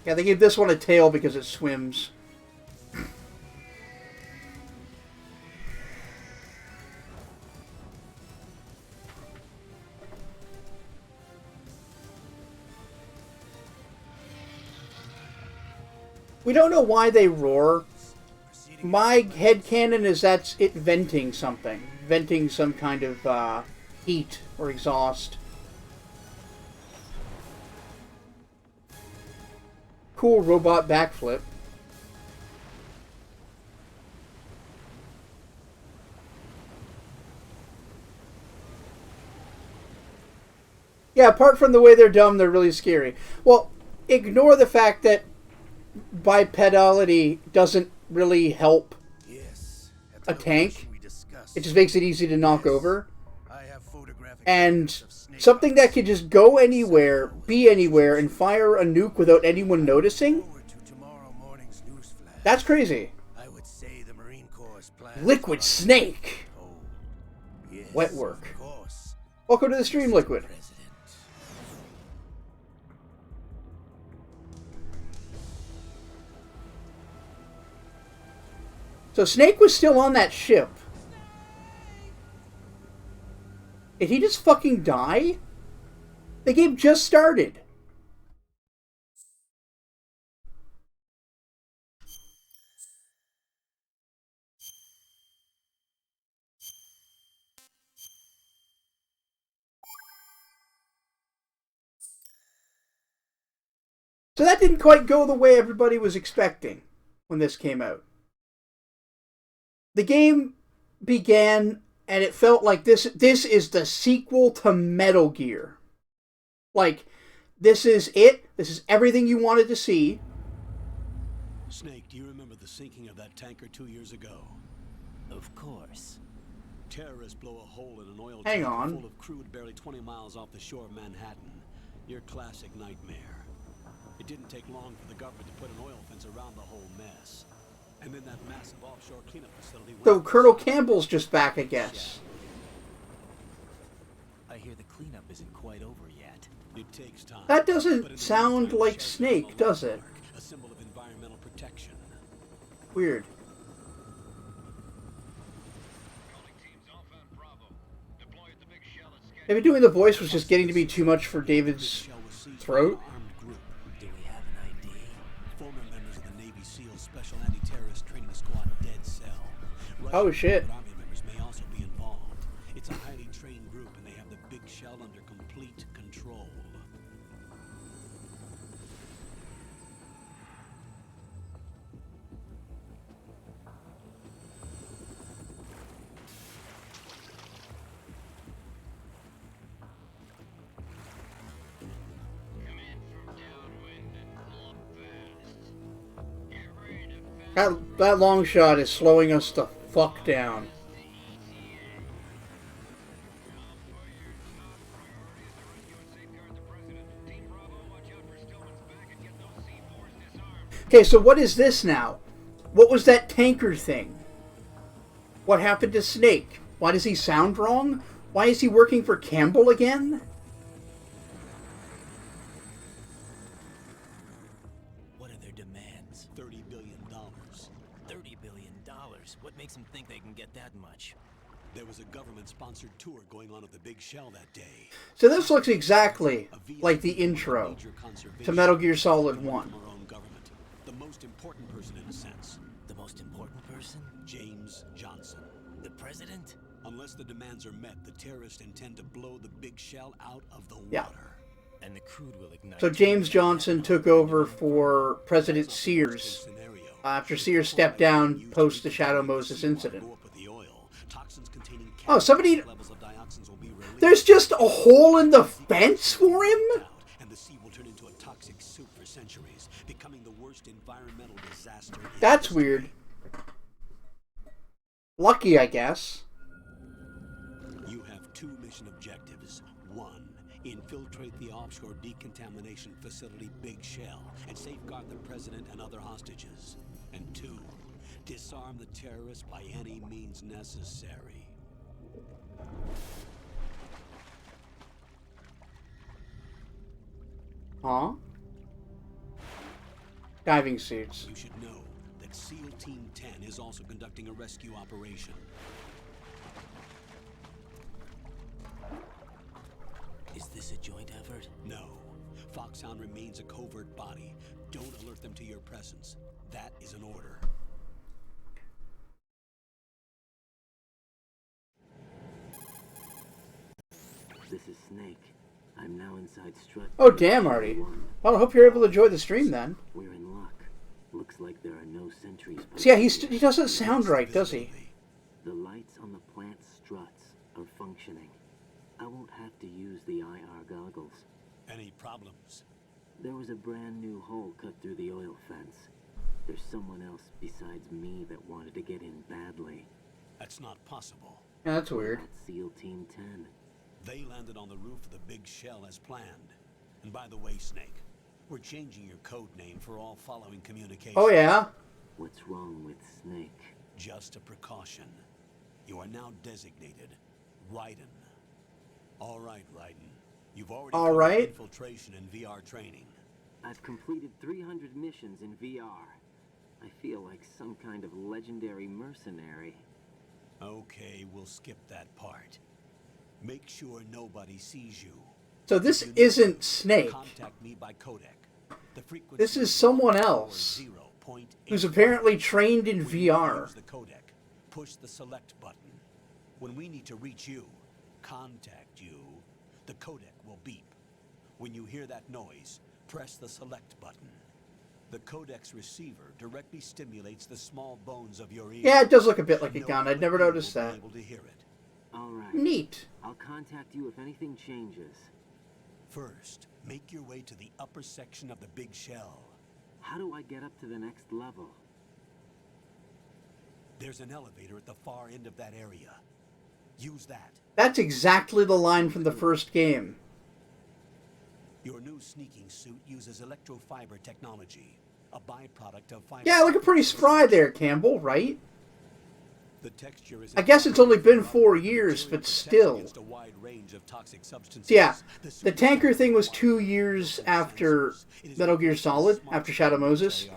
Yeah, they gave this one a tail because it swims. We don't know why they roar. My headcanon is that's it venting something. Venting some kind of heat or exhaust. Cool robot backflip. Yeah, apart from the way they're dumb, they're really scary. Well, ignore the fact that bipedality doesn't really help a tank. It just makes it easy to knock over. And something that could just go anywhere, be anywhere, and fire a nuke without anyone noticing? That's crazy. Liquid Snake! Wet work. Welcome to the stream, Liquid. So Snake was still on that ship. Did he just fucking die? The game just started. So that didn't quite go the way everybody was expecting when this came out. The game began, and it felt like this is the sequel to Metal Gear. Like, this is it. This is everything you wanted to see. Snake, do you remember the sinking of that tanker 2 years ago? Of course. Terrorists blow a hole in an oil Hang tanker on. full of crude barely 20 miles off the shore of Manhattan. Your classic nightmare. It didn't take long for the government to put an oil fence around the whole mess. And then that massive offshore cleanup facility... So Colonel Campbell's just back, I guess. I hear the cleanup isn't quite over yet. It takes time. That doesn't sound like Snake, does it? A symbol of environmental protection. Weird. Maybe doing the voice was just getting to be too much for David's throat. Do we have an ID? Former members of the Navy SEAL Special Anti-Terrorist Training Squad Dead Cell. Oh shit. Army members may also be involved. It's a highly trained group and they have the big shell under complete control. That long shot is slowing us the fuck down. Okay, so what is this now? What was that tanker thing? What happened to Snake? Why does he sound wrong? Why is he working for Campbell again? What are their demands? $30 billion. $30 billion? What makes them think they can get that much? There was a government-sponsored tour going on at the Big Shell that day. So this looks exactly like the intro to Metal Gear Solid 1. Our own government. The most important person in a sense. The most important person? James Johnson. The president? Unless the demands are met, the terrorists intend to blow the Big Shell out of the water. Yeah. And the crude will ignite. So James Johnson took over for President Sears after Sears stepped down post the Shadow Moses incident. Oh, somebody... There's just a hole in the fence for him? And the sea will turn into a toxic soup for centuries, becoming the worst environmental disaster. That's weird. Lucky, I guess. You have two mission objectives. One, infiltrate the offshore decontamination facility Big Shell and safeguard the president and other hostages. And two, disarm the terrorists by any means necessary. Huh? Diving suits. You should know that SEAL Team 10 is also conducting a rescue operation. Is this a joint effort? No. Foxhound remains a covert body. Don't alert them to your presence. That is an order. This is Snake. I'm now inside Strut. Oh, damn, Artie. Well, I hope you're able to enjoy the stream then. We're in luck. Looks like there are no sentries. So yeah, he doesn't sound right, does he? The lights on the plant struts are functioning. I won't have to use the IR goggles. Any problems? There was a brand new hole cut through the oil fence. There's someone else besides me that wanted to get in badly. That's not possible. Yeah, that's weird. That's SEAL Team 10. They landed on the roof of the Big Shell as planned. And by the way, Snake, we're changing your code name for all following communications. Oh, yeah? What's wrong with Snake? Just a precaution. You are now designated Raiden. All right, Raiden. You've already completed infiltration and VR training. I've completed 300 missions in VR. I feel like some kind of legendary mercenary. Okay, we'll skip that part. Make sure nobody sees you. So this isn't Snake. Contact me by codec. The frequency This is someone else who's apparently trained in VR. Use the codec. Push the select button. When we need to reach you, contact you, the codec will beep. When you hear that noise, press the select button. The codec's receiver directly stimulates the small bones of your ear. Yeah, it does look a bit like a gun. I'd never noticed that. Able to hear it. All right. Neat. I'll contact you if anything changes. First, make your way to the upper section of the big shell. How do I get up to the next level? There's an elevator at the far end of that area. Use that. That's exactly the line from the first game. Your new sneaking suit uses electrofiber technology, a byproduct of fiber. Yeah, looking pretty spry there, Campbell, right? The texture is I guess it's only been 4 years, but still. A wide range of toxic substances. Yeah, the tanker thing was 2 years after Metal Gear Solid, after Shadow Moses.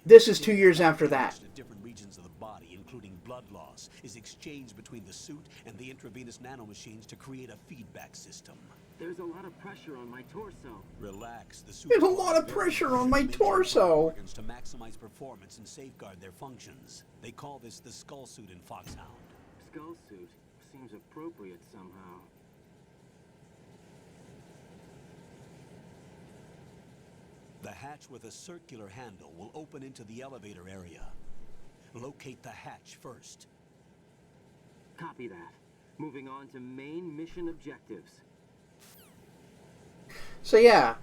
This is 2 years after that. Different regions of the body, including blood loss, is exchanged between the suit and the intravenous nanomachines to create a feedback system. There's a lot of pressure on my torso. Relax. The suit There's a lot of pressure on my torso. To maximize performance and safeguard their functions. They call this the skull suit in Foxhound. Skull suit seems appropriate somehow. The hatch with a circular handle will open into the elevator area. Locate the hatch first. Copy that. Moving on to main mission objectives. So yeah,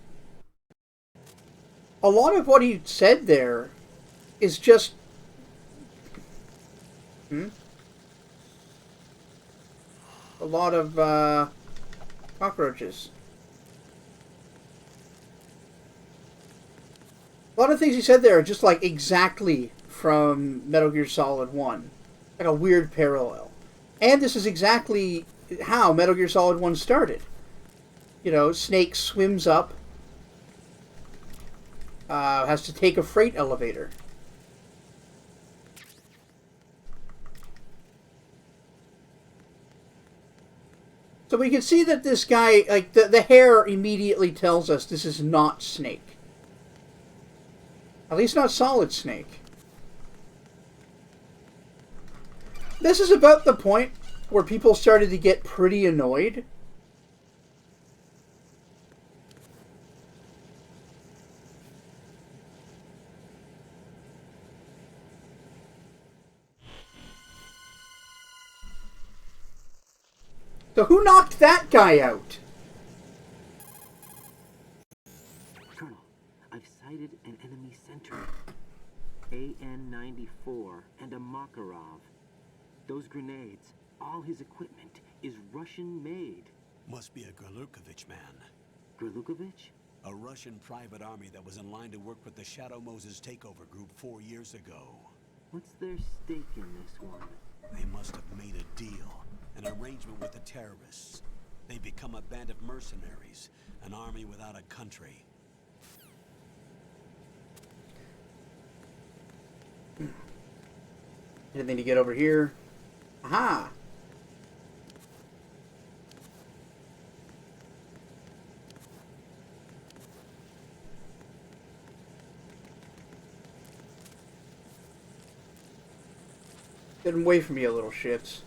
a lot of what he said there is just... a lot of cockroaches. A lot of things he said there are just like exactly from Metal Gear Solid 1. Like a weird parallel. And this is exactly how Metal Gear Solid 1 started. You know, Snake swims up, has to take a freight elevator. So we can see that this guy, like, the hair immediately tells us this is not Snake. At least not Solid Snake. This is about the point where people started to get pretty annoyed. So who knocked that guy out? Colonel, I've sighted an enemy sentry. AN-94 and a Makarov. Those grenades, all his equipment, is Russian-made. Must be a Gerlukovich man. Gerlukovich? A Russian private army that was in line to work with the Shadow Moses takeover group 4 years ago. What's their stake in this one? They must have made a deal. An arrangement with the terrorists. They become a band of mercenaries, an army without a country. Anything to get over here? Aha! Get away from me, you little shits.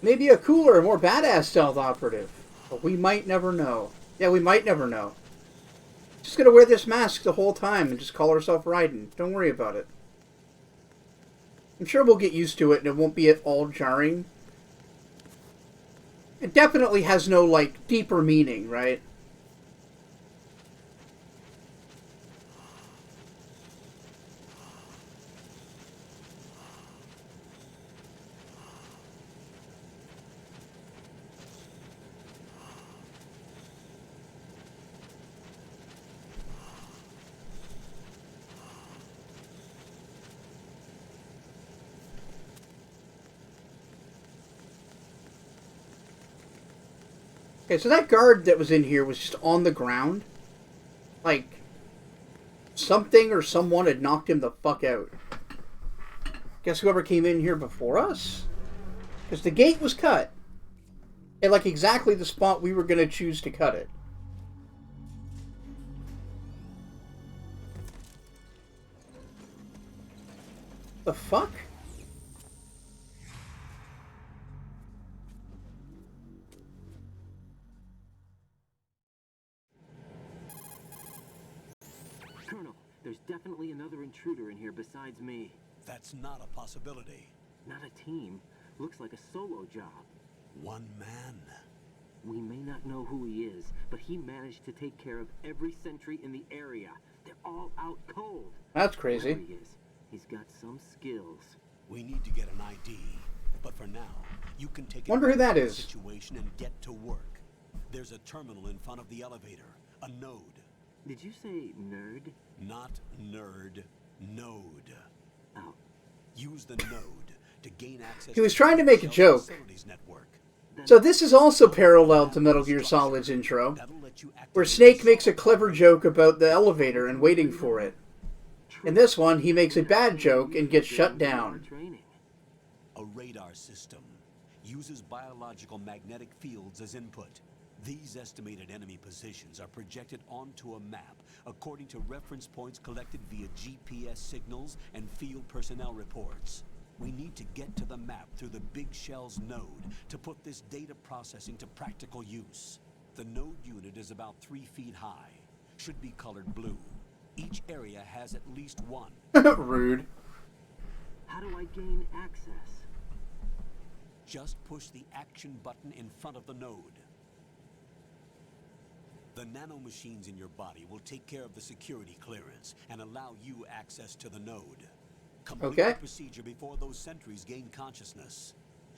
Maybe a cooler, more badass stealth operative. But we might never know. Yeah, we might never know. Just gonna wear this mask the whole time and just call herself Raiden. Don't worry about it. I'm sure we'll get used to it and it won't be at all jarring. It definitely has no, like, deeper meaning, right? Okay, so that guard that was in here was just on the ground. Like, something or someone had knocked him the fuck out. Guess whoever came in here before us? Because the gate was cut. At like exactly the spot we were going to choose to cut it. The fuck? Colonel, there's definitely another intruder in here besides me. That's not a possibility. Not a team. Looks like a solo job. One man. We may not know who he is, but he managed to take care of every sentry in the area. They're all out cold. That's crazy. Whoever he is, he's got some skills. We need to get an ID, but for now, you can take Wonder who that is. Situation and get to work. There's a terminal in front of the elevator, a node. Did you say nerd? Not nerd, node. Oh. Use the node to gain access. He was trying to make a joke. So this is also parallel to Metal Gear Solid's intro, where Snake makes a clever joke about the elevator and waiting for it. In this one, he makes a bad joke and gets shut down. A radar system uses biological magnetic fields as input. These estimated enemy positions are projected onto a map according to reference points collected via GPS signals and field personnel reports. We need to get to the map through the Big Shell's node to put this data processing to practical use. The node unit is about 3 feet high. Should be colored blue. Each area has at least one. Rude. How do I gain access? Just push the action button in front of the node. The nanomachines in your body will take care of the security clearance and allow you access to the node. Complete the procedure before those sentries gain consciousness.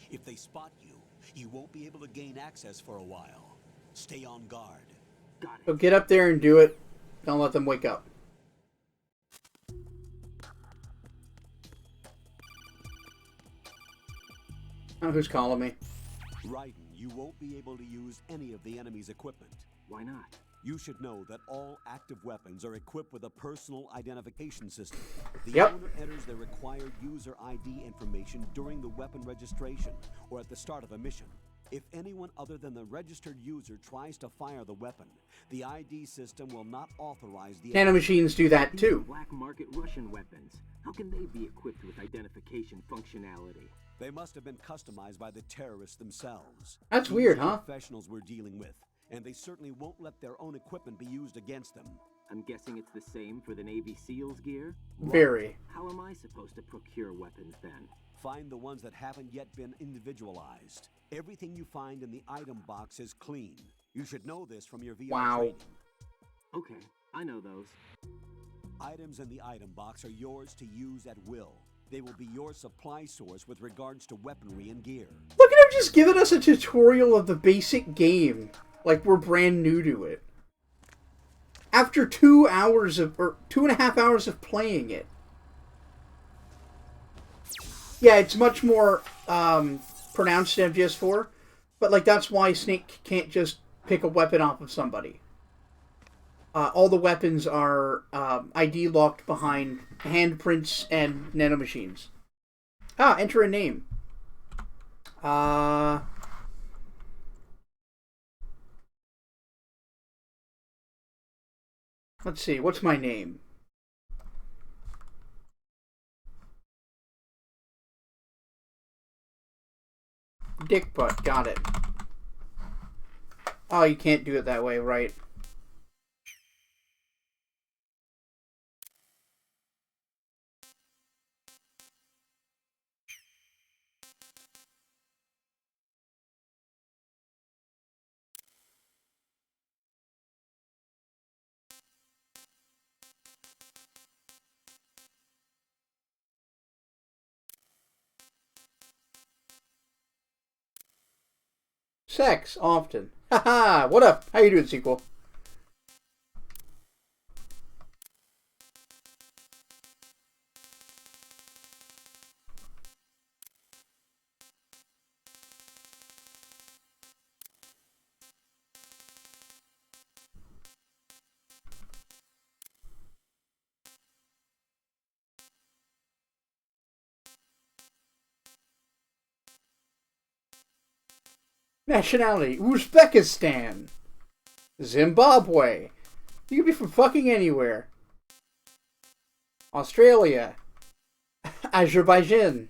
If they spot you, you won't be able to gain access for a while. Stay on guard. Got it. So get up there and do it. Don't let them wake up. Oh, who's calling me? Raiden, you won't be able to use any of the enemy's equipment. Why not? You should know that all active weapons are equipped with a personal identification system. The owner enters their required user ID information during the weapon registration or at the start of a mission. If anyone other than the registered user tries to fire the weapon, the ID system will not authorize the... Nanomachines do that too. Black market Russian weapons. How can they be equipped with identification functionality? They must have been customized by the terrorists themselves. That's weird, huh? Professionals we're dealing with, and they certainly won't let their own equipment be used against them. I'm guessing it's the same for the Navy SEALs gear? Very. How am I supposed to procure weapons then? Find the ones that haven't yet been individualized. Everything you find in the item box is clean. You should know this from your VR training. Okay, I know those. Items in the item box are yours to use at will. They will be your supply source with regards to weaponry and gear. Look at him just giving us a tutorial of the basic game. Like we're brand new to it. After 2 hours of, or 2.5 hours of playing it. Yeah, it's much more pronounced in MGS4. But like that's why Snake can't just pick a weapon off of somebody. All the weapons are ID locked behind handprints and nanomachines. Ah, enter a name. Let's see, what's my name? Dick Butt, got it. Oh, you can't do it that way, right? Sex, often. Haha, what up? How you doing, sequel? Nationality, Uzbekistan. Zimbabwe. You could be from fucking anywhere. Australia. Azerbaijan.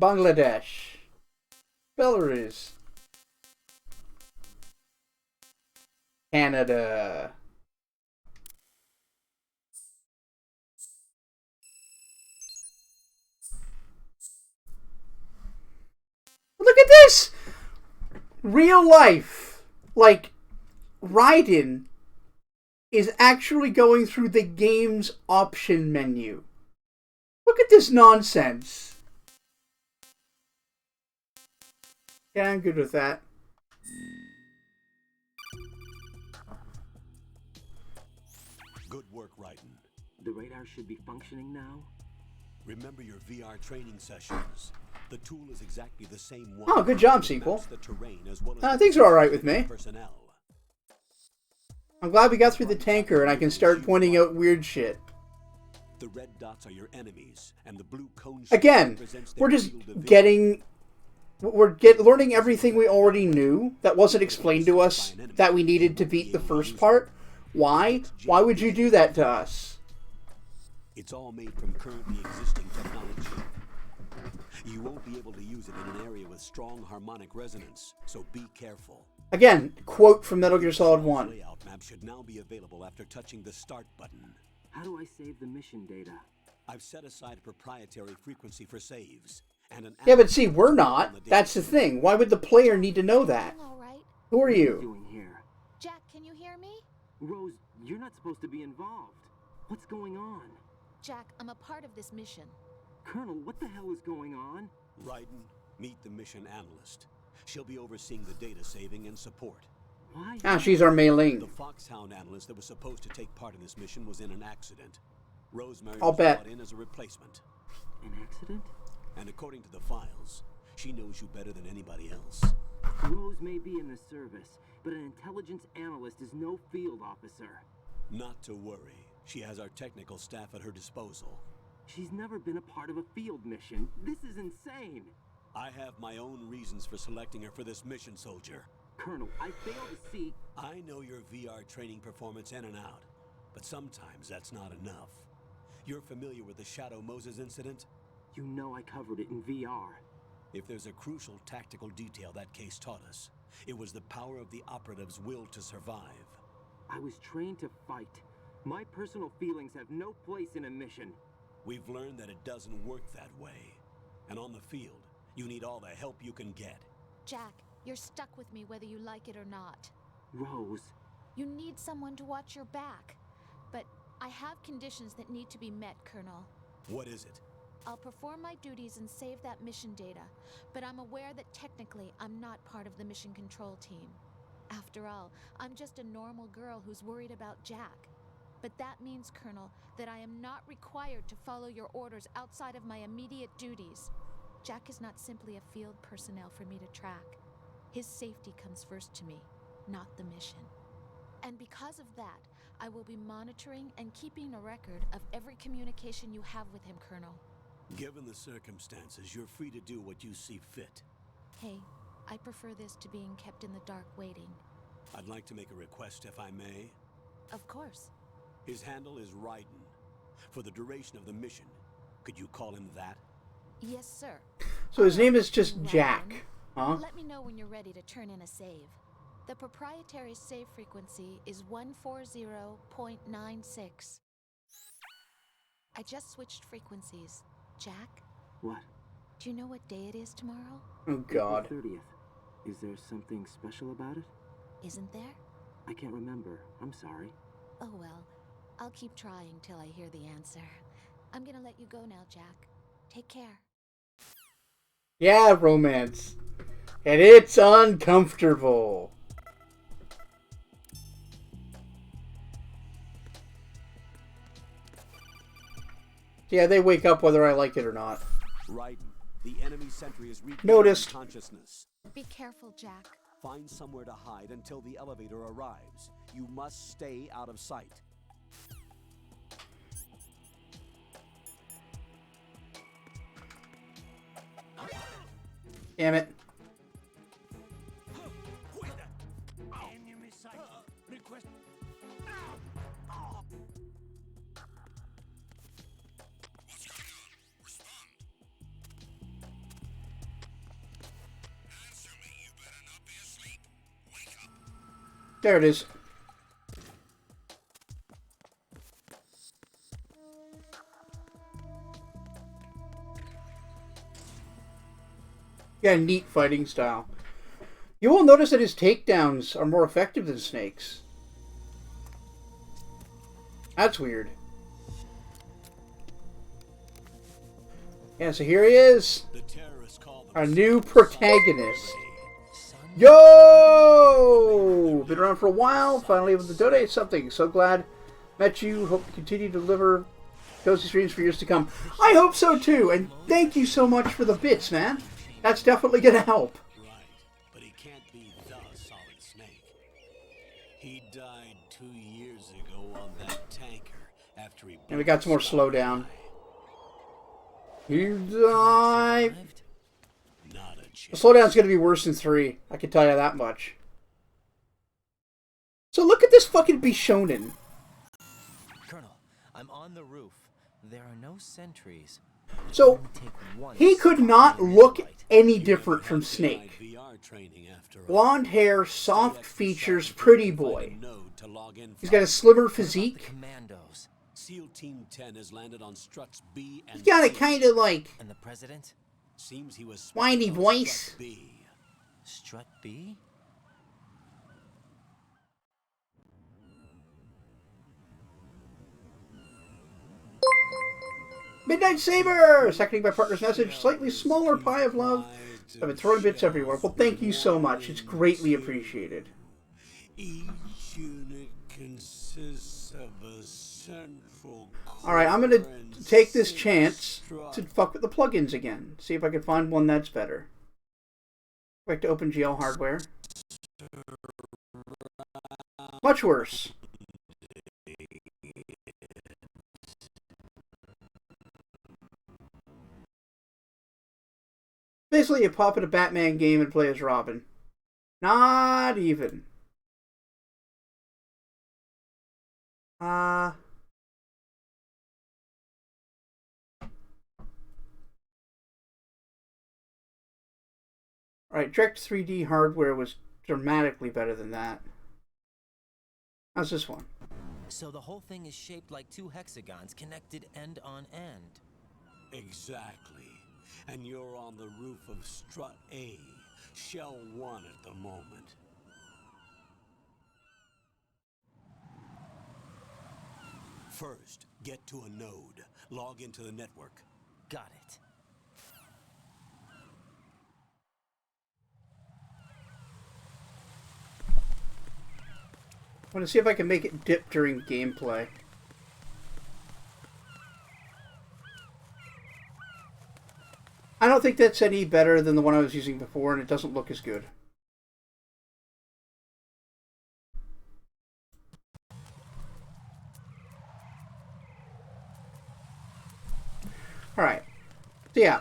Bangladesh. Belarus. Canada. Look at this! Real life. Like, Raiden is actually going through the game's option menu. Look at this nonsense. Yeah, I'm good with that. Good work, Raiden. The radar should be functioning now. Remember your VR training sessions. The tool is exactly the same one. Oh, good job, sequel. The terrain as well as Things are alright with me. Personnel. I'm glad we got through the tanker and I can start pointing out weird shit. The red dots are your enemies, and the blue cone again, we're just getting... learning everything we already knew that wasn't explained to us that we needed to beat the first part. Why? Why would you do that to us? It's all made from currently existing technology. You won't be able to use it in an area with strong harmonic resonance, so be careful. Again, quote from Metal Gear Solid 1. Layout map should now be available after touching the start button. How do I save the mission data? I've set aside a proprietary frequency for saves. And an yeah, but see, we're not. That's the thing. Why would the player need to know that? All right. Who are What you? doing here? Jack, can you hear me? Rose, you're not supposed to be involved. What's going on? Jack, I'm a part of this mission. Colonel, what the hell is going on? Raiden, meet the mission analyst. She'll be overseeing the data saving and support. Why? Ah, she's our Mei Ling. The Foxhound analyst that was supposed to take part in this mission was in an accident. Rosemary I'll was bet. brought in as a replacement. An accident? And according to the files, she knows you better than anybody else. Rose may be in the service, but an intelligence analyst is no field officer. Not to worry. She has our technical staff at her disposal. She's never been a part of a field mission. This is insane. I have my own reasons for selecting her for this mission, soldier. Colonel, I fail to see... I know your VR training performance in and out, but sometimes that's not enough. You're familiar with the Shadow Moses incident? You know I covered it in VR. If there's a crucial tactical detail that case taught us, it was the power of the operative's will to survive. I was trained to fight. My personal feelings have no place in a mission. We've learned that it doesn't work that way. And on the field, you need all the help you can get. Jack, you're stuck with me whether you like it or not. Rose. You need someone to watch your back. But I have conditions that need to be met, Colonel. What is it? I'll perform my duties and save that mission data, but I'm aware that technically I'm not part of the mission control team. After all, I'm just a normal girl who's worried about Jack. But that means, Colonel, that I am not required to follow your orders outside of my immediate duties. Jack is not simply a field personnel for me to track. His safety comes first to me, not the mission. And because of that, I will be monitoring and keeping a record of every communication you have with him, Colonel. Given the circumstances, you're free to do what you see fit. Hey, I prefer this to being kept in the dark waiting. I'd like to make a request, if I may. Of course. His handle is Raiden. For the duration of the mission, could you call him that? Yes, sir. So his name is just Jack, huh? Let me know when you're ready to turn in a save. The proprietary save frequency is 140.96. I just switched frequencies. Jack? What? Do you know what day it is tomorrow? Oh, God. April 30th. Is there something special about it? Isn't there? I can't remember. I'm sorry. Oh well. I'll keep trying till I hear the answer. I'm gonna let you go now, Jack. Take care. Yeah, romance. And it's uncomfortable. Yeah, they wake up whether I like it or not. Raiden, the enemy sentry is regaining Noticed. consciousness. Be careful, Jack. Find somewhere to hide until the elevator arrives. You must stay out of sight. Damn it. There it is. Yeah, neat fighting style. You will notice that his takedowns are more effective than Snake's. That's weird. Yeah, so here he is. Our new protagonist. Yo! Been around for a while. Finally able to donate something. So glad met you. Hope to continue to deliver cozy streams for years to come. I hope so too. And thank you so much for the bits, man. That's definitely going to help. Right, but he can't be the Solid Snake. He died 2 years ago on that tanker after he... And we got some more slowdown. He died. The slowdown's going to be worse than 3. I can tell you that much. So look at this fucking Bishonen. Colonel, I'm on the roof. There are no sentries. So he could not look any different from Snake. Blonde hair, soft features, pretty boy. He's got a slimmer physique. SEAL Team 10 has landed on Struts B and He's got a kind of like and the president seems he was whiny voice. Strut B? Midnight Saber! Seconding my partner's message, slightly smaller pie of love. I've been throwing bits everywhere. Well, thank you so much. It's greatly appreciated. Each unit consists of a central Alright, I'm going to take this chance to fuck with the plugins again. See if I can find one that's better. Back to OpenGL hardware. Much worse. Basically, you pop in a Batman game and play as Robin. Not even. Alright, Direct 3D hardware was dramatically better than that. How's this one? So the whole thing is shaped like 2 hexagons connected end on end. Exactly. And you're on the roof of Strut A, Shell 1 at the moment. First, get to a node. Log into the network. Got it. I want to see if I can make it dip during gameplay. I don't think that's any better than the one I was using before, and it doesn't look as good. Alright. So yeah.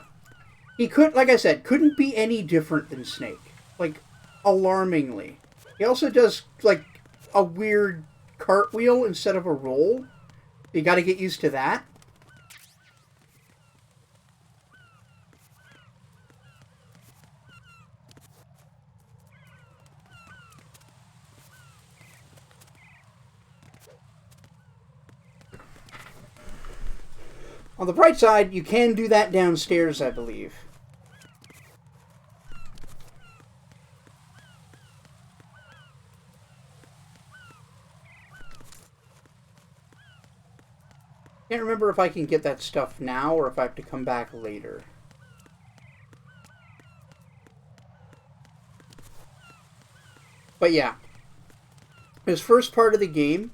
He could, like I said, couldn't be any different than Snake. Like, alarmingly. He also does, like, a weird cartwheel instead of a roll. You gotta get used to that. On the bright side, you can do that downstairs, I believe. Can't remember if I can get that stuff now or if I have to come back later. But yeah. This first part of the game,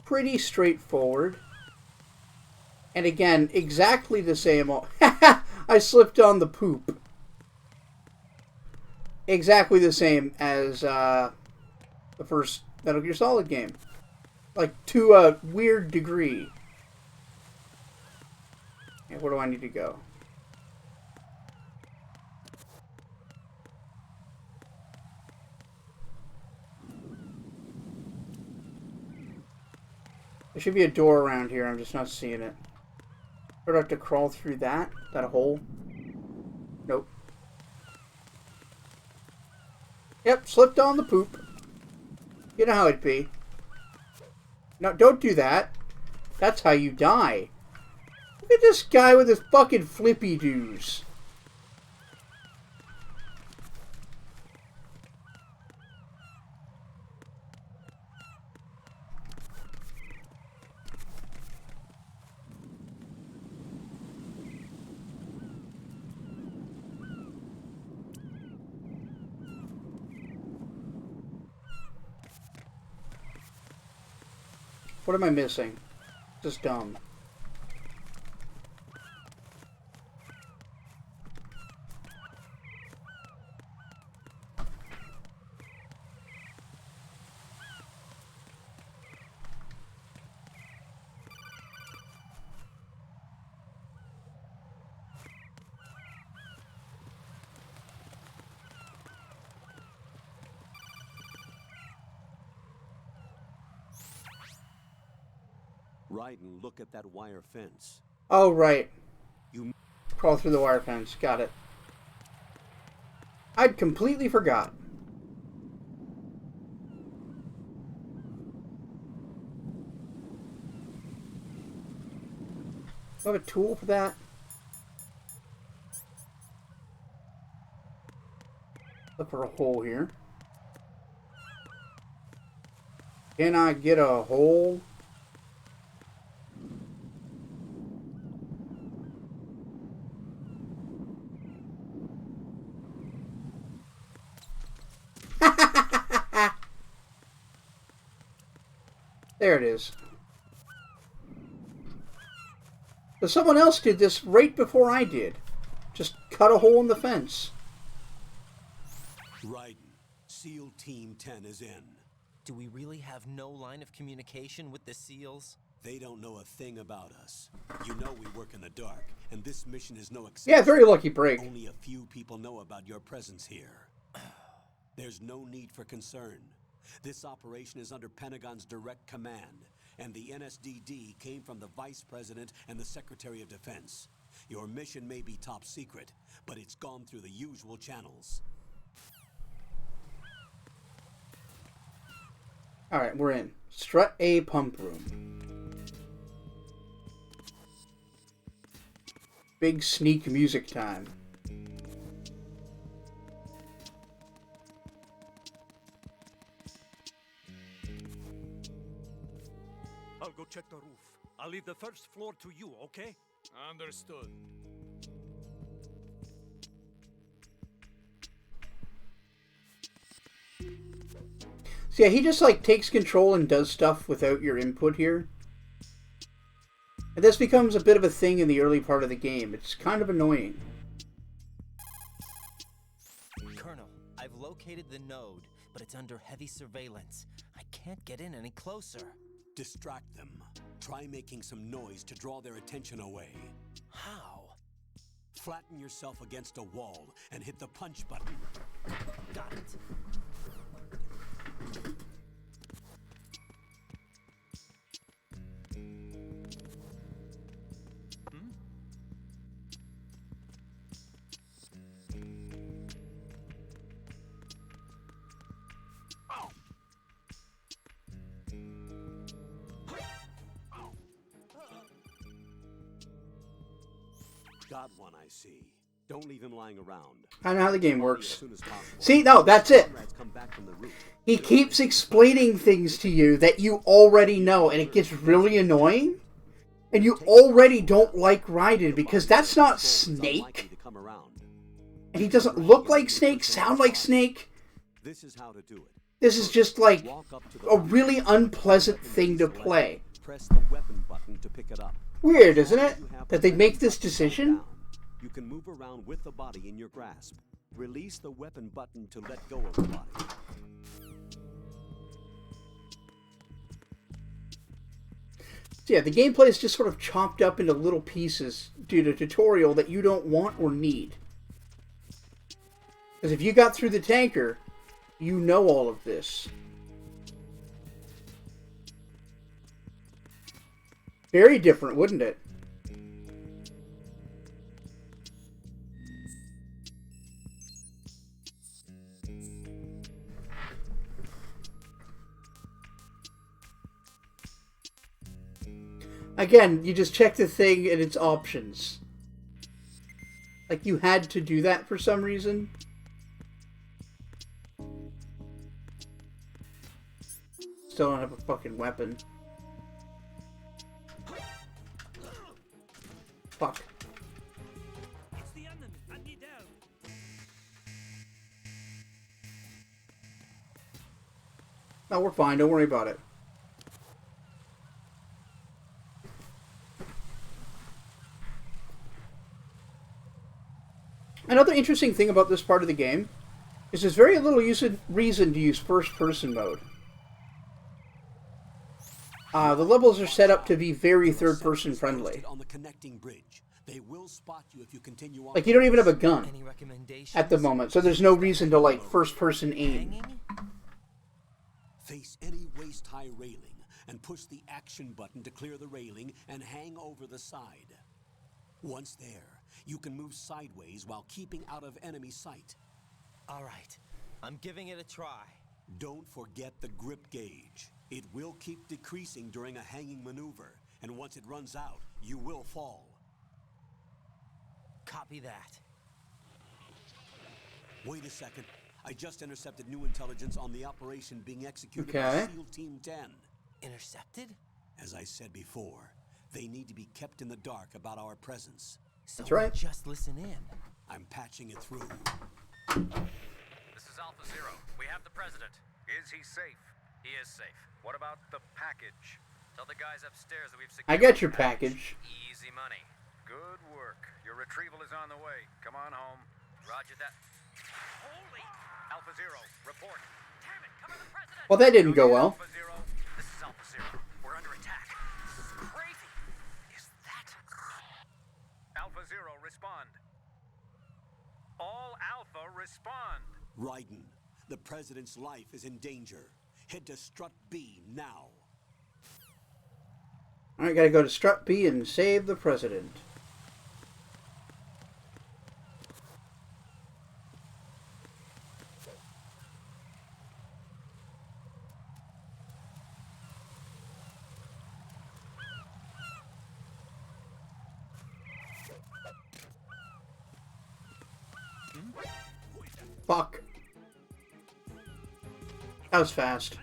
pretty straightforward. And again, exactly the same. I slipped on the poop. Exactly the same as the first Metal Gear Solid game. Like, to a weird degree. Okay, where do I need to go? There should be a door around here, I'm just not seeing it. Or do I have to crawl through that? That hole? Nope. Yep, slipped on the poop. You know how it'd be. No, don't do that. That's how you die. Look at this guy with his fucking flippy doos. What am I missing? Just dumb. Right, and look at that wire fence. Oh, right. You crawl through the wire fence. Got it. I'd completely forgot. Do I have a tool for that? Look for a hole here. Can I get a hole? There it is. So someone else did this right before I did. Just cut a hole in the fence. Raiden, SEAL Team 10 is in. Do we really have no line of communication with the SEALs? They don't know a thing about us. You know we work in the dark, and this mission is no exception. Yeah, very lucky break. Only a few people know about your presence here. There's no need for concern. This operation is under Pentagon's direct command, and the NSDD came from the Vice President and the Secretary of Defense. Your mission may be top secret, but it's gone through the usual channels. Alright, we're in. Strut A pump room. Big sneak music time. I'll go check the roof. I'll leave the first floor to you, okay? Understood. So yeah, he just like takes control and does stuff without your input here. And this becomes a bit of a thing in the early part of the game. It's kind of annoying. Colonel, I've located the node, but it's under heavy surveillance. I can't get in any closer. Distract them. Try making some noise to draw their attention away. How? Flatten yourself against a wall and hit the punch button. Got it. Got one, I see. Don't leave him lying around. I know how the game works. See, no, that's it. He keeps explaining things to you that you already know, and it gets really annoying. And you already don't like Raiden because that's not Snake. And he doesn't look like Snake, sound like Snake. This is how to do it. This is just like a really unpleasant thing to play. Press the weapon button to pick it up. Weird, isn't it? That they make this decision? You can move around with the body in your grasp. Release the weapon button to let go of the body. So yeah, the gameplay is just sort of chopped up into little pieces due to tutorial that you don't want or need. Because if you got through the tanker, you know all of this. Very different, wouldn't it? Again, you just check the thing and its options. Like, you had to do that for some reason. Still don't have a fucking weapon. Fuck. It's the enemy. I need help. No, we're fine. Don't worry about it. Another interesting thing about this part of the game is there's very little reason to use first-person mode. The levels are set up to be very third-person friendly. On the connecting bridge. They will spot you if you continue on. Like, you don't even have a gun Any recommendations? at the moment, so there's no reason to, like, first-person aim. Hanging? Face any waist-high railing and push the action button to clear the railing and hang over the side. Once there, you can move sideways while keeping out of enemy sight. All right, I'm giving it a try. Don't forget the grip gauge. It will keep decreasing during a hanging maneuver, and once it runs out, you will fall. Copy that. Wait a second. I just intercepted new intelligence on the operation being executed Okay. by SEAL Team 10. Intercepted? As I said before, they need to be kept in the dark about our presence. So That's right. just listen in. I'm patching it through. This is Alpha Zero. We have the president. Is he safe? He is safe. What about the package? Tell the guys upstairs that we've secured I got your the package. Easy money. Good work. Your retrieval is on the way. Come on home. Roger that. Holy! Alpha Zero, report. Damn it, cover the president! Well, that didn't go well. Alpha Zero. This is Alpha Zero. We're under attack. This is crazy. Is that... Alpha Zero, respond. All Alpha, respond. Raiden, the president's life is in danger. Head to Strut B now. Alright, gotta go to Strut B and save the president. Fuck. That was fast.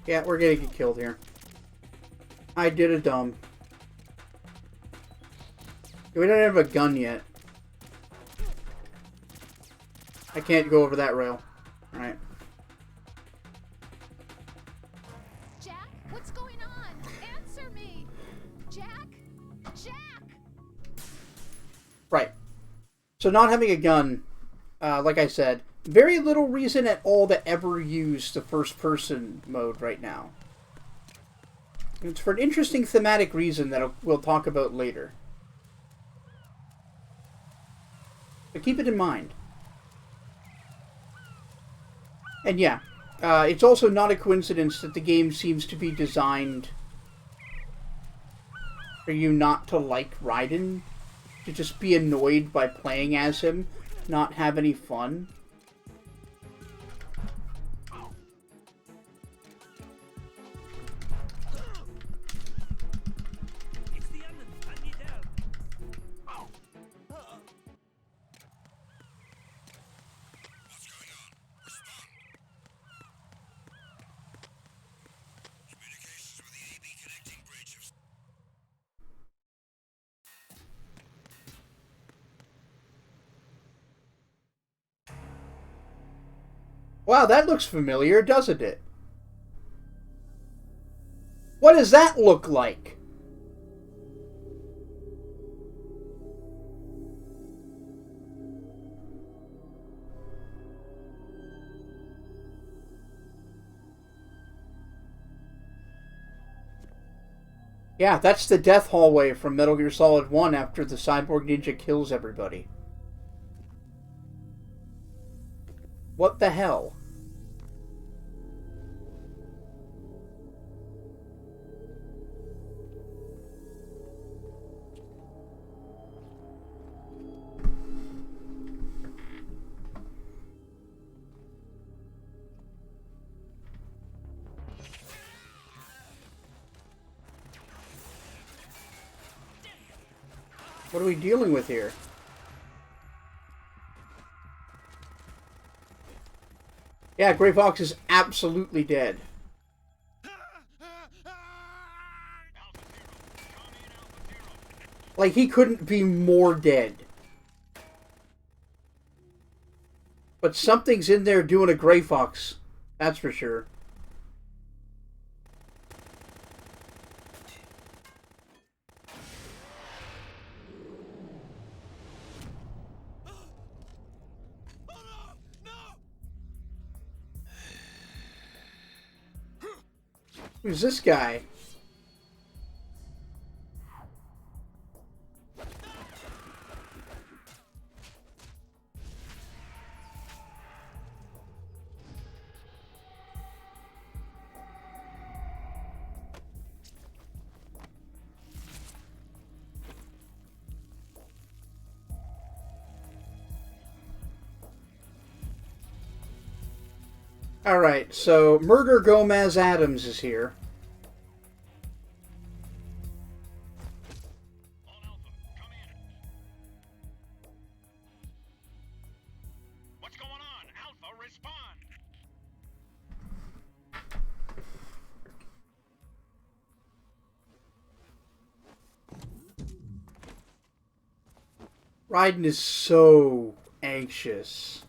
Yeah, we're gonna get killed here. I did a dumb. We don't have a gun yet. I can't go over that rail. Alright. Jack, what's going on? Answer me! Jack? Jack! Right. So not having a gun, like I said, very little reason at all to ever use the first-person mode right now. It's for an interesting thematic reason that we'll talk about later. But keep it in mind. And yeah, it's also not a coincidence that the game seems to be designed for you not to like Raiden, to just be annoyed by playing as him, not have any fun. Wow, that looks familiar, doesn't it? What does that look like? Yeah, that's the death hallway from Metal Gear Solid 1 after the cyborg ninja kills everybody. What the hell? What are we dealing with here? Yeah, Gray Fox is absolutely dead. Like, he couldn't be more dead. But something's in there doing a Gray Fox. That's for sure. Who's this guy? Alright, so Murder Gomez Adams is here. What's going on? Alpha, respond! Raiden is so anxious.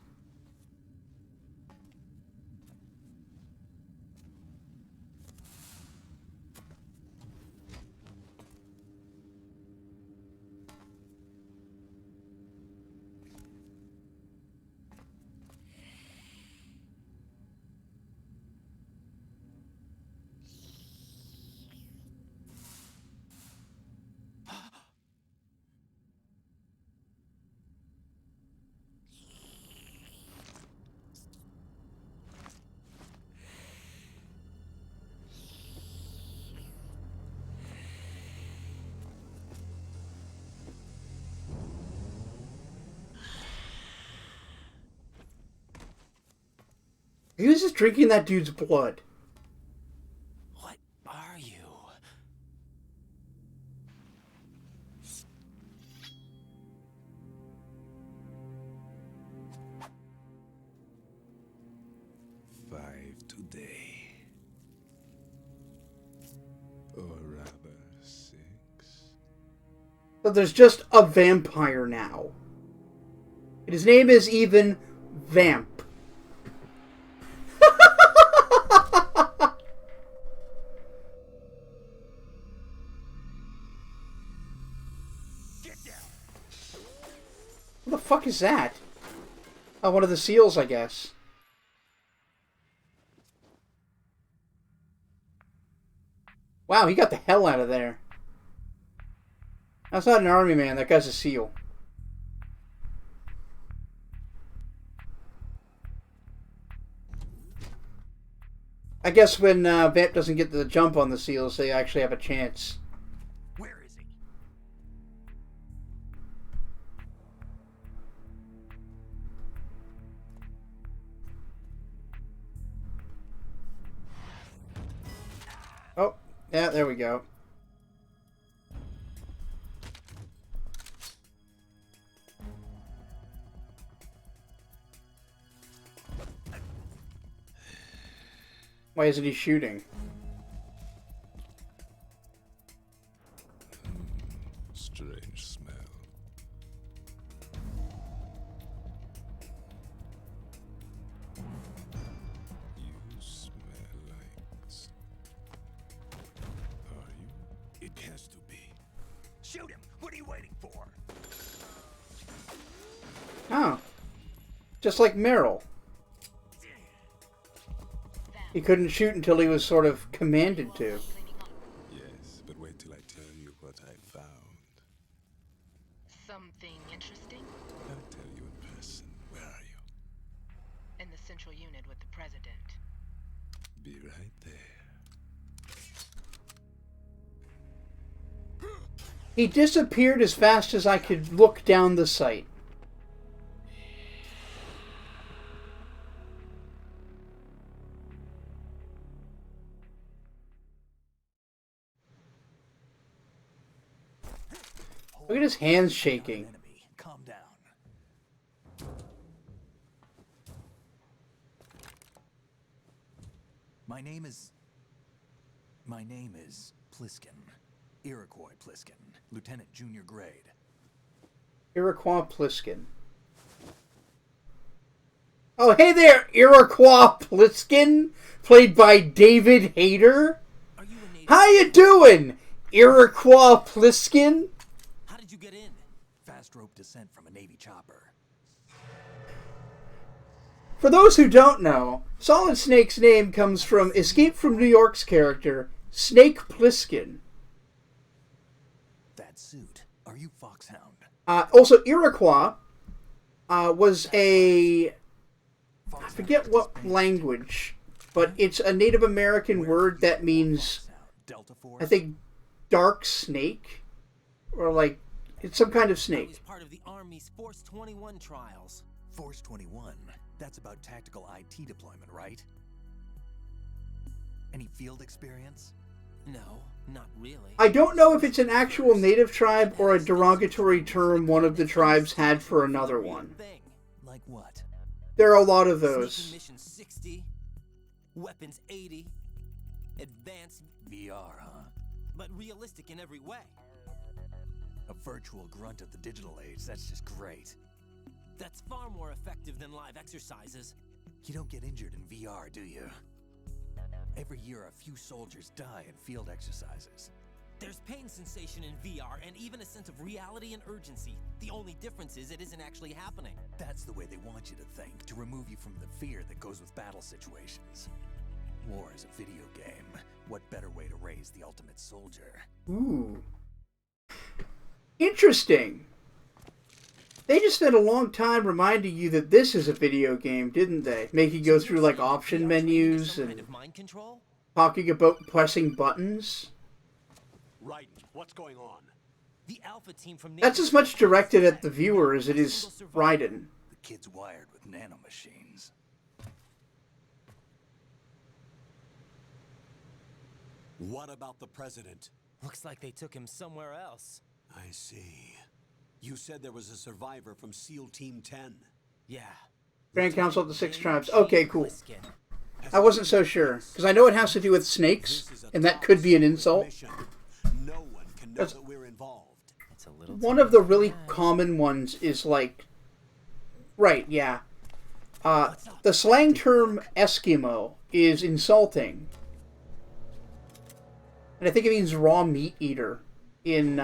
He was just drinking that dude's blood. What are you? Five today. Or rather, 6. So there's just a vampire now. And his name is even Vamp. What the fuck is that? Oh, one of the seals, I guess. Wow, he got the hell out of there. That's not an army man, that guy's a seal. I guess when Vamp doesn't get the jump on the seals, they actually have a chance. Where is he? Oh, yeah, there we go. Why isn't he shooting? Strange smell. You smell like... Are you? It has to be. Shoot him! What are you waiting for? Oh. Just like Meryl. He couldn't shoot until he was sort of commanded to. Yes, but wait till I tell you what I found. Something interesting? I'll tell you in person. Where are you? In the Be right there. He disappeared as fast as I could look down the site. Look at his hands shaking. Calm down. My name is Pliskin. Iroquois Pliskin. Lieutenant Junior Grade. Iroquois Pliskin. Oh, hey there, Iroquois Pliskin, played by David Hayter. How you doing, Iroquois Pliskin? How did you get in? Fast rope descent from a Navy chopper. For those who don't know, Solid Snake's name comes from Escape from New York's character, Snake Plissken. That suit. Are you Foxhound? Also, Iroquois was a... I forget what language, but it's a Native American word that means, I think, dark snake, or like, it's some kind of snake. I was part of the Army's Force 21 trials. Force 21? That's about tactical IT deployment, right? Any field experience? No, not really. I don't know if it's an actual native tribe or a derogatory term one of the tribes had for another one. Like what? There are a lot of those. Sneaking mission 60, weapons 80, advanced VR, huh? but realistic in every way. A virtual grunt of the digital age, that's just great. That's far more effective than live exercises. You don't get injured in VR, do you? Every year a few soldiers die in field exercises. There's pain sensation in VR and even a sense of reality and urgency. The only difference is it isn't actually happening. That's the way they want you to think, to remove you from the fear that goes with battle situations. War is a video game. What better way to raise the ultimate soldier? Ooh. Interesting. They just spent a long time reminding you that this is a video game, didn't they? Make you go through like option menus and talking about pressing buttons. Right. What's going on? The Alpha team from That's as much directed at the viewer as it is Raiden. The kid's wired with nanomachines. What about the president? Looks like they took him somewhere else. I see. You said there was a survivor from SEAL Team 10. Yeah. Grand Council of the Six Tribes. Okay, cool. I wasn't so sure, because I know it has to do with snakes, and that could be an insult. No one can know that we're involved. It's a little one of the really common ones is like... Right, yeah. The slang term Eskimo is insulting. And I think it means raw meat eater in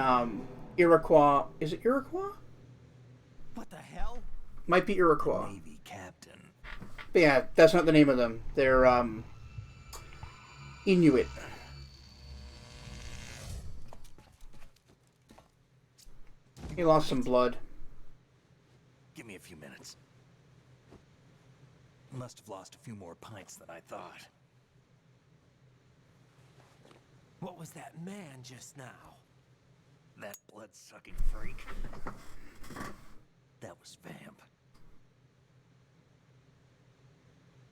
Iroquois. Is it Iroquois? What the hell? Might be Iroquois. Navy captain. But yeah, that's not the name of them. They're Inuit. He lost some blood. Give me a few minutes. Must have lost a few more pints than I thought. What was that man just now? That blood-sucking freak. That was Vamp.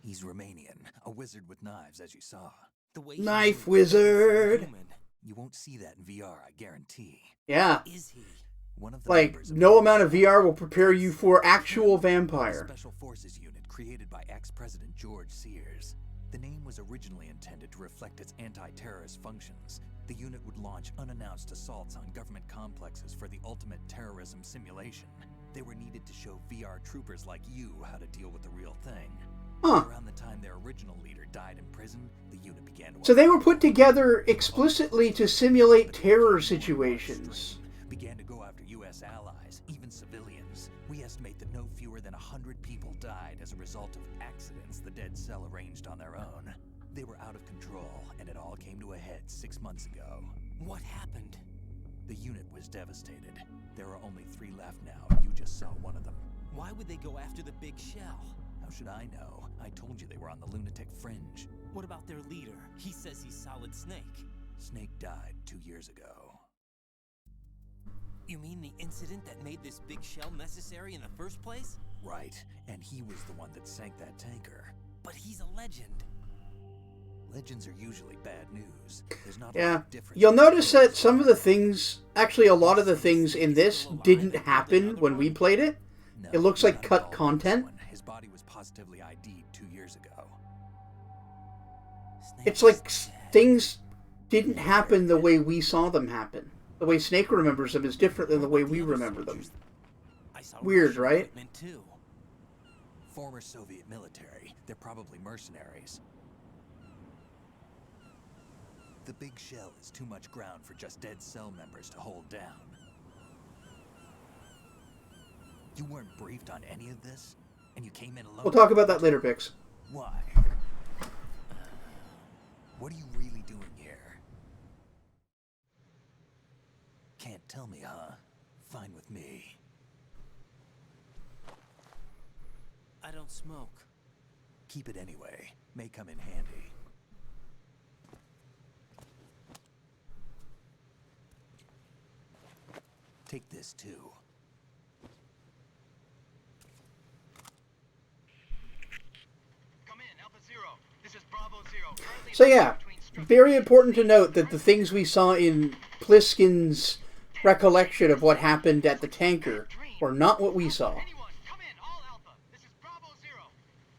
He's Romanian, a wizard with knives, as you saw. The way Knife wizard! You won't see that in VR, I guarantee. Yeah. Is he? One of the like, no amount of VR will prepare you for actual vampire. Special Forces unit created by ex-President George Sears. The name was originally intended to reflect its anti-terrorist functions. The unit would launch unannounced assaults on government complexes for the ultimate terrorism simulation. They were needed to show VR troopers like you how to deal with the real thing. Huh. Around the time their original leader died in prison, the unit began to... So they were put together explicitly to simulate terror situations. Began to go after U.S. allies, even civilians. We estimate that no fewer than 100 people died as a result of accidents the Dead Cell arranged on their own. They were out of control, and it all came to a head 6 months ago. What happened? The unit was devastated. There are only 3 left now, and you just saw one of them. Why would they go after the big shell? How should I know? I told you they were on the lunatic fringe. What about their leader? He says he's Solid Snake. Snake died 2 years ago. You mean the incident that made this big shell necessary in the first place? Right, and he was the one that sank that tanker. But he's a legend. Legends are usually bad news. There's not a lot Yeah. of difference. You'll notice that some of the things, actually a lot of the things in this didn't happen when we played it. No, It looks like not at cut all. content. His body was positively ID'd 2 years ago. It's like things didn't happen the way we saw them happen. The way Snake remembers them is different than the way we remember them. Weird, right? Former Soviet military. They're probably mercenaries. The big shell is too much ground for just dead cell members to hold down. You weren't briefed on any of this? And you came in alone? We'll talk about that later, Bix. Why? What are you really doing here? Can't tell me, huh? Fine with me. I don't smoke. Keep it anyway. May come in handy. Take this too. Come in, Alpha Zero. This is Bravo Zero. So yeah, very important to note that the things we saw in Pliskin's recollection of what happened at the tanker were not what we saw.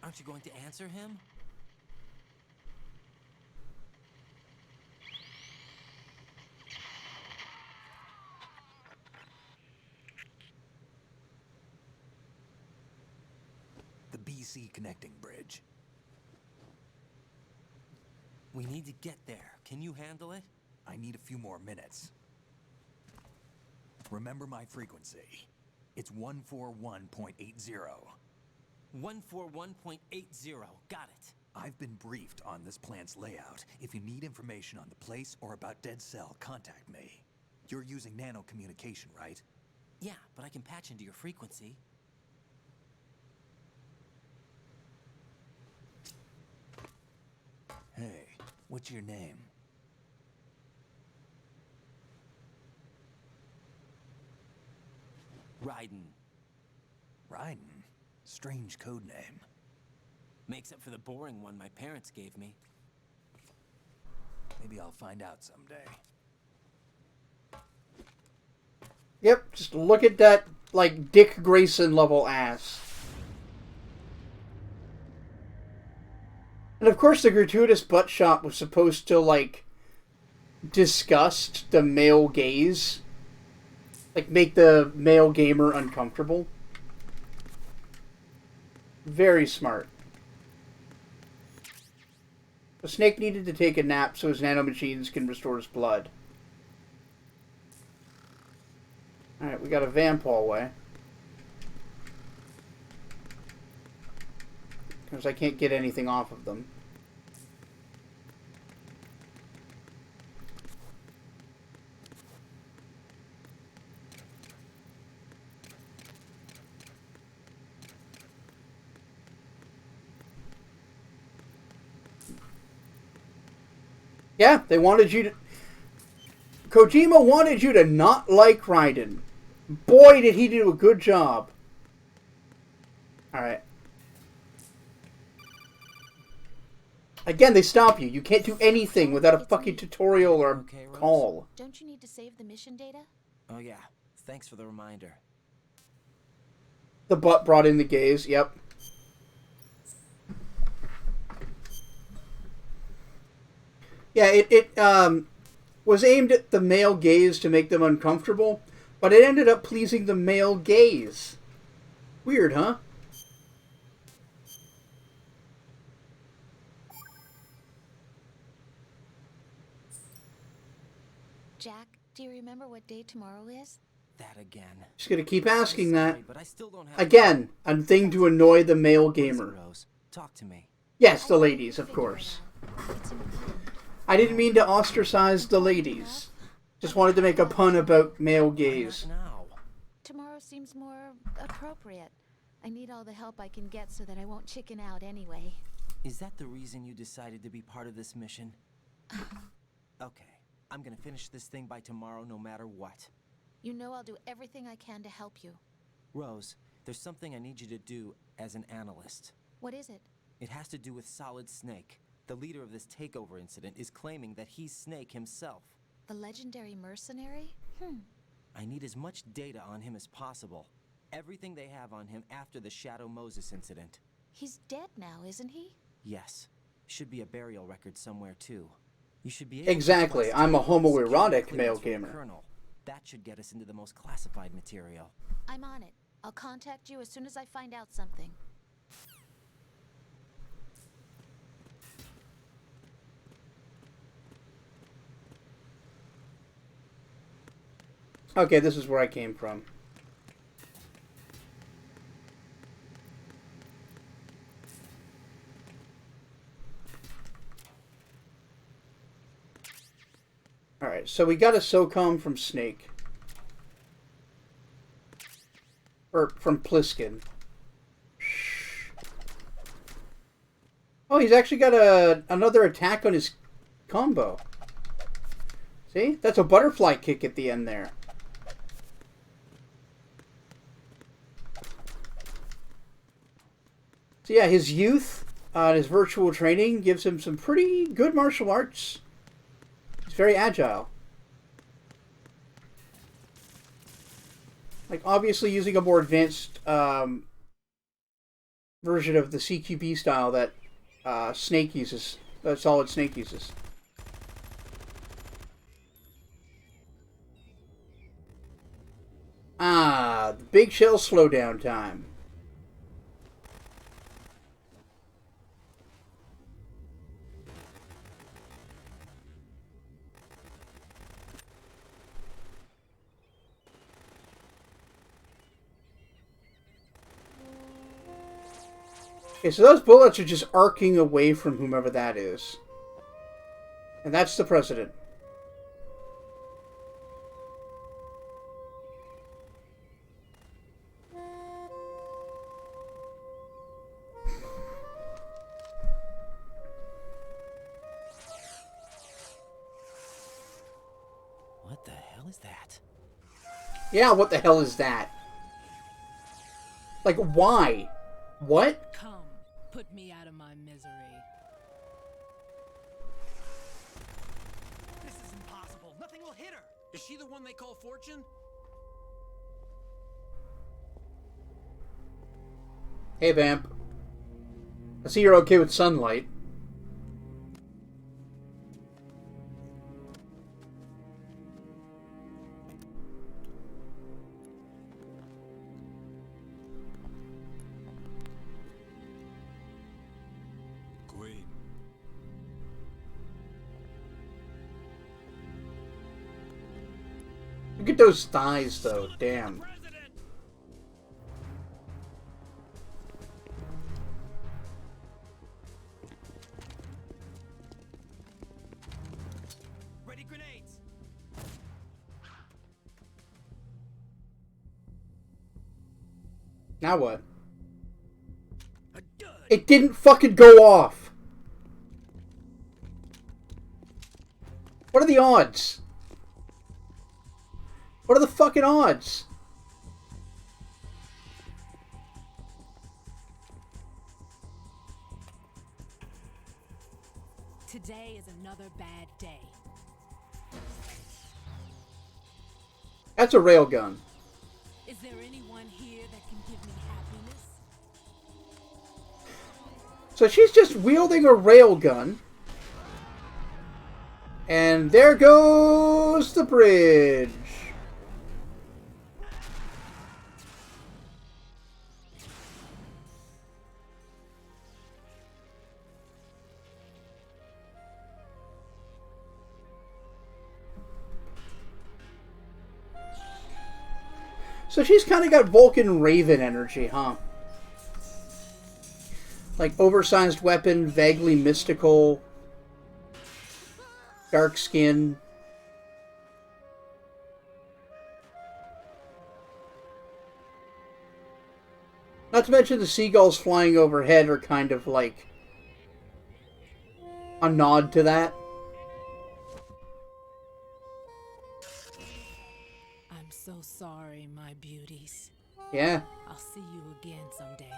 Aren't you going to answer him? The BC connecting bridge. We need to get there. Can you handle it? I need a few more minutes. Remember my frequency. It's 141.80. 141.80. Got it. I've been briefed on this plant's layout. If you need information on the place or about Dead Cell, contact me. You're using nano communication, right? Yeah, but I can patch into your frequency. Hey, what's your name? Raiden. Raiden? Strange code name. Makes up for the boring one my parents gave me. Maybe I'll find out someday. Yep, just look at that, like, Dick Grayson level ass. And of course the gratuitous butt shot was supposed to, like, disgust the male gaze. Like, make the male gamer uncomfortable. Very smart. The Snake needed to take a nap so his nanomachines can restore his blood. Alright, we got a vamp hallway. Because I can't get anything off of them. Yeah, they wanted you to... Kojima wanted you to not like Raiden. Boy, did he do a good job. Alright. Again, they stop you. You can't do anything without a fucking tutorial or a call. Don't you need to save the mission data? Oh yeah, thanks for the reminder. The butt brought in the gaze, yep. Yeah, it was aimed at the male gaze to make them uncomfortable, but it ended up pleasing the male gaze. Weird, huh? Jack, do you remember what day tomorrow is? That again. Just gonna keep asking that. But I still don't have Again, a thing to annoy the male gamer. Talk to me. Yes, the ladies, of course. I didn't mean to ostracize the ladies. Just wanted to make a pun about male gaze. Tomorrow seems more appropriate. I need all the help I can get so that I won't chicken out anyway. Is that the reason you decided to be part of this mission? Okay, I'm gonna finish this thing by tomorrow no matter what. You know I'll do everything I can to help you. Rose, there's something I need you to do as an analyst. What is it? It has to do with Solid Snake. The leader of this takeover incident is claiming that he's Snake himself. The legendary mercenary? I need as much data on him as possible. Everything they have on him after the Shadow Moses incident. He's dead now, isn't he? Yes. Should be a burial record somewhere too. You should be able Exactly. I'm a homoerotic male gamer. Colonel. That should get us into the most classified material. I'm on it. I'll contact you as soon as I find out something. Okay, this is where I came from. Alright, so we got a SOCOM from Snake. Or from Pliskin. Oh, he's actually got another attack on his combo. See? That's a butterfly kick at the end there. So yeah, his youth, his virtual training gives him some pretty good martial arts. He's very agile. Like, obviously using a more advanced version of the CQB style that Snake uses, Solid Snake uses. Ah, the big shell slowdown time. Okay, so those bullets are just arcing away from whomever that is. And that's the president. What the hell is that? Yeah, what the hell is that? Like, why? What? Come, put me out of my misery. This is impossible. Nothing will hit her. Is she the one they call Fortune? Hey, Vamp. I see you're okay with sunlight. Look at those thighs, though. Damn. Ready grenades. Now what? It didn't fucking go off. What are the odds? What are the fucking odds? Today is another bad day. That's a railgun. Is there anyone here that can give me happiness? So she's just wielding a railgun. And there goes the bridge. So she's kind of got Vulcan Raven energy, huh? Like oversized weapon, vaguely mystical, dark skin. Not to mention the seagulls flying overhead are kind of like a nod to that. I'm so sorry, my beauties. Yeah. I'll see you again someday.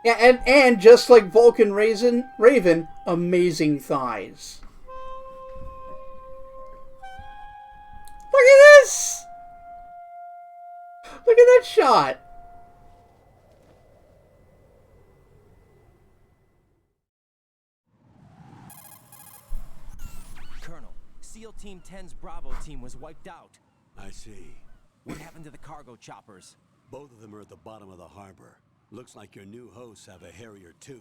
Yeah, and just like Vulcan Raven, amazing thighs. Look at this! Look at that shot! Colonel, SEAL Team 10's Bravo team was wiped out. I see. What happened to the cargo choppers? Both of them are at the bottom of the harbor. Looks like your new hosts have a Harrier too.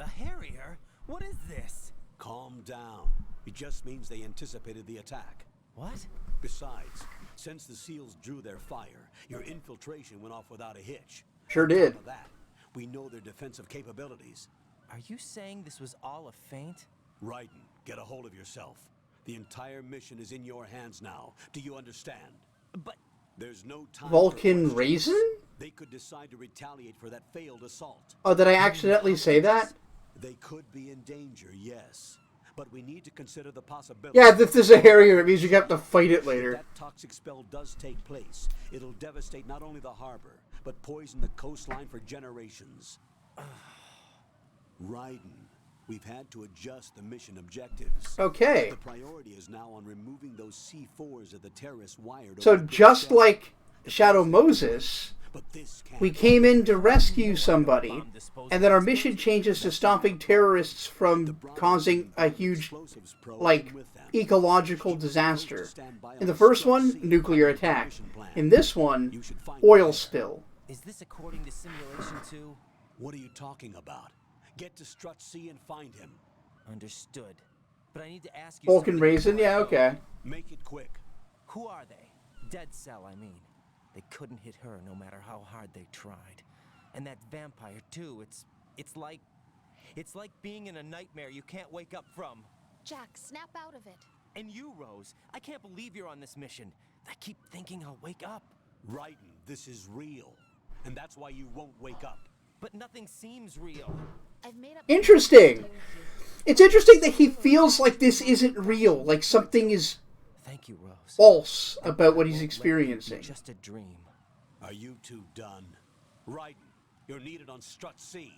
A Harrier? What is this? Calm down. It just means they anticipated the attack. What? Besides, since the SEALs drew their fire, your infiltration went off without a hitch. Sure did. On top of that, we know their defensive capabilities. Are you saying this was all a feint? Raiden, get a hold of yourself. The entire mission is in your hands now. Do you understand? But there's no time. Vulcan Raisin? They could decide to retaliate for that failed assault. Oh, did I accidentally say that? They could be in danger, yes. But we need to consider the possibility. Yeah, if there's a Harrier, it means you have to fight it later. If that toxic spell does take place, it'll devastate not only the harbor, but poison the coastline for generations. Raiden, we've had to adjust the mission objectives. Okay. The priority is now on removing those C4s of the terrorists wired. So just like Shadow Moses, we came in to rescue somebody, and then our mission changes to stopping terrorists from causing a huge, like, ecological disaster. In the first one, nuclear attack. In this one, oil spill. Is this according to simulation 2? What are you talking about? Get to Strut C and find him. Understood. But I need to ask you Vulcan something. Raisin? Yeah, okay. Make it quick. Who are they? Dead Cell, I mean. They couldn't hit her no matter how hard they tried. And that vampire too, it's like being in a nightmare you can't wake up from. Jack, snap out of it. And you, Rose, I can't believe you're on this mission. I keep thinking I'll wake up. Raiden, this is real. And that's why you won't wake up. But nothing seems real. I've made up. Interesting. It's interesting that he feels like this isn't real, like something is Thank you, Rose. false about what he's experiencing. Just a dream. Are you two done? Raiden, you're needed on Strut C.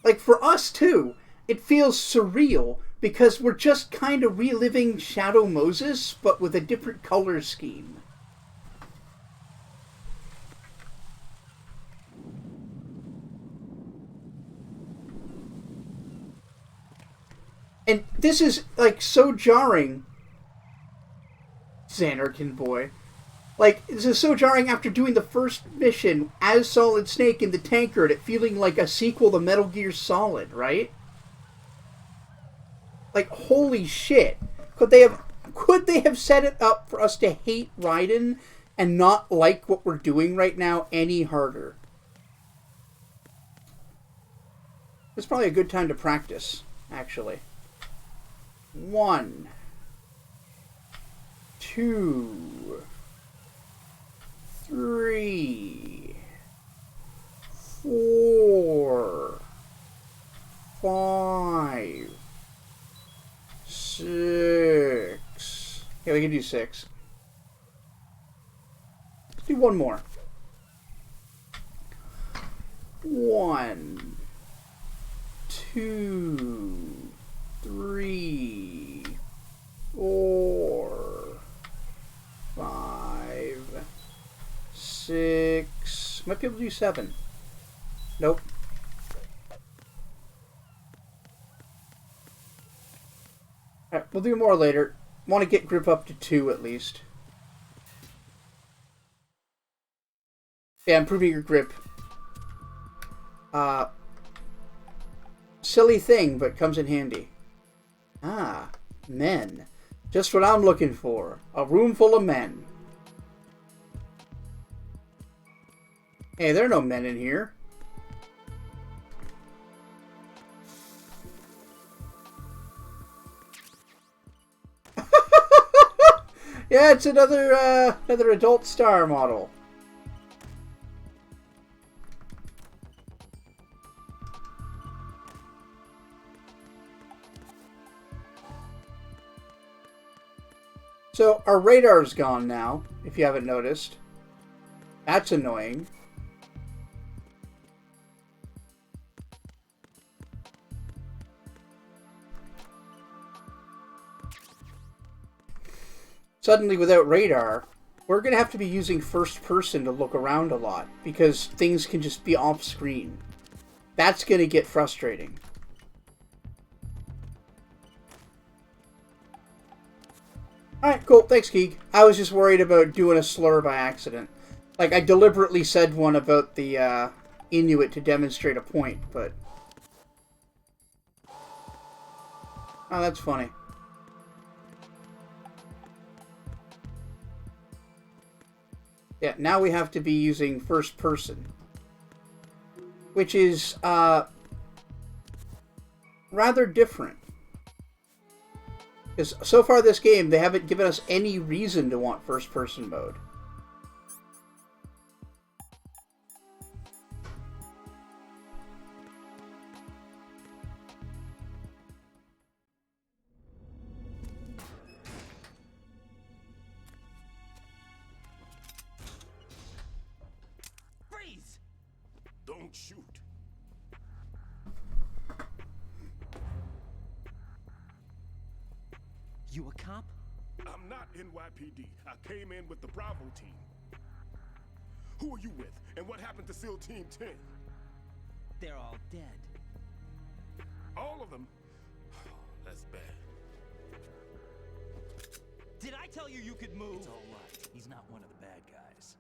Like, for us, too, it feels surreal, because we're just kind of reliving Shadow Moses, but with a different color scheme. And this is, like, so jarring. Xanarkin boy. Like, this is so jarring after doing the first mission as Solid Snake in the tanker and it feeling like a sequel to Metal Gear Solid, right? Like, holy shit. Could they have set it up for us to hate Raiden and not like what we're doing right now any harder? It's probably a good time to practice, actually. 1, 2, 3, 4, 5, 6. Yeah, we can do 6. Let's do one more. 1, 2, 3, 4, 5, 6. Might be able to do 7. Nope. Alright, we'll do more later. Want to get grip up to 2 at least. Yeah, improving your grip. Silly thing, but comes in handy. Ah, men. Just what I'm looking for. A room full of men. Hey, there are no men in here. Yeah, it's another adult star model. So our radar's gone now, if you haven't noticed. That's annoying. Suddenly, without radar, we're going to have to be using first person to look around a lot, because things can just be off screen. That's going to get frustrating. Alright, cool. Thanks, Keeg. I was just worried about doing a slur by accident. Like, I deliberately said one about the Inuit to demonstrate a point, but... Oh, that's funny. Yeah, now we have to be using first person. Which is, rather different. Because so far this game, they haven't given us any reason to want first person mode. Freeze! Don't shoot. You a cop? I'm not NYPD. I came in with the Bravo team. Who are you with? And what happened to SEAL Team 10? They're all dead. All of them? That's bad. Did I tell you you could move? It's all right. He's not one of the bad guys.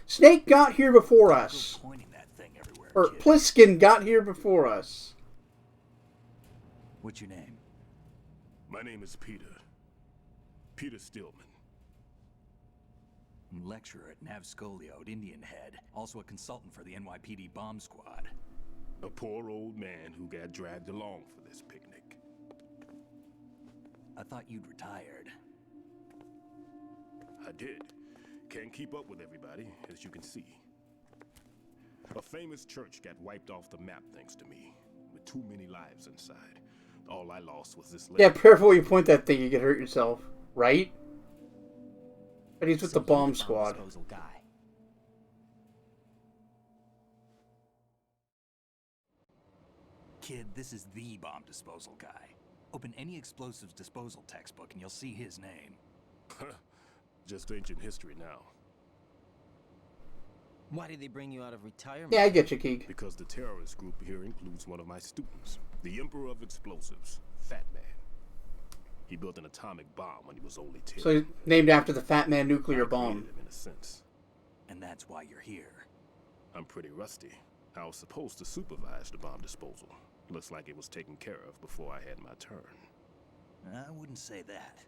Snake got here before us. Pointing that thing everywhere, Or kid. Pliskin got here before us. What's your name? My name is Peter. Peter Stillman. Lecturer at Navscolio at Indian Head. Also a consultant for the NYPD bomb squad. A poor old man who got dragged along for this picnic. I thought you'd retired. I did. Can't keep up with everybody, as you can see. A famous church got wiped off the map thanks to me, with too many lives inside. All I lost was this letter. Yeah, careful when you point that thing, you can hurt yourself. Right? But he's with the bomb squad. Guy. Kid, this is the bomb disposal guy. Open any explosives disposal textbook and you'll see his name. Just ancient history now. Why did they bring you out of retirement? Yeah, I get you, Keeg. Because the terrorist group here includes one of my students, the Emperor of Explosives, Fat Man. He built an atomic bomb when he was only 10. So he's named after the Fat Man nuclear I bomb. created him in a sense. And that's why you're here. I'm pretty rusty. I was supposed to supervise the bomb disposal. Looks like it was taken care of before I had my turn. I wouldn't say that.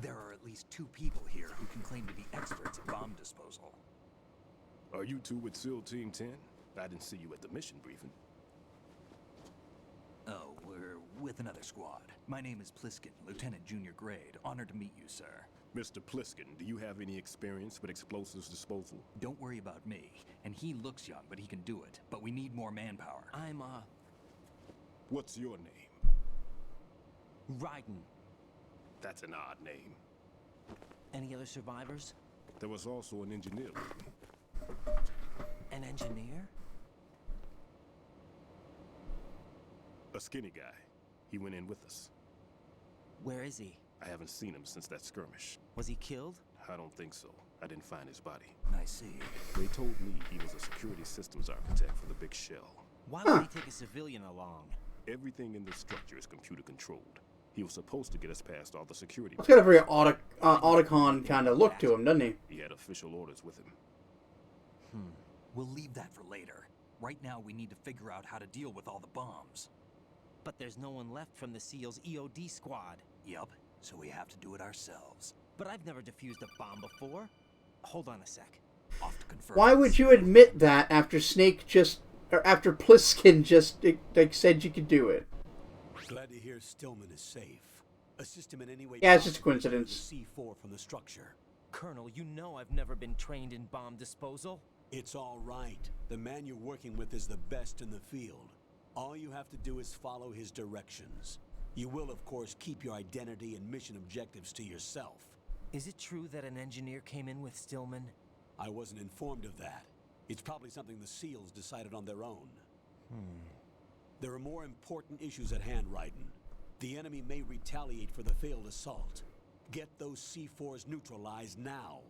There are at least 2 people here who can claim to be experts at bomb disposal. Are you two with SEAL Team 10? I didn't see you at the mission briefing. Oh, we're with another squad. My name is Pliskin, Lieutenant Junior Grade. Honored to meet you, sir. Mr. Pliskin, do you have any experience with explosives disposal? Don't worry about me. And he looks young, but he can do it. But we need more manpower. I'm, What's your name? Ryden. That's an odd name. Any other survivors? There was also an engineer with me. An engineer? A skinny guy. He went in with us. Where is he? I haven't seen him since that skirmish. Was he killed? I don't think so. I didn't find his body. I see. They told me he was a security systems architect for the big shell. Why would he take a civilian along? Everything in this structure is computer controlled. He was supposed to get us past all the security. He's got a very Otacon kind of look to him, doesn't he? He had official orders with him. We'll leave that for later. Right now, we need to figure out how to deal with all the bombs. But there's no one left from the SEAL's EOD squad. Yup, so we have to do it ourselves. But I've never defused a bomb before. Hold on a sec. Off to confirm. Why would you admit that after Snake just... Or after Pliskin just, like, said you could do it? Glad to hear Stillman is safe. Assist him in any way. Yeah, it's just a coincidence. C4 from the structure. Colonel, you know I've never been trained in bomb disposal. It's all right. The man you're working with is the best in the field. All you have to do is follow his directions. You will, of course, keep your identity and mission objectives to yourself. Is it true that an engineer came in with Stillman? I wasn't informed of that. It's probably something the SEALs decided on their own. There are more important issues at hand, Raiden. The enemy may retaliate for the failed assault. Get those C4s neutralized now.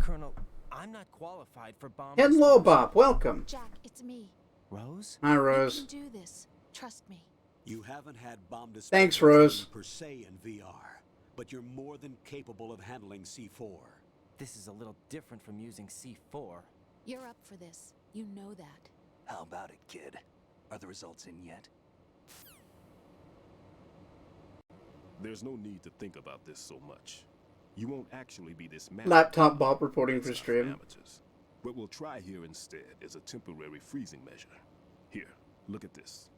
Colonel, I'm not qualified for bomb... Hello, Bob. Welcome. Jack, it's me. Rose? Hi, Rose. You can do this. Trust me. You haven't had bomb disposal Thanks, Rose. per se in VR, but you're more than capable of handling C4. This is a little different from using C4. You're up for this. You know that. How about it, kid? Are the results in yet? There's no need to think about this so much. You won't actually be this Laptop Bob reporting for stream. amateurs. What we'll try here instead is a temporary freezing measure. Here, look at this.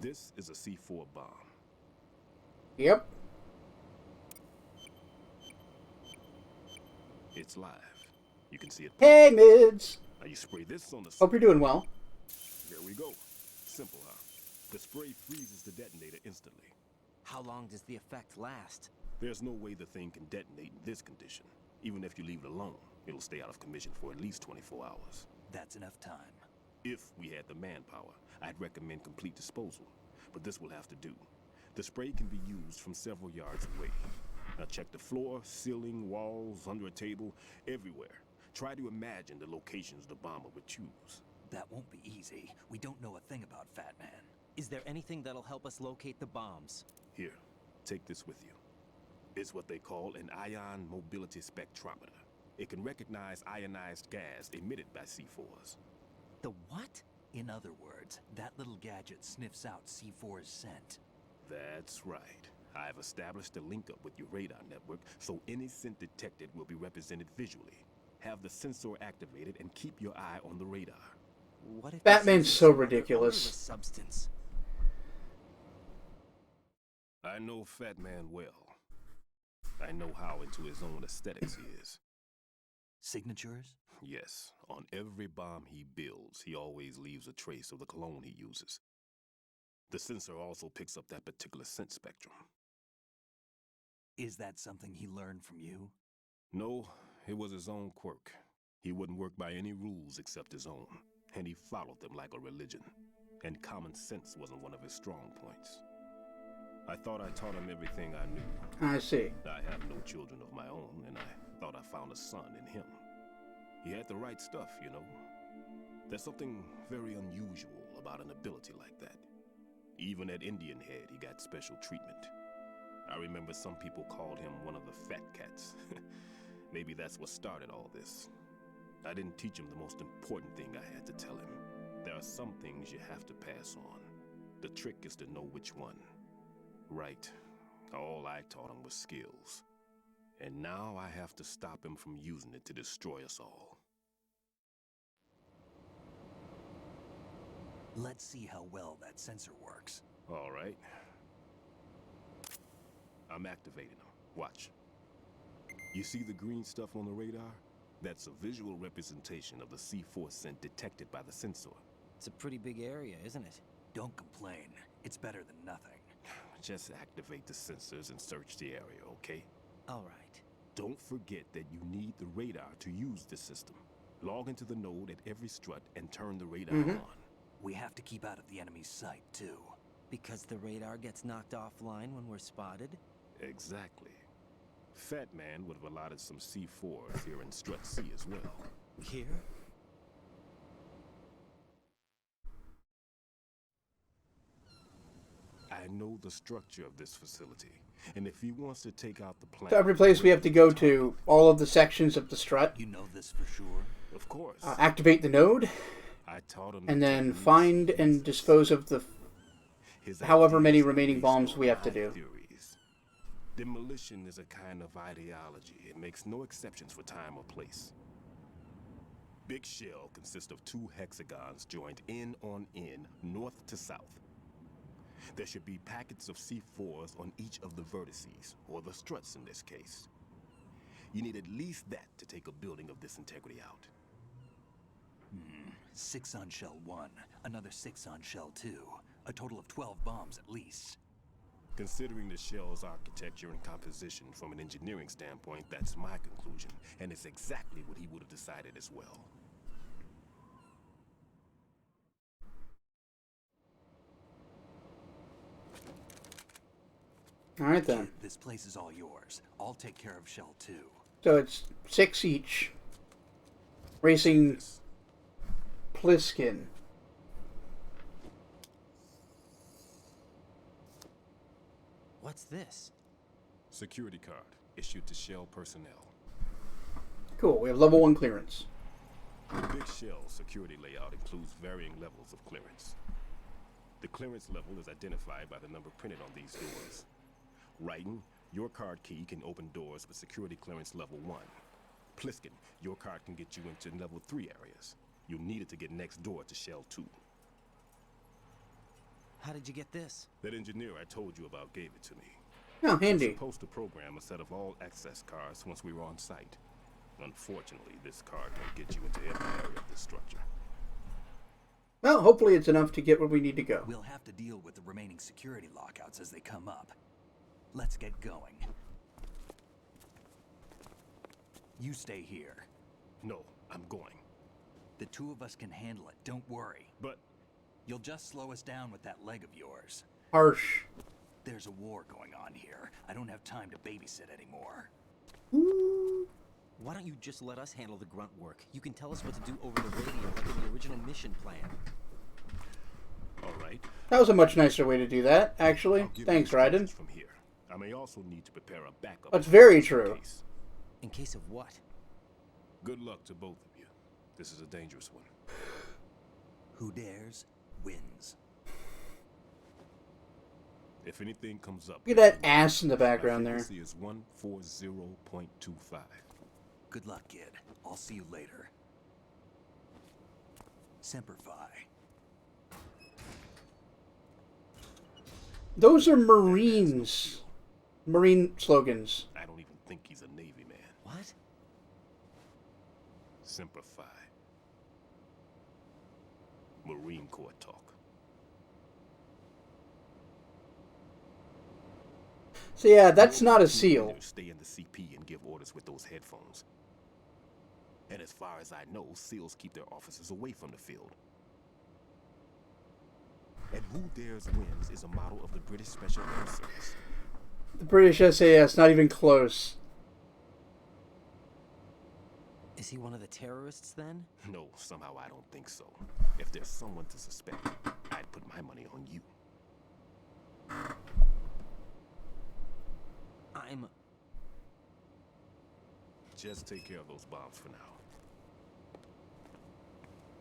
This is a C4 bomb. Yep. It's live. You can see it. Hey, mids. Now you spray this on the... Hope you're doing well. Here we go. Simple, huh? The spray freezes the detonator instantly. How long does the effect last? There's no way the thing can detonate in this condition. Even if you leave it alone, it'll stay out of commission for at least 24 hours. That's enough time. If we had the manpower, I'd recommend complete disposal. But this will have to do. The spray can be used from several yards away. Now check the floor, ceiling, walls, under a table, everywhere. Try to imagine the locations the bomber would choose. That won't be easy. We don't know a thing about Fat Man. Is there anything that'll help us locate the bombs? Here, take this with you. It's what they call an ion mobility spectrometer. It can recognize ionized gas emitted by C4s. The what? In other words, that little gadget sniffs out C4's scent. That's right. I've established a link up with your radar network, so any scent detected will be represented visually. Have the sensor activated and keep your eye on the radar. What if Batman's so ridiculous. Substance? I know Fat Man well. I know how into his own aesthetics he is. Signatures? Yes, on every bomb he builds, he always leaves a trace of the cologne he uses. The sensor also picks up that particular scent spectrum. Is that something he learned from you? No, it was his own quirk. He wouldn't work by any rules except his own, and he followed them like a religion. And common sense wasn't one of his strong points. I thought I taught him everything I knew. I see. I have no children of my own, and I thought I found a son in him. He had the right stuff, you know. There's something very unusual about an ability like that. Even at Indian Head, he got special treatment. I remember some people called him one of the fat cats. Maybe that's what started all this. I didn't teach him the most important thing I had to tell him. There are some things you have to pass on. The trick is to know which one. Right. All I taught him was skills. And now I have to stop him from using it to destroy us all. Let's see how well that sensor works. All right. I'm activating them. Watch. You see the green stuff on the radar? That's a visual representation of the C4 scent detected by the sensor. It's a pretty big area, isn't it? Don't complain. It's better than nothing. Just activate the sensors and search the area, okay? All right. Don't forget that you need the radar to use the system. Log into the node at every strut and turn the radar on. We have to keep out of the enemy's sight, too. Because the radar gets knocked offline when we're spotted? Exactly. Fat Man would have allotted some C4s here in Strut C as well. Here? I know the structure of this facility, and if he wants to take out the plant... So every place we have to go to, all of the sections of the strut. You know this for sure? Of course. Activate the node. I taught him and then find and dispose of the however many remaining bombs we have to do. Theories. Demolition is a kind of ideology. It makes no exceptions for time or place. Big Shell consists of 2 hexagons joined end on end, north to south. There should be packets of C4s on each of the vertices, or the struts in this case. You need at least that to take a building of this integrity out. 6 on Shell 1, another 6 on Shell 2. A total of 12 bombs at least. Considering the shell's architecture and composition from an engineering standpoint, that's my conclusion. And it's exactly what he would have decided as well. All right, then. Kid, this place is all yours. I'll take care of Shell 2. So it's 6 each. Racing Pliskin. What's this? Security card issued to Shell personnel. Cool, we have level 1 clearance. The big Shell security layout includes varying levels of clearance. The clearance level is identified by the number printed on these doors. Writing, your card key can open doors with security clearance level 1. Pliskin, your card can get you into level 3 areas. You'll need it to get next door to Shell 2. How did you get this? That engineer I told you about gave it to me. Oh, handy. We're supposed to program a set of all access cards once we were on site. Unfortunately, this card won't get you into every area of this structure. Well, hopefully it's enough to get where we need to go. We'll have to deal with the remaining security lockouts as they come up. Let's get going. You stay here. No, I'm going. The two of us can handle it, don't worry. But... You'll just slow us down with that leg of yours. Harsh. There's a war going on here. I don't have time to babysit anymore. Why don't you just let us handle the grunt work? You can tell us what to do over the radio like in the original mission plan. All right. That was a much nicer way to do that, actually. Thanks, Raiden. From here. I may also need to prepare a backup. That's very true. In case of what? Good luck to both of you. This is a dangerous one. Who dares wins. If anything comes up, look at that ass in the background there. Frequency is 140.25. Good luck, kid. I'll see you later. Semper Fi. Those are Marines. Marine slogans. I don't even think he's a Navy man. What? Semper Fi. Marine Corps talk. So yeah, that's not a SEAL. Stay in the CP and give orders with those headphones. And as far as I know, SEALs keep their officers away from the field. And Who Dares Wins is a model of the British Special Air Service. The British SAS, not even close. Is he one of the terrorists then? No, somehow I don't think so. If there's someone to suspect, I'd put my money on you. Just take care of those bombs for now.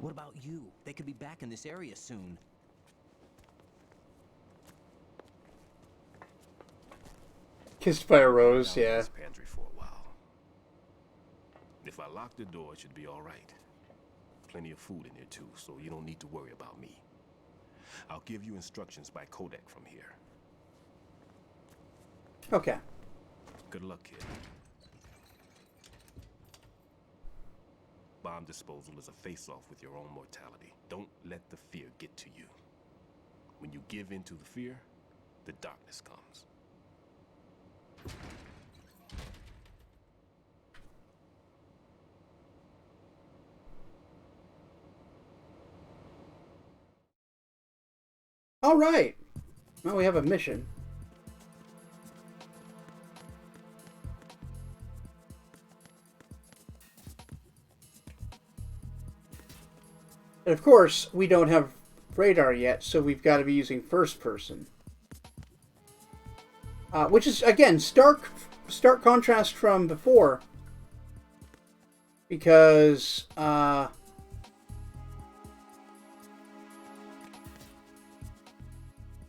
What about you? They could be back in this area soon. Kissed by a rose, yeah. Pantry for a while. If I lock the door, it should be all right. Plenty of food in there too, so you don't need to worry about me. I'll give you instructions by codec from here. Okay. Good luck, kid. Bomb disposal is a face-off with your own mortality. Don't let the fear get to you. When you give in to the fear, the darkness comes. All right. Well, we have a mission. And of course, we don't have radar yet, so we've got to be using first person. Which is, again, stark contrast from before. Because,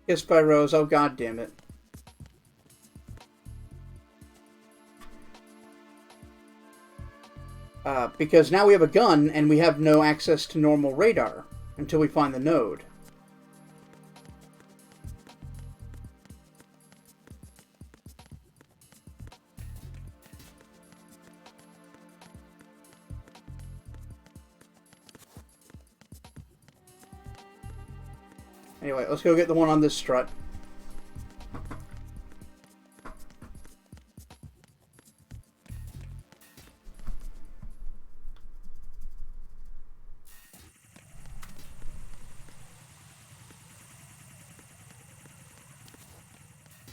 Kissed by Rose, oh god damn it. Because now we have a gun, and we have no access to normal radar until we find the node. Anyway, let's go get the one on this strut.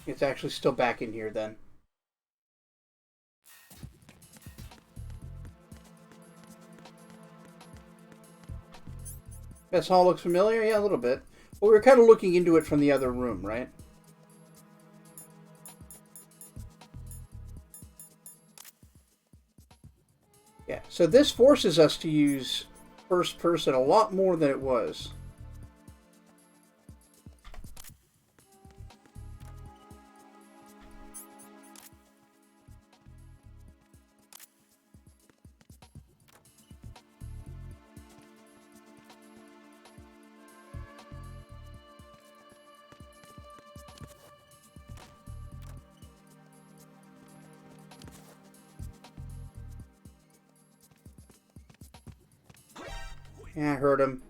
It's actually still back in here then. This hall looks familiar? Yeah, a little bit. Well, we were kind of looking into it from the other room, right? Yeah, so this forces us to use first person a lot more than it was. Yeah, I heard him.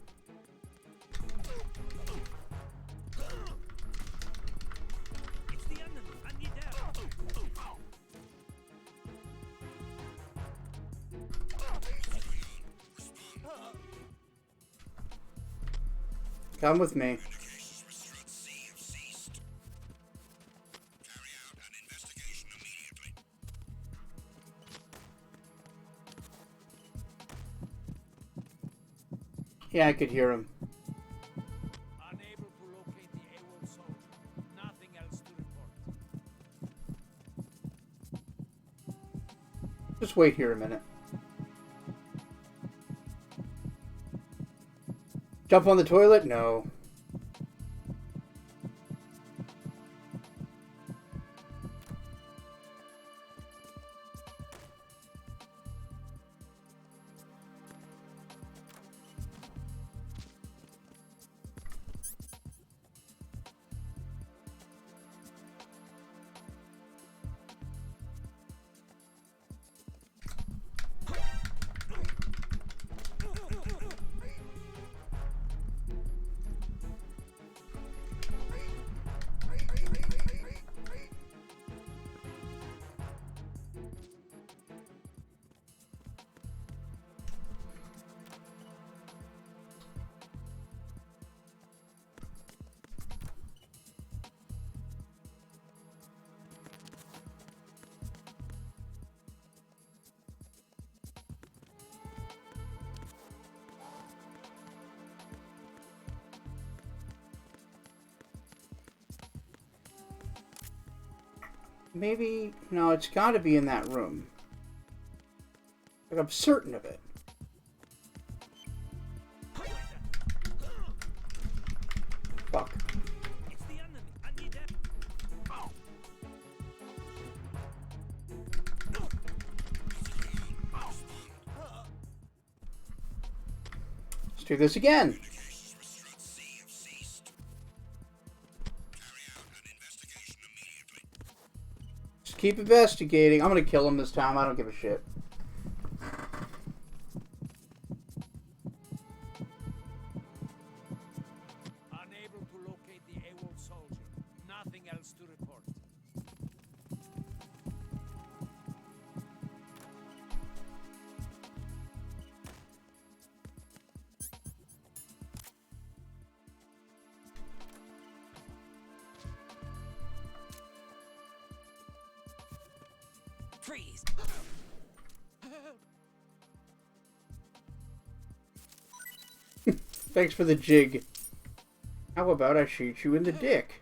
Come with me. Yeah, I could hear him. Unable to locate the AWOL soldier. Nothing else to report. Just wait here a minute. Jump on the toilet? No. Maybe... No, it's got to be in that room. Like, I'm certain of it. Fuck. Let's do this again. Keep investigating. I'm gonna kill him this time. I don't give a shit. Unable to locate the AWOL soldier. Nothing else to report. Freeze! Thanks for the jig. How about I shoot you in the dick?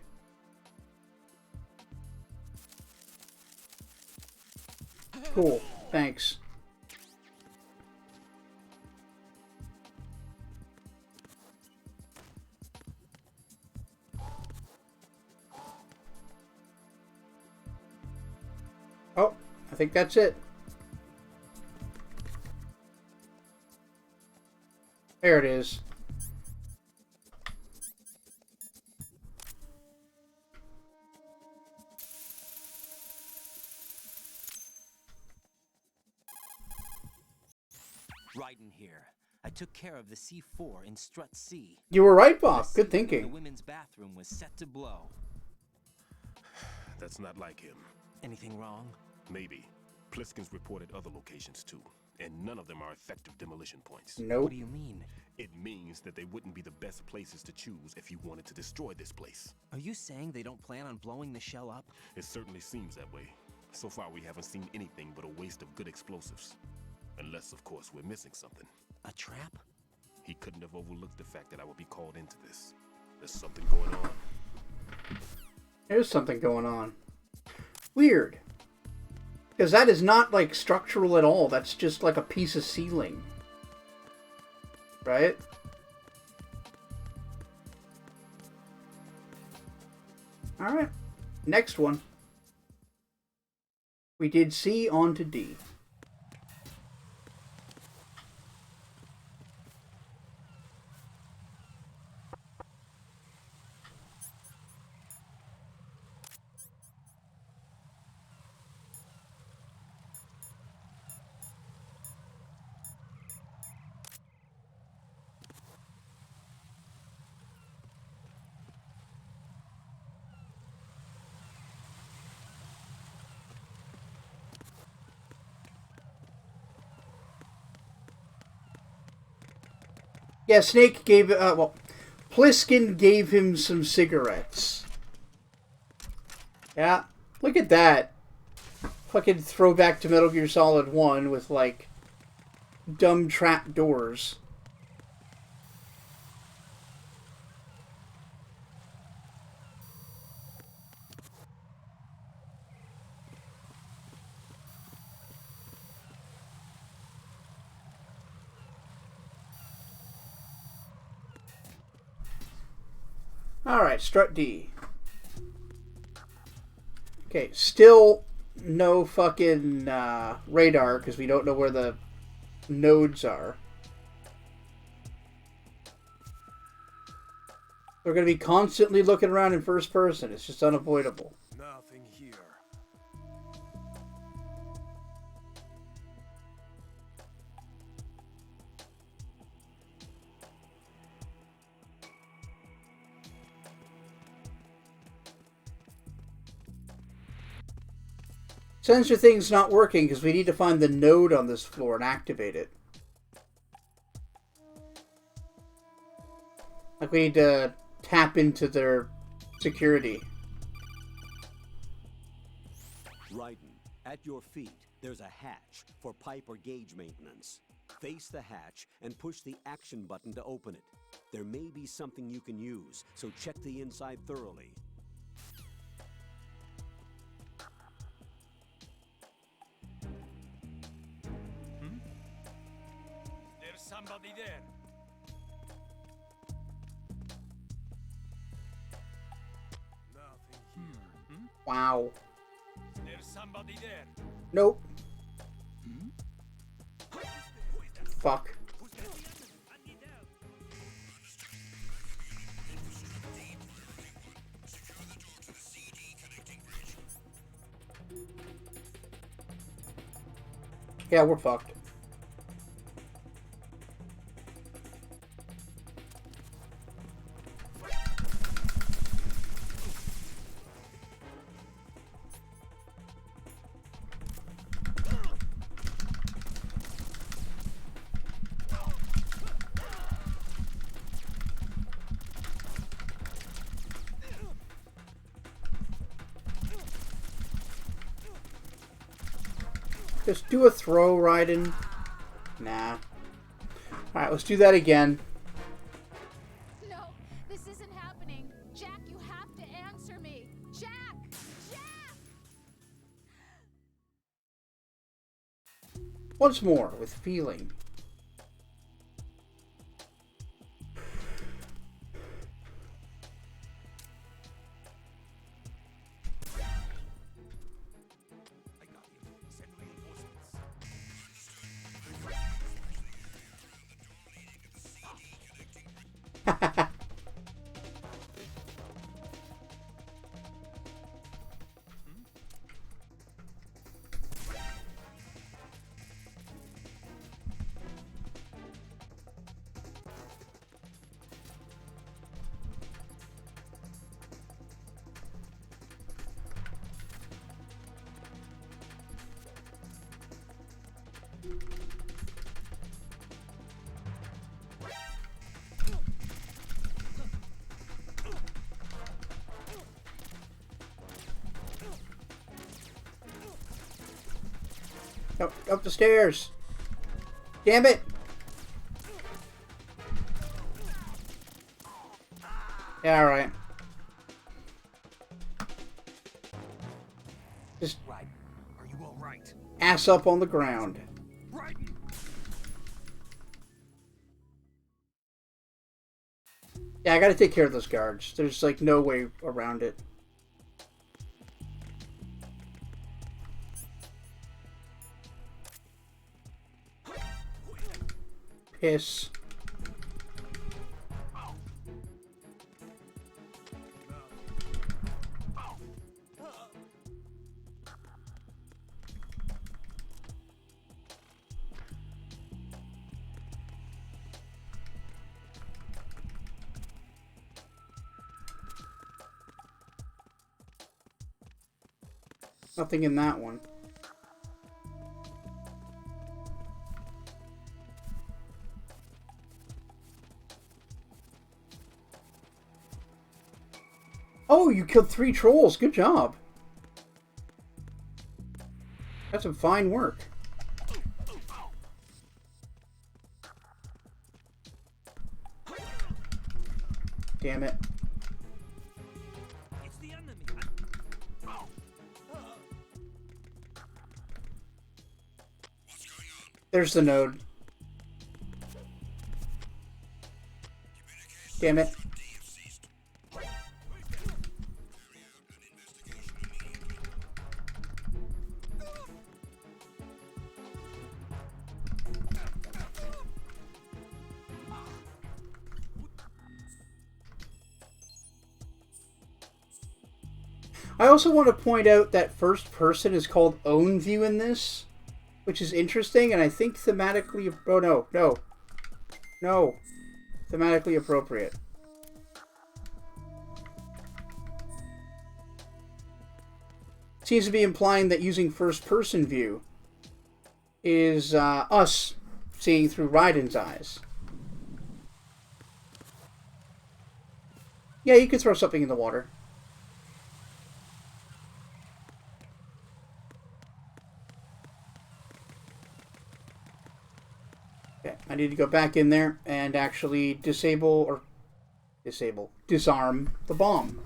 Cool. Thanks. Oh, I think that's it. There it is. Right in here. I I took care of the C4 in Strut C. You were right, Bob. The Good ceiling in thinking. The women's bathroom was set to blow. That's not like him. Anything wrong? Maybe. Pliskin's reported other locations too, and none of them are effective demolition points. Nope. What do you mean? It means that they wouldn't be the best places to choose if you wanted to destroy this place. Are you saying they don't plan on blowing the shell up? It certainly seems that way. So far, we haven't seen anything but a waste of good explosives. Unless, of course, we're missing something. A trap? He couldn't have overlooked the fact that I would be called into this. There's something going on. There's something going on. Weird. Because that is not, like, structural at all. That's just, like, a piece of ceiling. Right? Alright. Next one. We did C on to D. Yeah, Snake gave, well, Pliskin gave him some cigarettes. Yeah, look at that. Fucking throwback to Metal Gear Solid 1 with, like, dumb trap doors. Alright, Strut D. Okay, still no fucking radar, because we don't know where the nodes are. We're going to be constantly looking around in first person. It's just unavoidable. Nothing here. Sensor thing's not working because we need to find the node on this floor and activate it. Like, we need to tap into their security. Raiden, at your feet, there's a hatch for pipe or gauge maintenance. Face the hatch and push the action button to open it. There may be something you can use, so check the inside thoroughly. There's somebody there. Nothing here. Wow. There's somebody there. Nope. Fuck. Yeah, we're fucked. Just do a throw, Raiden. Nah. Alright, let's do that again. No, this isn't happening. Jack, you have to answer me. Jack! Jack! Once more, with feeling. Up the stairs. Damn it! Yeah, alright. Just Right. Are you all right? ass up on the ground. Right. Yeah, I gotta take care of those guards. There's like no way around it. Piss. Nothing in that one. Oh, you killed 3 trolls. Good job. That's some fine work. Damn it. It's the enemy. There's the node. Damn it. I also want to point out that first person is called own view in this, which is interesting, and I think thematically... Oh, no. No. Thematically appropriate. Seems to be implying that using first person view is us seeing through Raiden's eyes. Yeah, you could throw something in the water. Okay, I need to go back in there and actually disarm the bomb.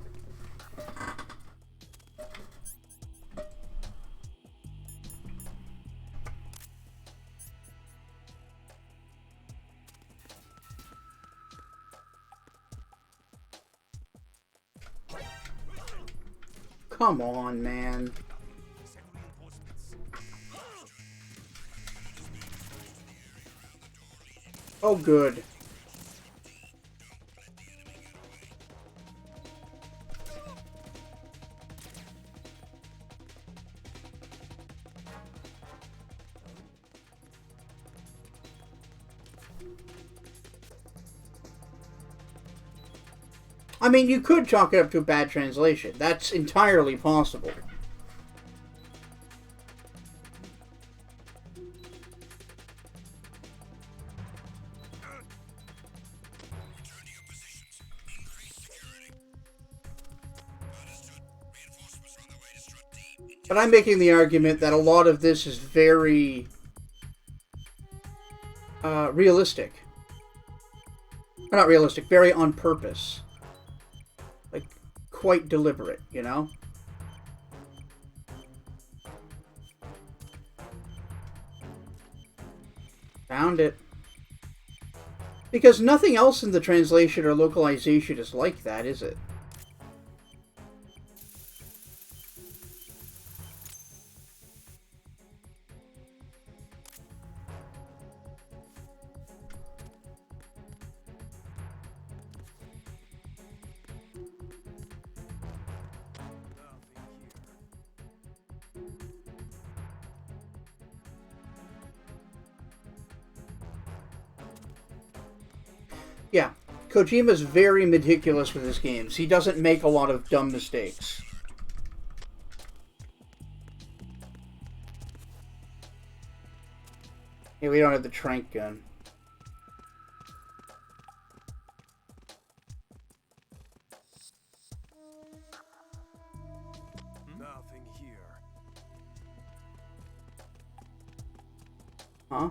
Come on, man. Oh, good. I mean, you could chalk it up to a bad translation. That's entirely possible. But I'm making the argument that a lot of this is very realistic. Or not realistic, very on purpose. Like, quite deliberate, you know? Found it. Because nothing else in the translation or localization is like that, is it? Yeah, Kojima's very meticulous with his games. He doesn't make a lot of dumb mistakes. Yeah, we don't have the trank gun. Nothing here. Huh?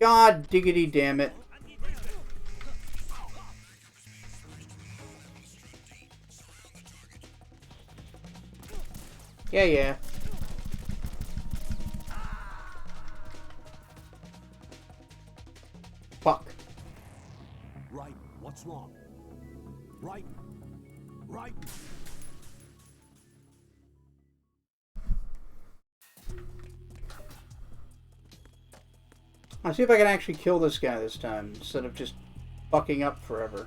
God diggity damn it. Yeah. Fuck. Right. What's wrong? Right. Right. I'll see if I can actually kill this guy this time, instead of just fucking up forever.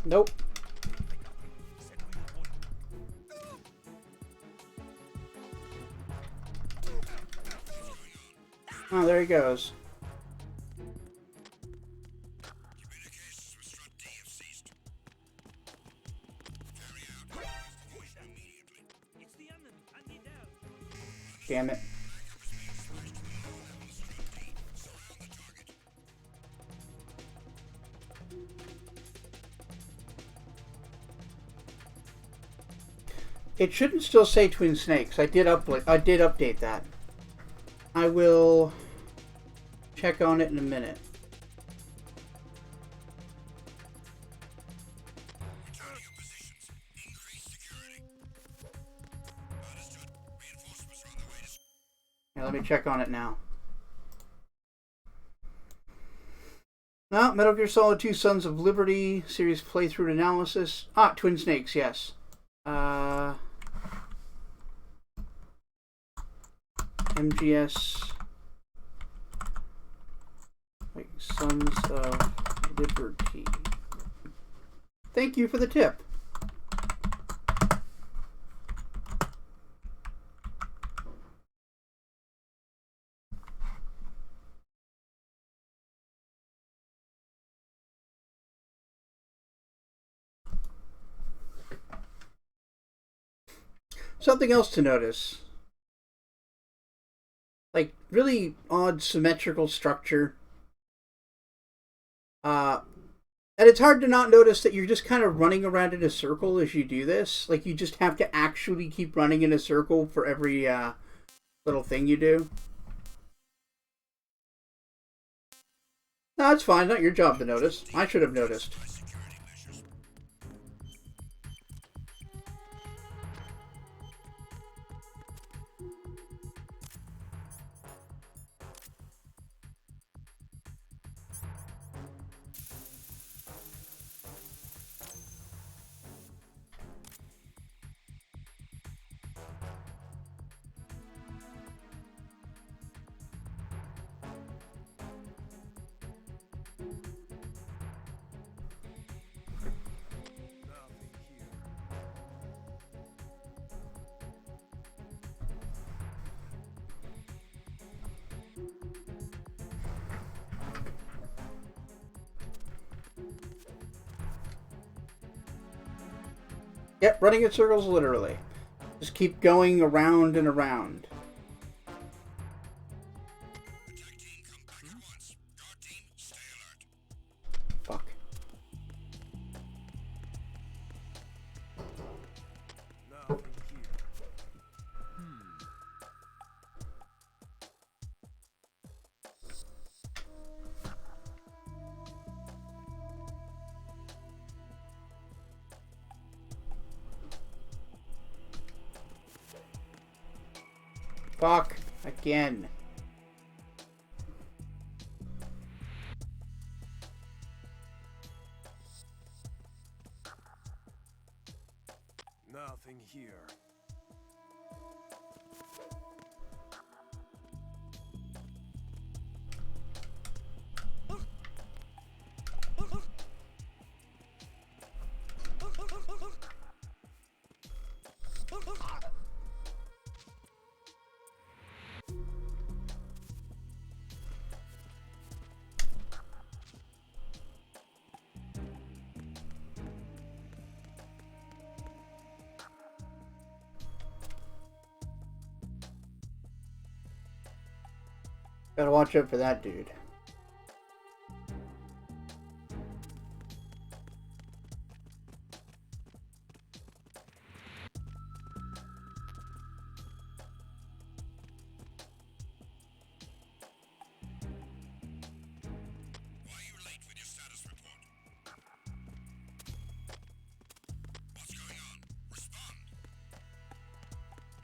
Nope. Oh, there he goes. Damn it. It shouldn't still say Twin Snakes. I did update that. I will check on it in a minute. Yeah, let me check on it now. No, Metal Gear Solid 2 Sons of Liberty series playthrough analysis. Ah, Twin Snakes, yes. MGS. Wait, Sons of Liberty. Thank you for the tip. Something else to notice. Like, really odd symmetrical structure. And it's hard to not notice that you're just kind of running around in a circle as you do this. Like, you just have to actually keep running in a circle for every little thing you do. No, it's fine. Not your job to notice. I should have noticed. Yep, running in circles literally. Just keep going around and around. Fuck. Fuck. Again. Nothing here. Gotta watch out for that dude.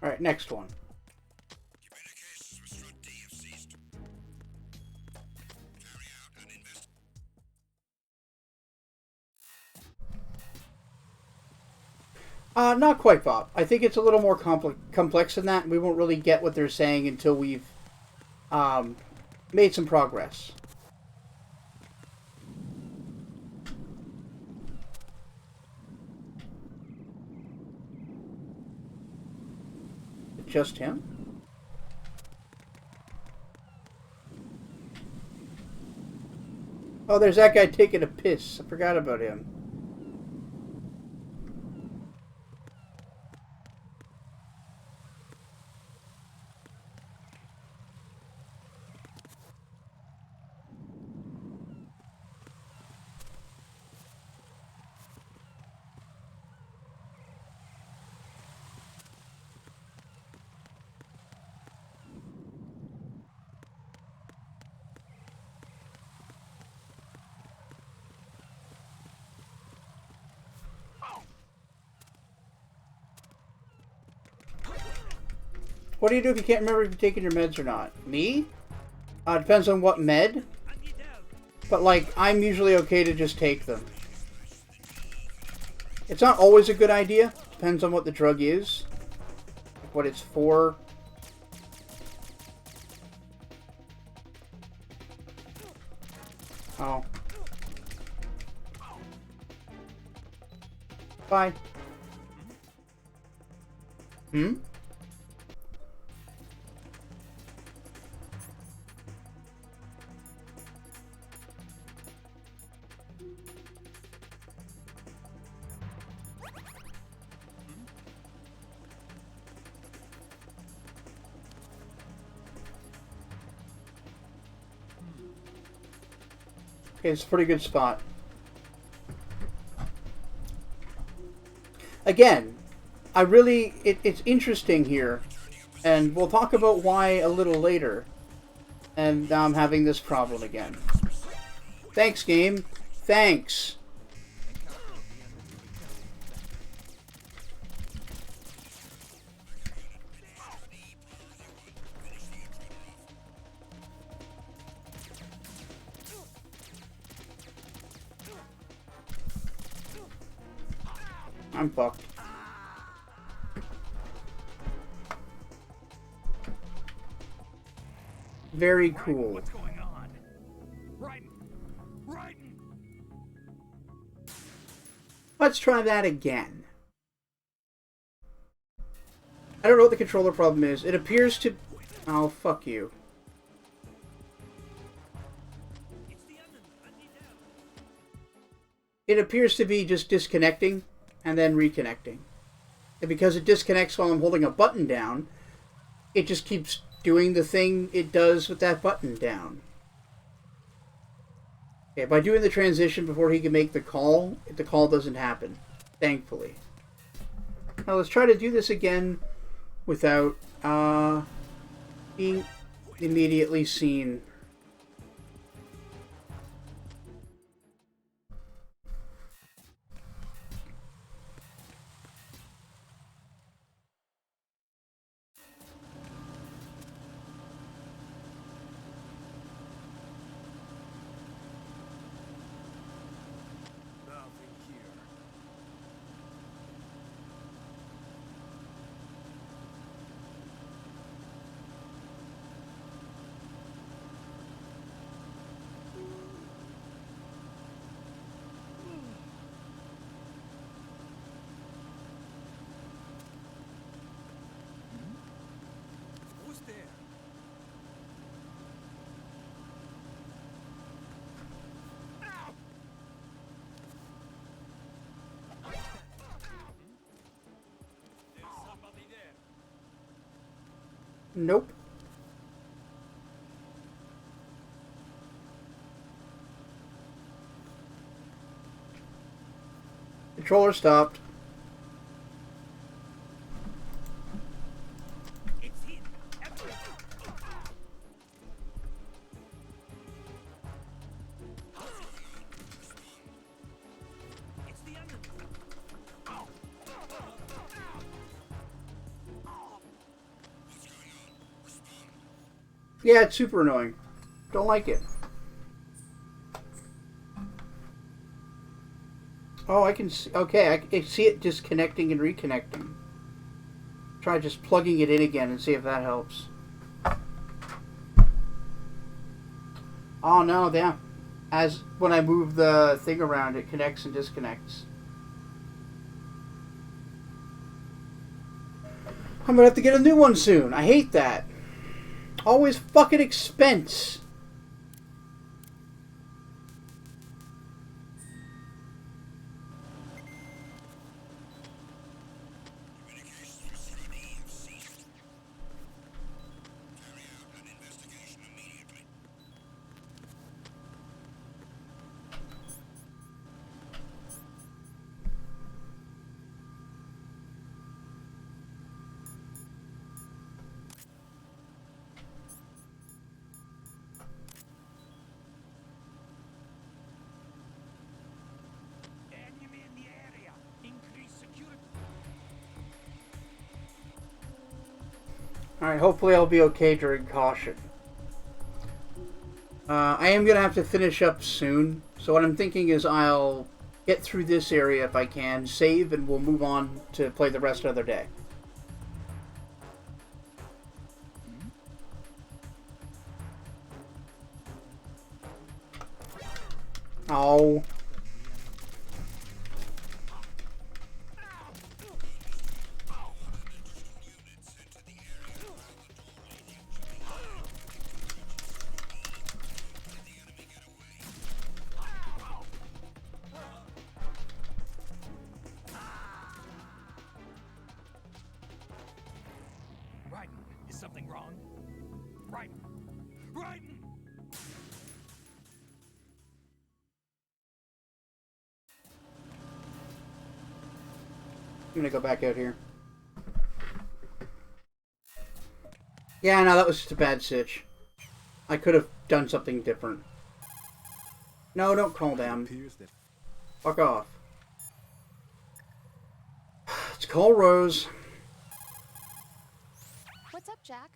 Alright, next one. Not quite, Bob. I think it's a little more complex than that. We won't really get what they're saying until we've made some progress. Just him? Oh, there's that guy taking a piss. I forgot about him. What do you do if you can't remember if you're taking your meds or not? Me? Depends on what med. But, like, I'm usually okay to just take them. It's not always a good idea. Depends on what the drug is. Like what it's for. Oh. Bye. Hmm? Okay, it's a pretty good spot. Again, it's interesting here, and we'll talk about why a little later. And now I'm having this problem again. Thanks, game. Thanks. I'm fucked. Very cool. What's going on? Right. Let's try that again. I don't know what the controller problem is. It appears to... Oh, fuck you. It appears to be just disconnecting and then reconnecting. And because it disconnects while I'm holding a button down, it just keeps doing the thing it does with that button down. Okay, by doing the transition before he can make the call doesn't happen, thankfully. Now let's try to do this again without being immediately seen. Who's there? There's somebody there. Nope. Controller stopped. Yeah, it's super annoying. Don't like it. Oh, I can see. Okay, I can see it disconnecting and reconnecting. Try just plugging it in again and see if that helps. Oh no, yeah. As when I move the thing around, it connects and disconnects. I'm gonna have to get a new one soon. I hate that. Always fucking expense. Alright, hopefully I'll be okay during caution. I am going to have to finish up soon, so what I'm thinking is I'll get through this area if I can, save, and we'll move on to play the rest another day. Oh. Raiden, is something wrong? Raiden! Raiden! I'm gonna go back out here. Yeah, no, that was just a bad sitch. I could have done something different. No, don't call them. Fuck off. Let's call Rose. What's up, Jack?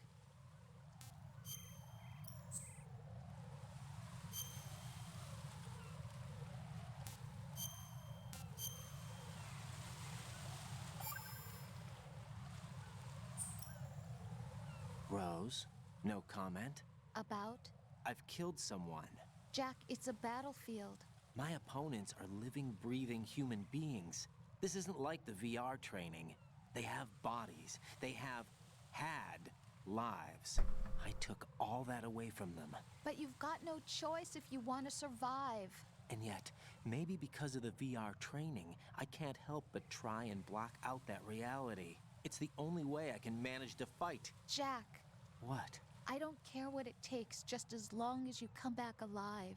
Rose, no comment? About? I've killed someone. Jack, it's a battlefield. My opponents are living, breathing human beings. This isn't like the VR training. They have bodies. They have had lives. I took all that away from them. But you've got no choice if you want to survive. And yet, maybe because of the VR training, I can't help but try and block out that reality. It's the only way I can manage to fight. Jack. What? I don't care what it takes, just as long as you come back alive.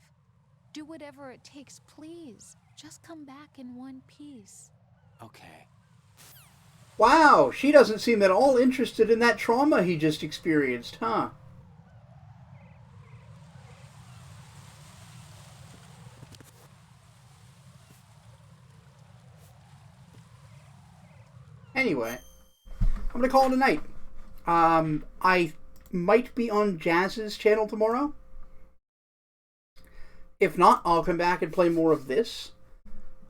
Do whatever it takes, please. Just come back in one piece. Okay. Wow, she doesn't seem at all interested in that trauma he just experienced, huh? Anyway, I'm gonna call it a night. I might be on Jazz's channel tomorrow. If not, I'll come back and play more of this.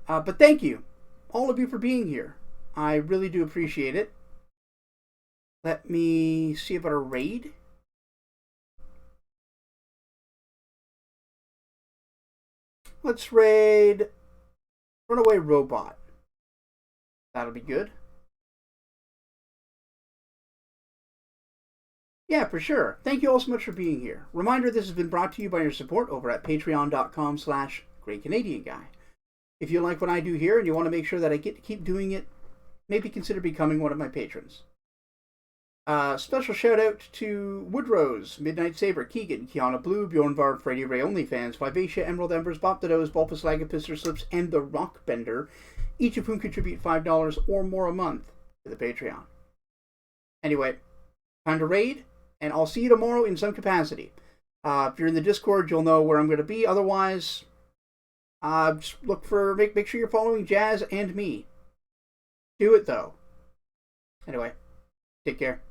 But thank you, all of you, for being here. I really do appreciate it. Let me see about a raid. Let's raid Runaway Robot. That'll be good. Yeah, for sure. Thank you all so much for being here. Reminder, this has been brought to you by your support over at patreon.com/GreatCanadianGuy. If you like what I do here and you want to make sure that I get to keep doing it, maybe consider becoming one of my patrons. Special shout out to Woodrose, Midnight Saber, Keegan, Kiana Blue, Bjorn Varb, Freddy Ray OnlyFans, Vivacia, Emerald Embers, Bop the Doze, Bulbous Lagapister Slips, and The Rockbender, each of whom contribute $5 or more a month to the Patreon. Anyway, time to raid, and I'll see you tomorrow in some capacity. If you're in the Discord, you'll know where I'm going to be. Otherwise, just look for, make sure you're following Jazz and me. Do it, though. Anyway, take care.